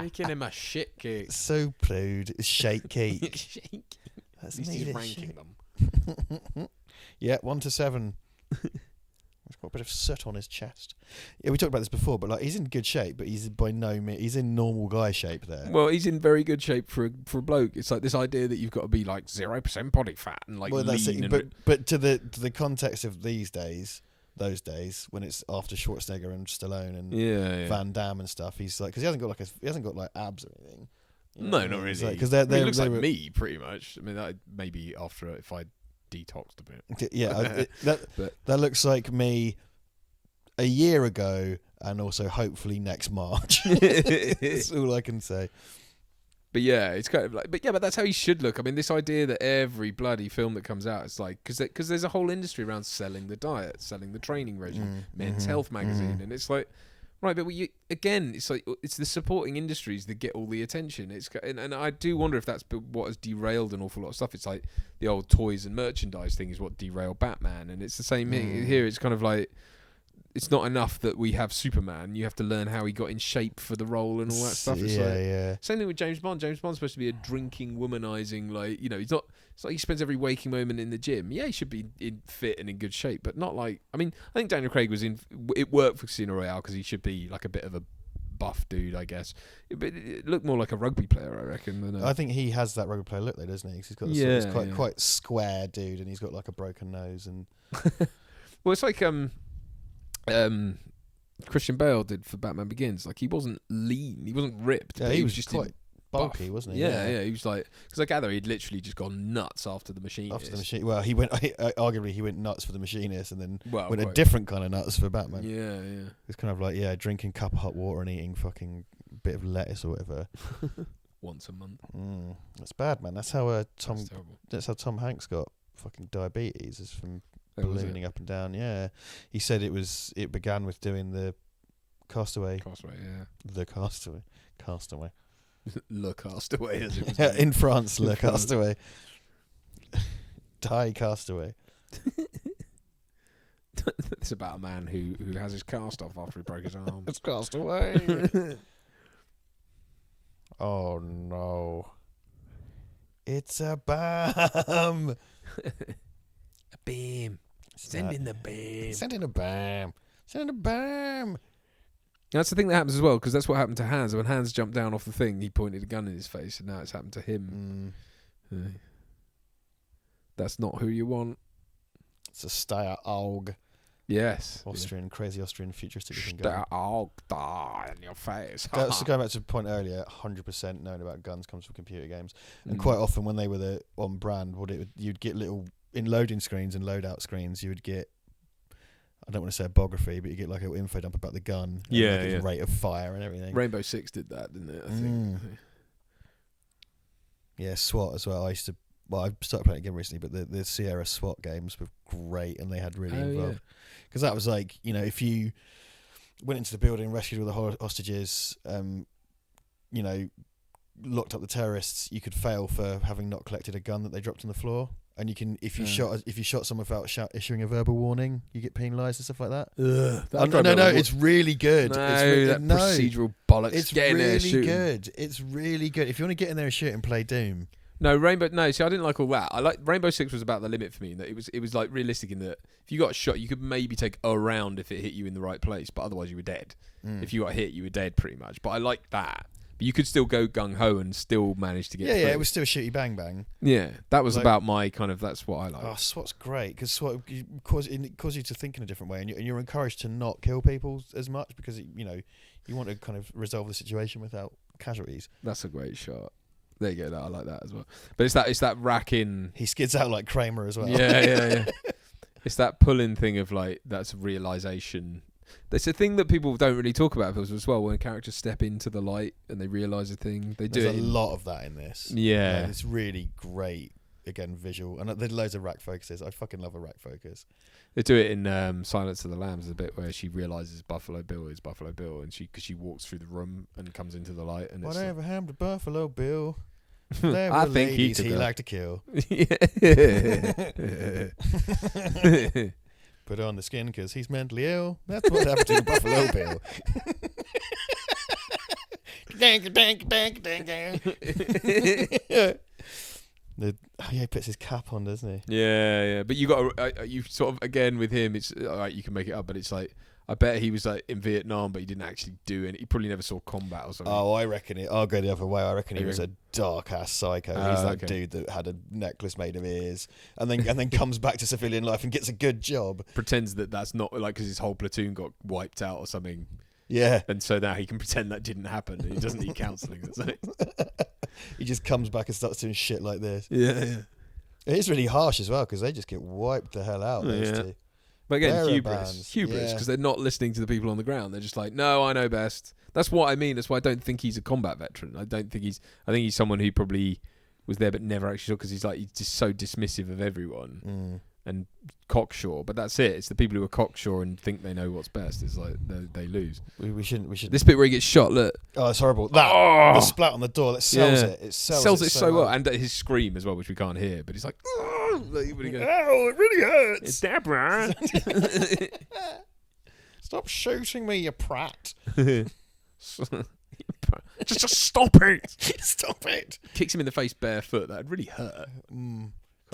Making him a shit cake.
So proud. It's shake cake.
Shake.
That's
at least he's ranking them.
Yeah, 1 to 7. He's got a bit of soot on his chest. Yeah, we talked about this before, but like he's in good shape, but he's by no means he's in normal guy shape there.
Well, he's in very good shape for a bloke. It's like this idea that you've got to be like 0% body fat and like lean.
But to the context of those days when it's after Schwarzenegger and Stallone and Van Damme and stuff, he's like, because he hasn't got like abs or anything.
No, not really.
Because
he looks like me pretty much. I mean, maybe after if I detoxed a bit.
Yeah, that looks like me a year ago, and also hopefully next March. That's all I can say.
But yeah, it's kind of like, but that's how he should look. I mean, this idea that every bloody film that comes out, it's like, because there's a whole industry around selling the diet, selling the training regime, Men's Health magazine, and it's like, right, but it's like it's the supporting industries that get all the attention. And I do wonder if that's what has derailed an awful lot of stuff. It's like the old toys and merchandise thing is what derailed Batman, and it's the same thing here. It's kind of like, it's not enough that we have Superman. You have to learn how he got in shape for the role and all that stuff. It's same thing with James Bond. James Bond's supposed to be a drinking, womanizing, like, he's not. It's like he spends every waking moment in the gym. Yeah, he should be fit and in good shape, but not like. I mean, I think Daniel Craig was in. It worked for Casino Royale because he should be like a bit of a buff dude, I guess. But it looked more like a rugby player, I reckon. Than
I think he has that rugby player look, though, doesn't he? 'Cause he's got he's quite square dude, and he's got like a broken nose. And
well, it's like Christian Bale did for Batman Begins. Like, he wasn't lean, he wasn't ripped.
Yeah,
but
he was
just
quite bulky, wasn't he?
Yeah. He was like, because I gather he'd literally just gone nuts after the Machinist.
Well, he went arguably he went nuts for the Machinist, and then went a
quite.
different kind of nuts for Batman.
Yeah.
It's kind of like drinking cup of hot water and eating fucking bit of lettuce or whatever
once a month.
That's bad, man. That's how
That's terrible.
That's how Tom Hanks got fucking diabetes, is from
ballooning
up and down. Yeah, he said it began with doing the Castaway. The Castaway.
Le Castaway, as it was.
In France, Le Castaway. Die Castaway.
It's about a man who has his cast off after he broke his arm.
It's Castaway. Oh no! It's a bomb.
A beam. Send in the beam.
Send in a bomb. Send in a bomb.
That's the thing that happens as well, because that's what happened to Hans. When Hans jumped down off the thing, he pointed a gun in his face, and now it's happened to him. That's not who you want.
It's a Steyr Aug.
Yes.
Crazy Austrian futuristic looking
gun. Steyr Aug, die in your face.
So going back to the point earlier, 100% knowing about guns comes from computer games. And quite often when they were on brand, you'd get little, in loading screens and loadout screens, you would get, I don't want to say a biography, but you get like an info dump about the gun. And rate of fire and everything.
Rainbow Six did that, didn't it? I think.
Yeah, SWAT as well. I started playing it again recently, but the Sierra SWAT games were great, and they had really involved. Because that was like, if you went into the building, rescued all the hostages, locked up the terrorists, you could fail for having not collected a gun that they dropped on the floor. And you can, if you shot someone without issuing a verbal warning, you get penalised and stuff like that. No, it's really good.
Procedural bollocks.
It's really good. It's really good. If you want to get in there and shoot and play Doom.
No, see, I didn't like all that. I like Rainbow Six was about the limit for me. In that it was like realistic in that if you got shot, you could maybe take a round if it hit you in the right place, but otherwise you were dead. If you got hit, you were dead pretty much. But I liked that. But you could still go gung ho and still manage to get through.
Yeah, it was still shooty bang bang.
Yeah, that was about my kind of. That's what I like.
Oh, SWAT's great because SWAT causes you to think in a different way, and you're encouraged to not kill people as much because you want to kind of resolve the situation without casualties.
That's a great shot. There you go. I like that as well. But it's that racking.
He skids out like Kramer as well.
Yeah. It's that pulling thing of like that's realization. It's a thing that people don't really talk about as well. When characters step into the light and they realise a thing,
There's a lot of that in this.
Yeah,
it's really great. Again, visual, and there's loads of rack focuses. I fucking love a rack focus.
They do it in Silence of the Lambs. A bit where she realises Buffalo Bill is Buffalo Bill, and because she walks through the room and comes into the light. And
whatever happened to Buffalo Bill?
I think
he liked to kill. Put on the skin because he's mentally ill. That's what happened to Buffalo Bill. He puts his cap on, doesn't he?
Yeah. But you got you sort of again with him. It's all right. You can make it up, but it's like I bet he was like in Vietnam, but he didn't actually do it. He probably never saw combat or something.
Oh, I reckon it. I'll go the other way. I reckon he was a dark ass psycho. He's that dude that had a necklace made of ears, and then comes back to civilian life and gets a good job.
Pretends that's not like because his whole platoon got wiped out or something.
Yeah,
and so now he can pretend that didn't happen. And he doesn't need counselling.
He just comes back and starts doing shit like this.
Yeah.
It is really harsh as well because they just get wiped the hell out. Those two.
But again, hubris, because they're not listening to the people on the ground. They're just like, no, I know best. That's what I mean. That's why I don't think he's a combat veteran. I think he's someone who probably was there but never actually saw because he's just so dismissive of everyone and cocksure. But that's it. It's the people who are cocksure and think they know what's best. It's like they lose.
We shouldn't.
This bit where he gets shot. Look.
Oh, it's horrible. The splat on the door that sells it. It sells it so well,
and his scream as well, which we can't hear. But he's like, oh,
it really hurts.
It's Deborah.
Stop shooting me, you prat.
Just stop it.
Stop it.
Kicks him in the face barefoot. That'd really hurt.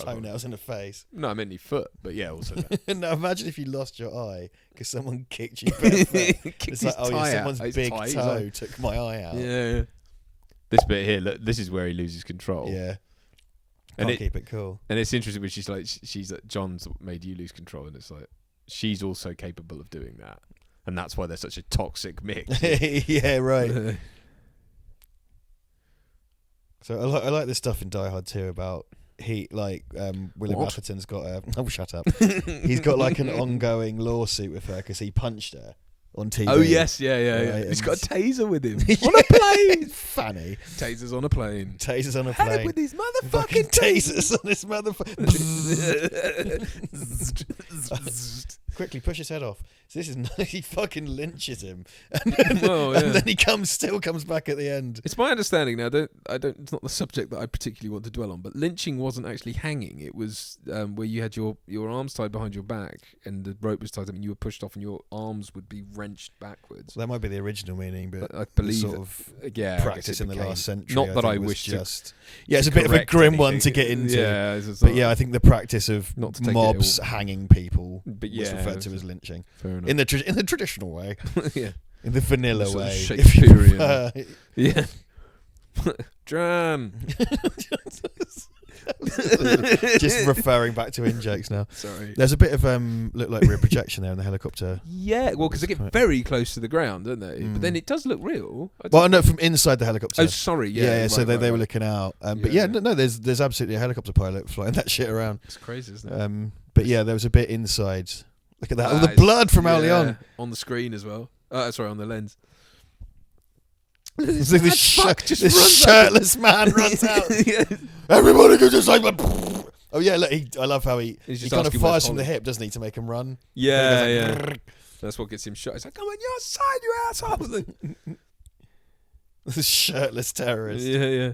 toenails in the face.
No, I meant your foot, but yeah, also that.
Now imagine if you lost your eye because someone kicked you barefoot. It's like, oh yeah, someone's big toe took my eye out.
Yeah. This bit here, look, this is where he loses control.
Yeah.
And
keep it cool.
And it's interesting when she's like, John's made you lose control, and it's like, she's also capable of doing that. And that's why they're such a toxic mix.
Yeah, right. So I like this stuff in Die Hard too about William Atherton's got a... Oh, shut up. He's got like an ongoing lawsuit with her because he punched her on TV.
Oh, yes, yeah.
Right,
he's got a taser with him. On a plane.
Funny.
Tasers on a plane.
Tasers on a plane.
Had it with these motherfucking
tasers on this motherfucker. Quickly push his head off. So this is he fucking lynches him, and then he still comes back at the end.
It's my understanding now. It's not the subject that I particularly want to dwell on, but lynching wasn't actually hanging. It was where you had your arms tied behind your back, and the rope was tied up, and you were pushed off, and your arms would be wrenched backwards.
That might be the original meaning, but
I believe
sort of practice in the last century.
Not that I wish to.
Yeah, it's a bit of a grim one to get into.
Yeah,
but I think the practice of mobs hanging people was referred to as lynching.
Fair enough.
In the traditional way.
Yeah.
In the vanilla way.
Shakespearean. Yeah. Drum.
Just referring back to in-jokes now.
Sorry.
There's a bit of look like rear projection there in the helicopter.
Yeah, well, because they get very close to the ground, don't they? But then it does look real.
Well, no, from inside the helicopter.
Oh, sorry. Yeah.
So they were looking out. But no, there's absolutely a helicopter pilot flying that shit around.
It's crazy, isn't it?
But yeah, there was a bit inside. Look at that. The blood from early on So this shirtless man runs out. Yeah. Everybody go to side. Oh yeah, look, I love how he kind of fires from the hip, doesn't he, to make him run?
Yeah. That's what gets him shot. He's like, "Come on your side, you asshole!"
This shirtless terrorist.
Yeah.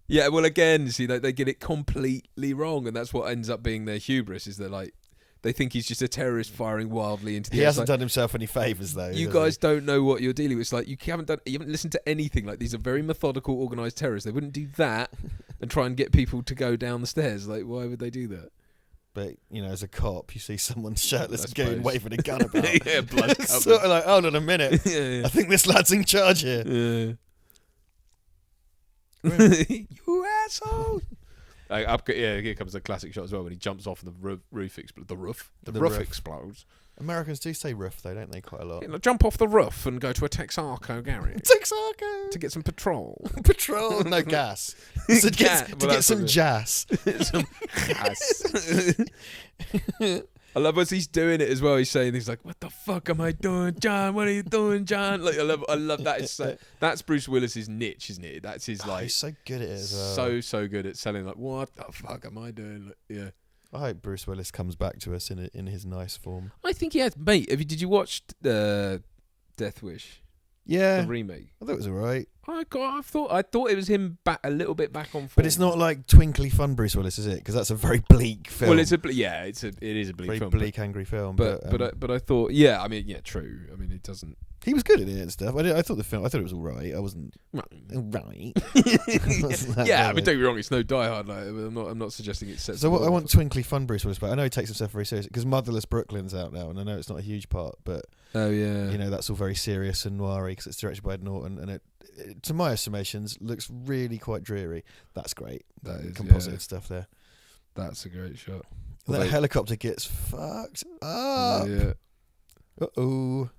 Yeah. Well, again, see, they get it completely wrong, and that's what ends up being their hubris. Is they're like, they think he's just a terrorist firing wildly into the air.
He hasn't done himself any favours, though.
You guys don't know what you're dealing with. It's like you haven't listened to anything. Like, these are very methodical, organised terrorists. They wouldn't do that and try and get people to go down the stairs. Like, why would they do that?
But, as a cop, you see someone shirtless going waving a gun about.
Yeah, blood covered.
Sort of like, hold on a minute.
Yeah.
I think this lad's in charge here.
Yeah. You asshole! Here comes the classic shot as well when he jumps off and the roof explodes.
Americans do say roof though, don't they? Quite a lot.
Yeah, jump off the roof and go to a Texaco garage.
Texaco
to get some petrol.
Petrol, no gas. To get some jazz.
Some gas. I love as he's doing it as well. He's saying things like, "What the fuck am I doing, John? What are you doing, John?" Like, I love that. It's that's Bruce Willis's niche, isn't it? That's his
he's so good at it as well.
So good at selling. Like, what the fuck am I doing? Like, yeah.
I hope Bruce Willis comes back to us in his nice form.
I think he has, mate. Did you watch Death Wish?
Yeah,
the remake.
I thought it was alright.
I thought it was him back a little bit back on form.
But it's not like twinkly fun Bruce Willis, is it? Because that's a very bleak film.
Well, it is a bleak
very
film.
Bleak, angry film.
But I thought, true. I mean, it doesn't.
He was good at it and stuff. I thought it was alright. I wasn't right.
Yeah, I mean, don't get me wrong. It's no Die Hard. Like, I'm not suggesting it sets.
So I want twinkly fun Bruce Willis, but I know he takes himself very seriously because Motherless Brooklyn's out now, and I know it's not a huge part, but
oh yeah,
that's all very serious and noiry because it's directed by Ed Norton, and it to my estimations looks really quite dreary. That's great. That is composite stuff there.
That's a great shot.
That helicopter gets fucked up.
Yeah.
Uh-oh.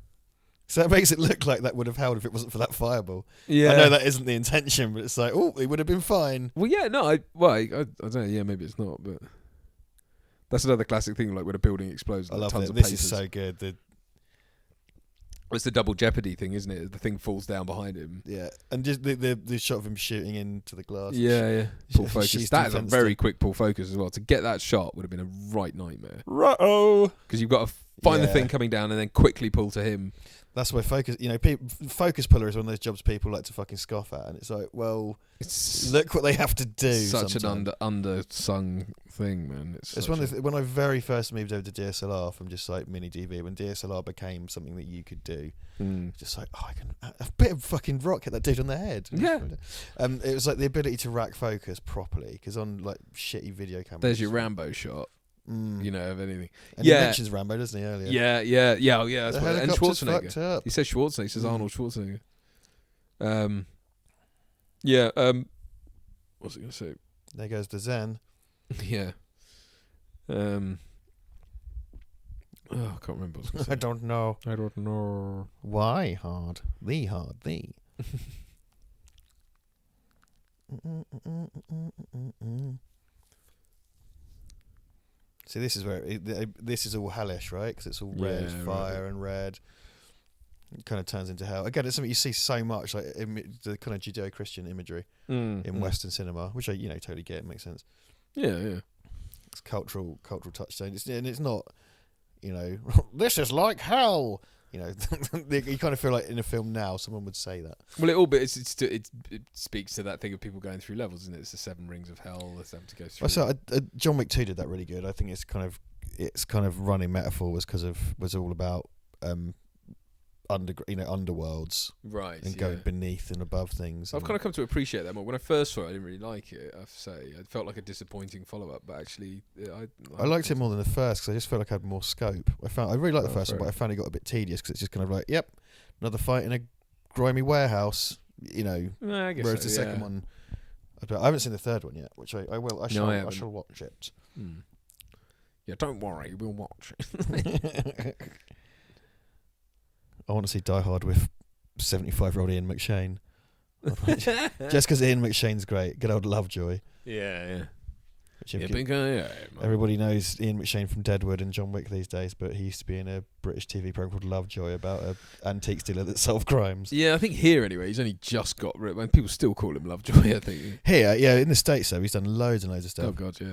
So it makes it look like that would have held if it wasn't for that fireball.
Yeah.
I know that isn't the intention, but it's like, it would have been fine.
Well, yeah, no, I don't know. Yeah, maybe it's not, but that's another classic thing, like when a building explodes.
I love
tons
it.
of
This
papers.
is so good.
It's the double jeopardy thing, isn't it? The thing falls down behind him.
Yeah, and just the shot of him shooting into the glass.
Yeah. Pull focus. That is a very quick pull focus as well. To get that shot would have been a right nightmare.
Right-oh.
Because you've got find the thing coming down, and then quickly pull to him.
That's why focus. Focus puller is one of those jobs people like to fucking scoff at, and it's like, well, look what they have to do.
Such an undersung thing, man.
It's one of when I very first moved over to DSLR from just like mini DV, when DSLR became something that you could do. Just like, I can a bit of fucking rock hit that dude on the head.
Yeah.
It was like the ability to rack focus properly, because on like shitty video cameras,
there's your Rambo shot. Of anything.
And he mentions Rambo, doesn't he, earlier?
Yeah. Oh, yeah. That's
and
Schwarzenegger. He says Schwarzenegger. He says Arnold Schwarzenegger. What's he gonna say?
There goes the Zen.
Yeah. I can't remember. What I was
I don't know. Why hard? Thee. See, this is where this is all hellish, right? Because it's all red, fire and red. It kind of turns into hell. Again, it's something you see so much, like the kind of Judeo-Christian imagery in Western cinema, which I totally get. It makes sense.
Yeah.
It's cultural touchstone. And it's not, this is like hell. You kind of feel like in a film now someone would say that.
Well, it speaks to that thing of people going through levels, isn't it? It's the 7 rings of hell that's them to go through.
So John Wick 2 did that really good. I think its kind of running metaphor was all about underworlds,
right,
and going beneath and above things.
I've kind of come to appreciate that more. When I first saw it, I didn't really like it. I have to say, it felt like a disappointing follow-up. But actually, I
liked it more than the first, because I just felt like I had more scope. I really liked the first one, but I found it got a bit tedious, because it's just kind of like, yep, another fight in a grimy warehouse.
I guess
whereas the second one, I haven't seen the third one yet, which I will. I shall watch it.
Yeah, don't worry, we'll watch it.
I want to see Die Hard with 75-year-old Ian McShane. Just because Ian McShane's great. Good old Lovejoy.
Yeah.
Everybody knows Ian McShane from Deadwood and John Wick these days, but he used to be in a British TV program called Lovejoy about an antiques dealer that solved crimes.
Yeah, I think here anyway, he's only just got rid of. People still call him Lovejoy, I think.
Here, in the States though, he's done loads and loads of stuff.
Oh God, yeah.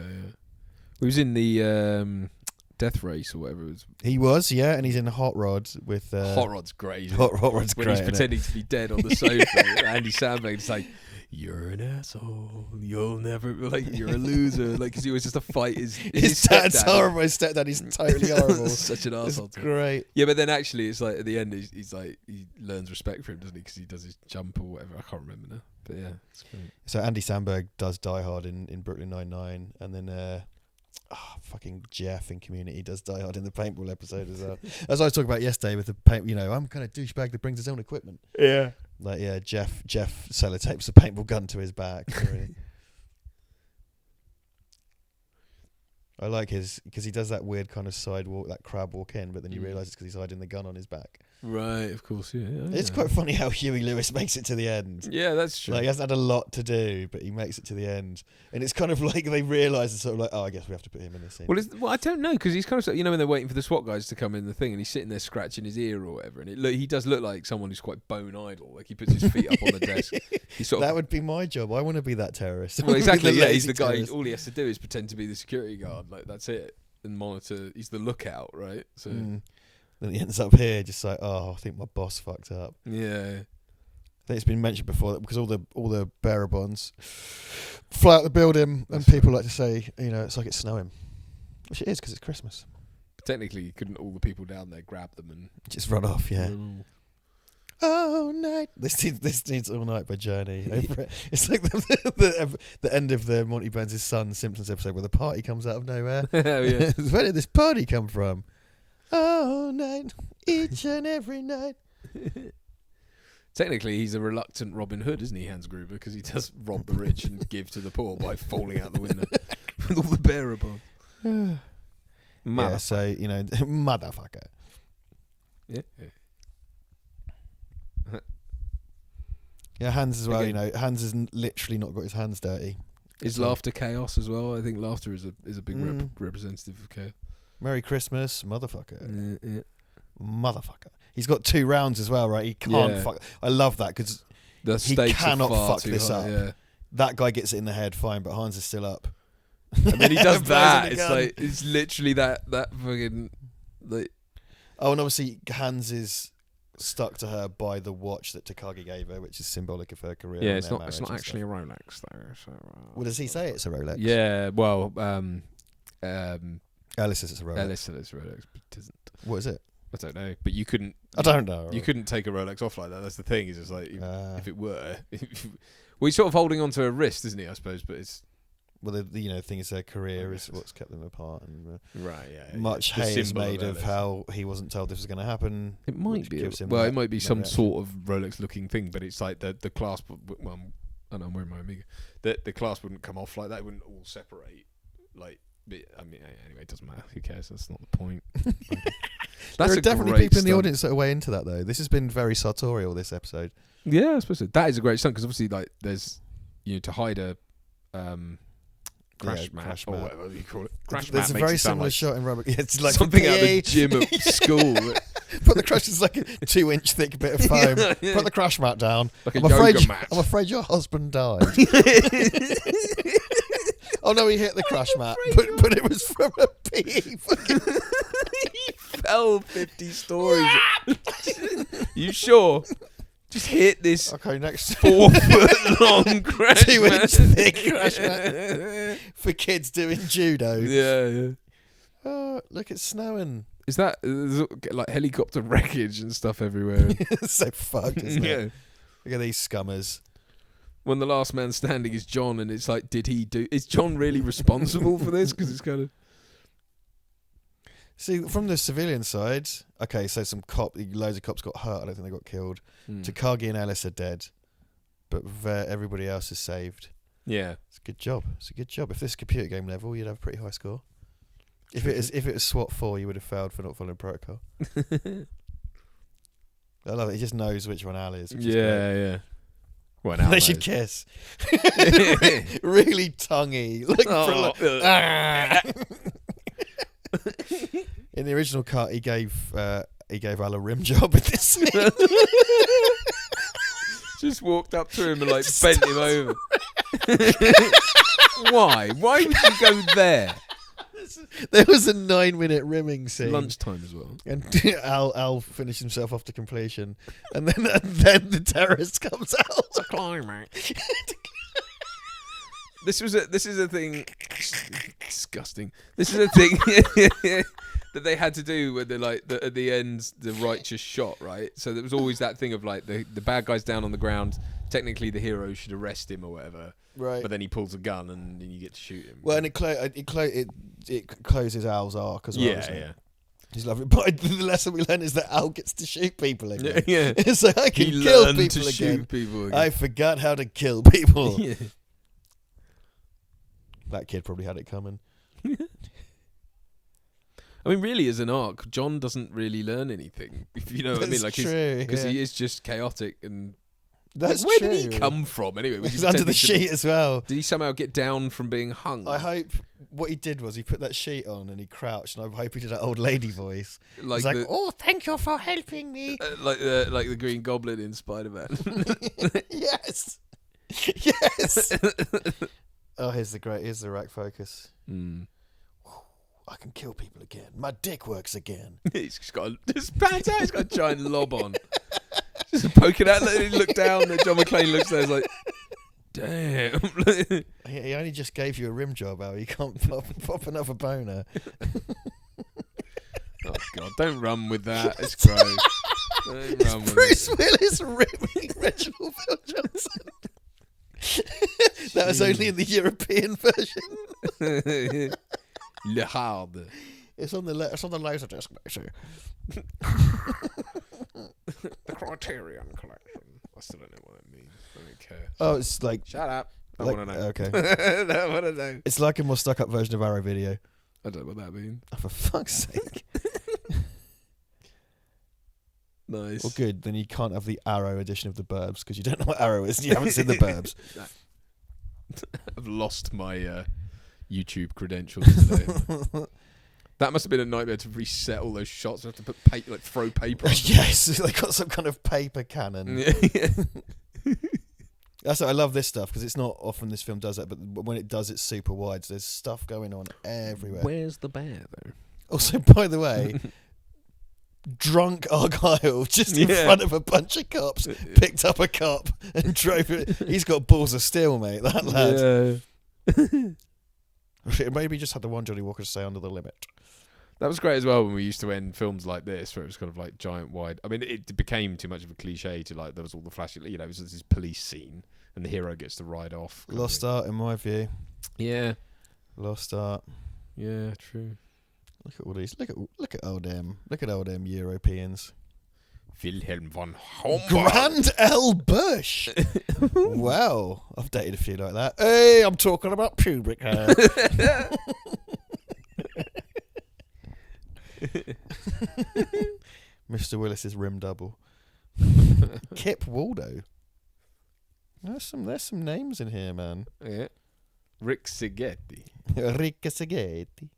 He was in the Death Race or whatever it was.
He was, and he's in Hot Rod with...
Hot Rod's great.
Hot Rod's great.
When he's pretending to be dead on the sofa, Andy Samberg's like, you're an asshole. You'll never... you're a loser. Because he was just to fight his
dad's horrible. His stepdad is totally horrible.
Such an arsehole.
It's great.
Yeah, but then actually it's like at the end he's like, he learns respect for him, doesn't he? Because he does his jump or whatever. I can't remember now. But yeah, it's great. So
Andy Samberg does Die Hard in Brooklyn Nine-Nine, and then... fucking Jeff in Community does Die Hard in the paintball episode as well. As I was talking about yesterday with the paint, I'm kind of douchebag that brings his own equipment.
Yeah.
Jeff sellotapes a paintball gun to his back. Really. I like because he does that weird kind of sidewalk, that crab walk in, but then you realise it's because he's hiding the gun on his back.
Right, of course, yeah.
It's quite funny how Huey Lewis makes it to the end.
Yeah, that's true.
He hasn't had a lot to do, but he makes it to the end. And it's kind of like they realise it's sort of like, I guess we have to put him in this scene.
Well, I don't know, because he's kind of, when they're waiting for the SWAT guys to come in the thing, and he's sitting there scratching his ear or whatever, and he does look like someone who's quite bone idle. Like he puts his feet up on the desk.
That would be my job. I want to be that terrorist.
Well, exactly. Yeah, he's the guy. All he has to do is pretend to be the security guard. Like that's it. And monitor. He's the lookout, right? So
then he ends up here, just like, I think my boss fucked up.
Yeah.
I think it's been mentioned before that because all the bearer bonds fly out the building, and people like to say, it's like it's snowing, which it is because it's Christmas.
But technically, couldn't all the people down there grab them and
just run off? Yeah. Oh night. This needs All Night by Journey. It's like the end of the Monty Burns' Son Simpsons episode where the party comes out of nowhere.
Yeah.
Where did this party come from? Oh night, each and every night.
Technically, he's a reluctant Robin Hood, isn't he, Hans Gruber? Because he does rob the rich and give to the poor by falling out the window with all the bearer bonds.
Yeah, so motherfucker.
Yeah.
Yeah, Hans as well. Hans has literally not got his hands dirty.
Is laughter chaos as well? I think laughter is a big representative of chaos.
Merry Christmas, motherfucker.
Yeah.
Motherfucker. He's got 2 rounds as well, right? He can't fuck. I love that because he cannot fuck this up.
Yeah.
That guy gets it in the head, fine, but Hans is still up.
And then he does that. It's like it's literally that fucking. Like,
Oh, and obviously Hans is stuck to her by the watch that Takagi gave her, which is symbolic of her career.
Yeah,
and
it's
their
not. It's
marriage
not
and
actually
stuff.
a Rolex though. So,
Well, does he say it's a Rolex?
Yeah. Well,
Alice says it's a Rolex.
Ellis said it's a Rolex, but it isn't.
What is it?
I don't know. But you couldn't.
I don't know.
You couldn't take a Rolex off like that. That's the thing. Is just like if it were. Well, he's sort of holding onto her wrist, isn't he? I suppose, but it's
Well, the thing is their career is what's kept them apart, and
right. Yeah.
much
the
hay is
symbol
made of
Ellis.
how he wasn't told this was going to happen.
It might
which
be.
gives him
Well,
that-
it might be
that
some
reaction.
sort of Rolex-looking thing, but it's like the clasp. Well, I know I'm wearing my Omega. The clasp wouldn't come off like that. It wouldn't all separate. Like, I mean, anyway, it doesn't matter. Who cares? That's not the point.
There
That's
are definitely
great
people in the
stunt.
audience that are way into that, though. This has been very sartorial, this episode.
Yeah, I suppose so. That is a great stunt because obviously, like, there's to hide a crash mat
crash
or
mat.
whatever you call it. Crash
There's
mat
a
makes
very
it sound
similar
like
shot in Robert. Yeah, it's like
something
a
out of the
PA.
gym at school.
Put the crash is like a 2-inch thick bit of foam.
Yeah.
Put the crash mat down.
Like a
I'm afraid.
yoga mat.
I'm afraid your husband died. Oh no, he hit the crash mat, but it was from a PE. Fucking
He fell 50 stories. You sure? Just hit this
okay, next
4 foot long crash
2-inch
mat.
thick crash mat for kids doing judo.
Yeah.
Oh, look, it's snowing.
Is that like helicopter wreckage and stuff everywhere?
It's so fucked, isn't it?
Yeah.
Look at these scummers.
When the last man standing is John, and it's like, is John really responsible for this? Because it's kind of.
See, from the civilian side, okay, so loads of cops got hurt. I don't think they got killed. Takagi and Ellis are dead, but everybody else is saved.
Yeah.
It's a good job. It's a good job. If this is computer game level, you'd have a pretty high score. If it was SWAT 4, you would have failed for not following protocol. I love it. He just knows which one Al is. Which is great.
Yeah. Well, now
They should kiss. Really tonguey. Like, in the original cut, he gave Al a rim job in this scene.
Just walked up to him and like bent him over. Why? Why would you go there?
There was a 9-minute rimming scene.
Lunchtime as well.
And Al finished himself off to completion, and then the terrorist comes out.
It's a climax. This is a thing. Disgusting. This is a thing that they had to do when they're like at the end, the righteous shot, right? So there was always that thing of like the bad guy's down on the ground. Technically, the hero should arrest him or whatever.
Right.
But then he pulls a gun and then you get to shoot him.
Well, and it closes Al's arc as well. doesn't it?
Yeah.
He's lovely. But the lesson we learn is that Al gets to shoot people again.
Yeah.
It's like, I can
He
kill
learned
people
to
again.
shoot people again.
I forgot how to kill people.
Yeah.
That kid probably had it coming.
I mean, really, as an arc, John doesn't really learn anything. If you know what I mean,
That's
like
true,
because
yeah.
he is just chaotic and.
That's
Where
true.
did he come from anyway? Was
He's
he
under the
pretending to
sheet as well.
Did he somehow get down from being hung?
I hope what he did was he put that sheet on and he crouched, and I hope he did that old lady voice.
Like
He's like,
the,
"Oh, thank you for helping me."
like the Green Goblin in Spider-Man.
Yes, yes. Oh, here's the rack focus. I can kill people again. My dick works again.
He's just got just pans out. He's got a giant lob on. Just poking out. He look down. And John McClane looks there. He's like, damn.
He only just gave you a rim job, Al. You can't pop another boner.
Oh God! Don't run with that. It's gross. Don't run with
Bruce
it.
Willis rimming Reginald Phil Johnson. That was only in the European version.
Le Hard.
It's on the laser disc, actually.
The Criterion Collection. I still don't know what that means. I don't care.
Oh, it's like
Shut up. I
like-
want to know.
okay.
I want to know.
It's like a more stuck up version of Arrow Video.
I don't know what that means.
Oh, for fuck's sake.
Nice.
Well, good. Then you can't have the Arrow edition of the Burbs because you don't know what Arrow is. And you haven't seen the Burbs.
I've lost my YouTube credentials today. That must have been a nightmare to reset all those shots. I have to put throw paper on.
Yes, they got some kind of paper cannon.
Yeah.
That's what I love this stuff because it's not often this film does that, but when it does, it's super wide. So there's stuff going on everywhere.
Where's the bear though?
Also, by the way, drunk Argyle just in front of a bunch of cops, picked up a cop and drove it. He's got balls of steel, mate, that lad. Yeah. Maybe he just had the one Johnny Walker to say under the limit.
That was great as well when we used to end films like this, where it was kind of like giant wide. I mean, it became too much of a cliche to like, there was all the flashy, you know, it was this police scene and the hero gets to ride off.
Lost art, in my view.
Yeah.
Lost art.
Yeah, true.
Look at all these. Look at old Europeans.
Wilhelm Von Humboldt.
Grand L. Bush. Wow, I've dated a few like that. Hey, I'm talking about pubic hair. Mr. Willis's rim double. Kip Waldo. There's some names in here, man.
Yeah. Rick Sigeti.
Rick Sigeti.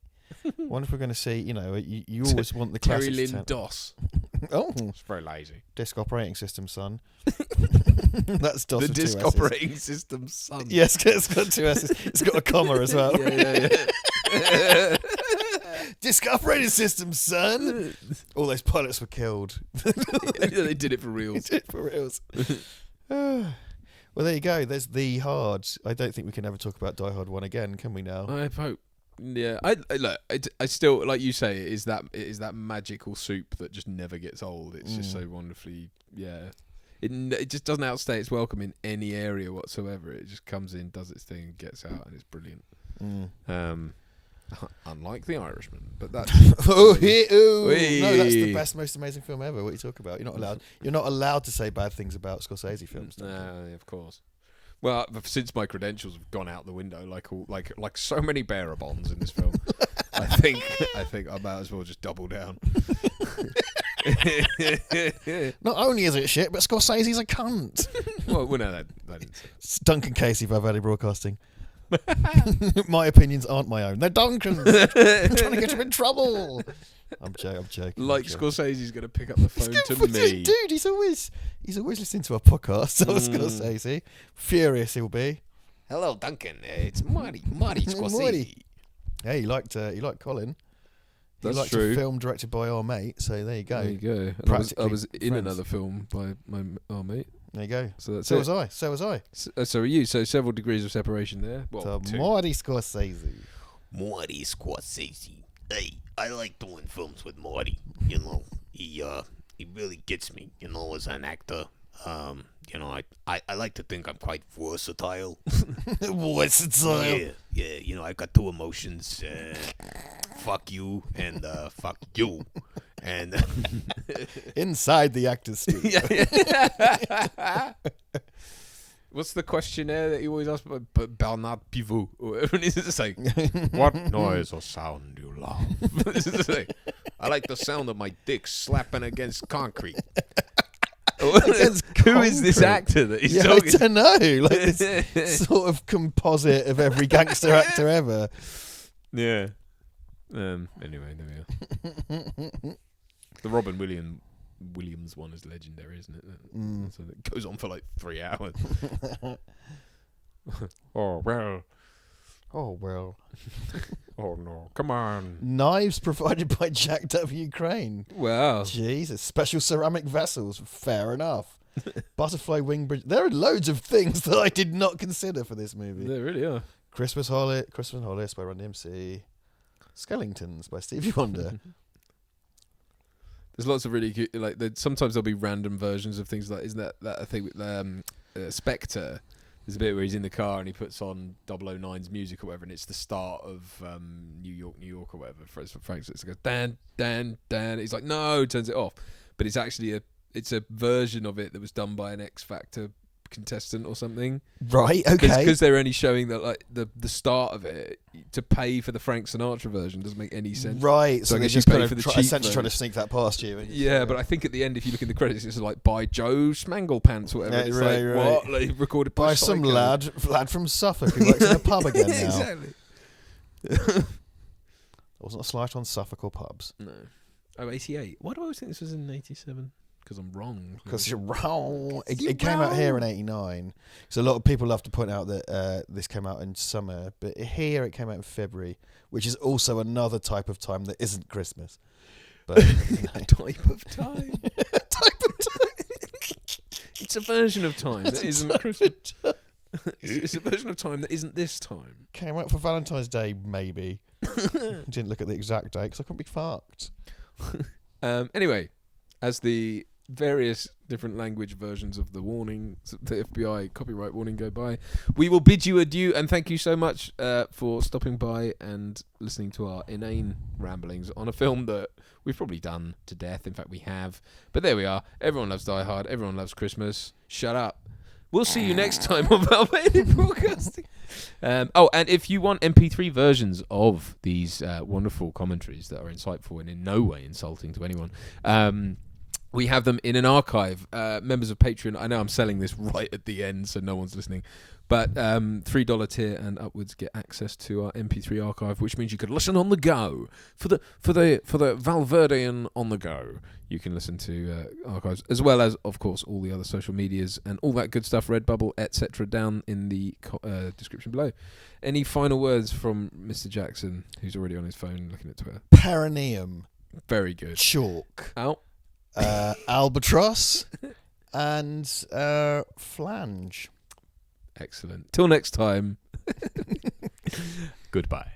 Wonder if we're going to see, you know, you always want the classics.
Terry Lynn Doss.
Oh.
It's very lazy.
Disk operating system, son. That's DOS
The
with
disk
2 S's.
operating system, son.
Yes, it's got 2 S's. It's got a comma as well.
Yeah.
Disk operating system, son. All those pilots were killed.
They did it for reals.
They did it for reals. Well, there you go. There's The Hard. I don't think we can ever talk about Die Hard 1 again, can we now?
I hope. Yeah, I still, like you say, it is that magical soup that just never gets old. It's just so wonderfully, It just doesn't outstay its welcome in any area whatsoever. It just comes in, does its thing, gets out, and it's brilliant. Unlike The Irishman, but that's
no, that's the best, most amazing film ever. What are you talking about? You're not allowed to say bad things about Scorsese films.
No, of course. Well, since my credentials have gone out the window, like so many bearer bonds in this film, I think I might as well just double down.
Not only is it shit, but Scorsese's a cunt.
well, no, that didn't say that.
It's Duncan Casey, Val Verde Broadcasting. My opinions aren't my own. They're Duncan's. I'm trying to get him in trouble. I'm joking.
Like Scorsese's going to pick up the phone to me.
Dude, he's always listening to a podcast. So Scorsese. Furious he'll be.
Hello, Duncan. It's Marty Scorsese.
Yeah, you liked Colin.
That's
liked
true.
A film directed by our mate, so there you go.
There you go. I was in another film by our mate.
There you go.
So that's
so was I.
So are you. So several degrees of separation there. Well,
so
2.
Marty Scorsese.
Marty Scorsese. Hey, I like doing films with Marty. You know, he really gets me. You know, as an actor. You know, I like to think I'm quite versatile.
Versatile.
Yeah. You know, I've got 2 emotions. Fuck you and fuck you. And
inside the actor's studio.
What's the questionnaire that you always ask about Bernard Pivot or whatever it is? It's like, what noise or sound do you love? It's like, I like the sound of my dick slapping against concrete. Who is this actor that he's talking?
I don't know. Like this sort of composite of every gangster actor ever.
Yeah. Anyway, there we are. The Robin Williams one is legendary, isn't it? So it goes on for like 3 hours. Oh well. Oh no! Come on.
Knives provided by Jack W. Crane.
Wow.
Jesus. Special ceramic vessels. Fair enough. Butterfly wing bridge. There are loads of things that I did not consider for this movie.
There really are.
Christmas Hollis by Run DMC. Skellingtons by Stevie Wonder.
There's lots of really cute, like sometimes there'll be random versions of things like, isn't that a thing with Spectre? There's a bit where he's in the car and he puts on 009's music or whatever, and it's the start of New York or whatever. Frank so it goes dan dan dan. He's like, no, turns it off, but it's actually it's a version of it that was done by an X Factor contestant or something.
Right, okay.
Because they're only showing that like the start of it to pay for the Frank Sinatra version doesn't make any sense.
Right,
so
they
you
just
pay
kind
for
of
the cheap
essentially trying to
version.
sneak that past you.
Yeah, but I think at the end, if you look in the credits, it's like by Joe Smanglepants or whatever.
Yeah,
it's
right.
What? Like, recorded by
some
Psycho.
lad from Suffolk who works in a pub again now.
Exactly.
There wasn't a slight on Suffolk or pubs.
No. Oh, 88. Why do I always think this was in 87? Because I'm wrong.
Because you're wrong. It came out here in 89. So a lot of people love to point out that this came out in summer, but here it came out in February, which is also another type of time that isn't Christmas. But
Type of time.
type of time.
It's a version of time that isn't Christmas. It's a version of time that isn't this time.
Came out for Valentine's Day, maybe. Didn't look at the exact date because I couldn't be fucked.
Anyway, as the various different language versions of the warning, the FBI copyright warning go by, we will bid you adieu and thank you so much for stopping by and listening to our inane ramblings on a film that we've probably done to death. In fact, we have. But there we are. Everyone loves Die Hard. Everyone loves Christmas. Shut up. We'll see you next time on Val Verde Broadcasting. And if you want MP3 versions of these wonderful commentaries that are insightful and in no way insulting to anyone, we have them in an archive. Members of Patreon, I know I'm selling this right at the end so no one's listening, but $3 tier and upwards get access to our MP3 archive, which means you could listen on the go. For the Valverdean on the go, you can listen to archives, as well as, of course, all the other social medias and all that good stuff, Redbubble, etc., down in the description below. Any final words from Mr. Jackson, who's already on his phone looking at Twitter?
Perineum.
Very good.
Chalk.
Out.
Albatross. And flange.
Excellent. Till next time. Goodbye.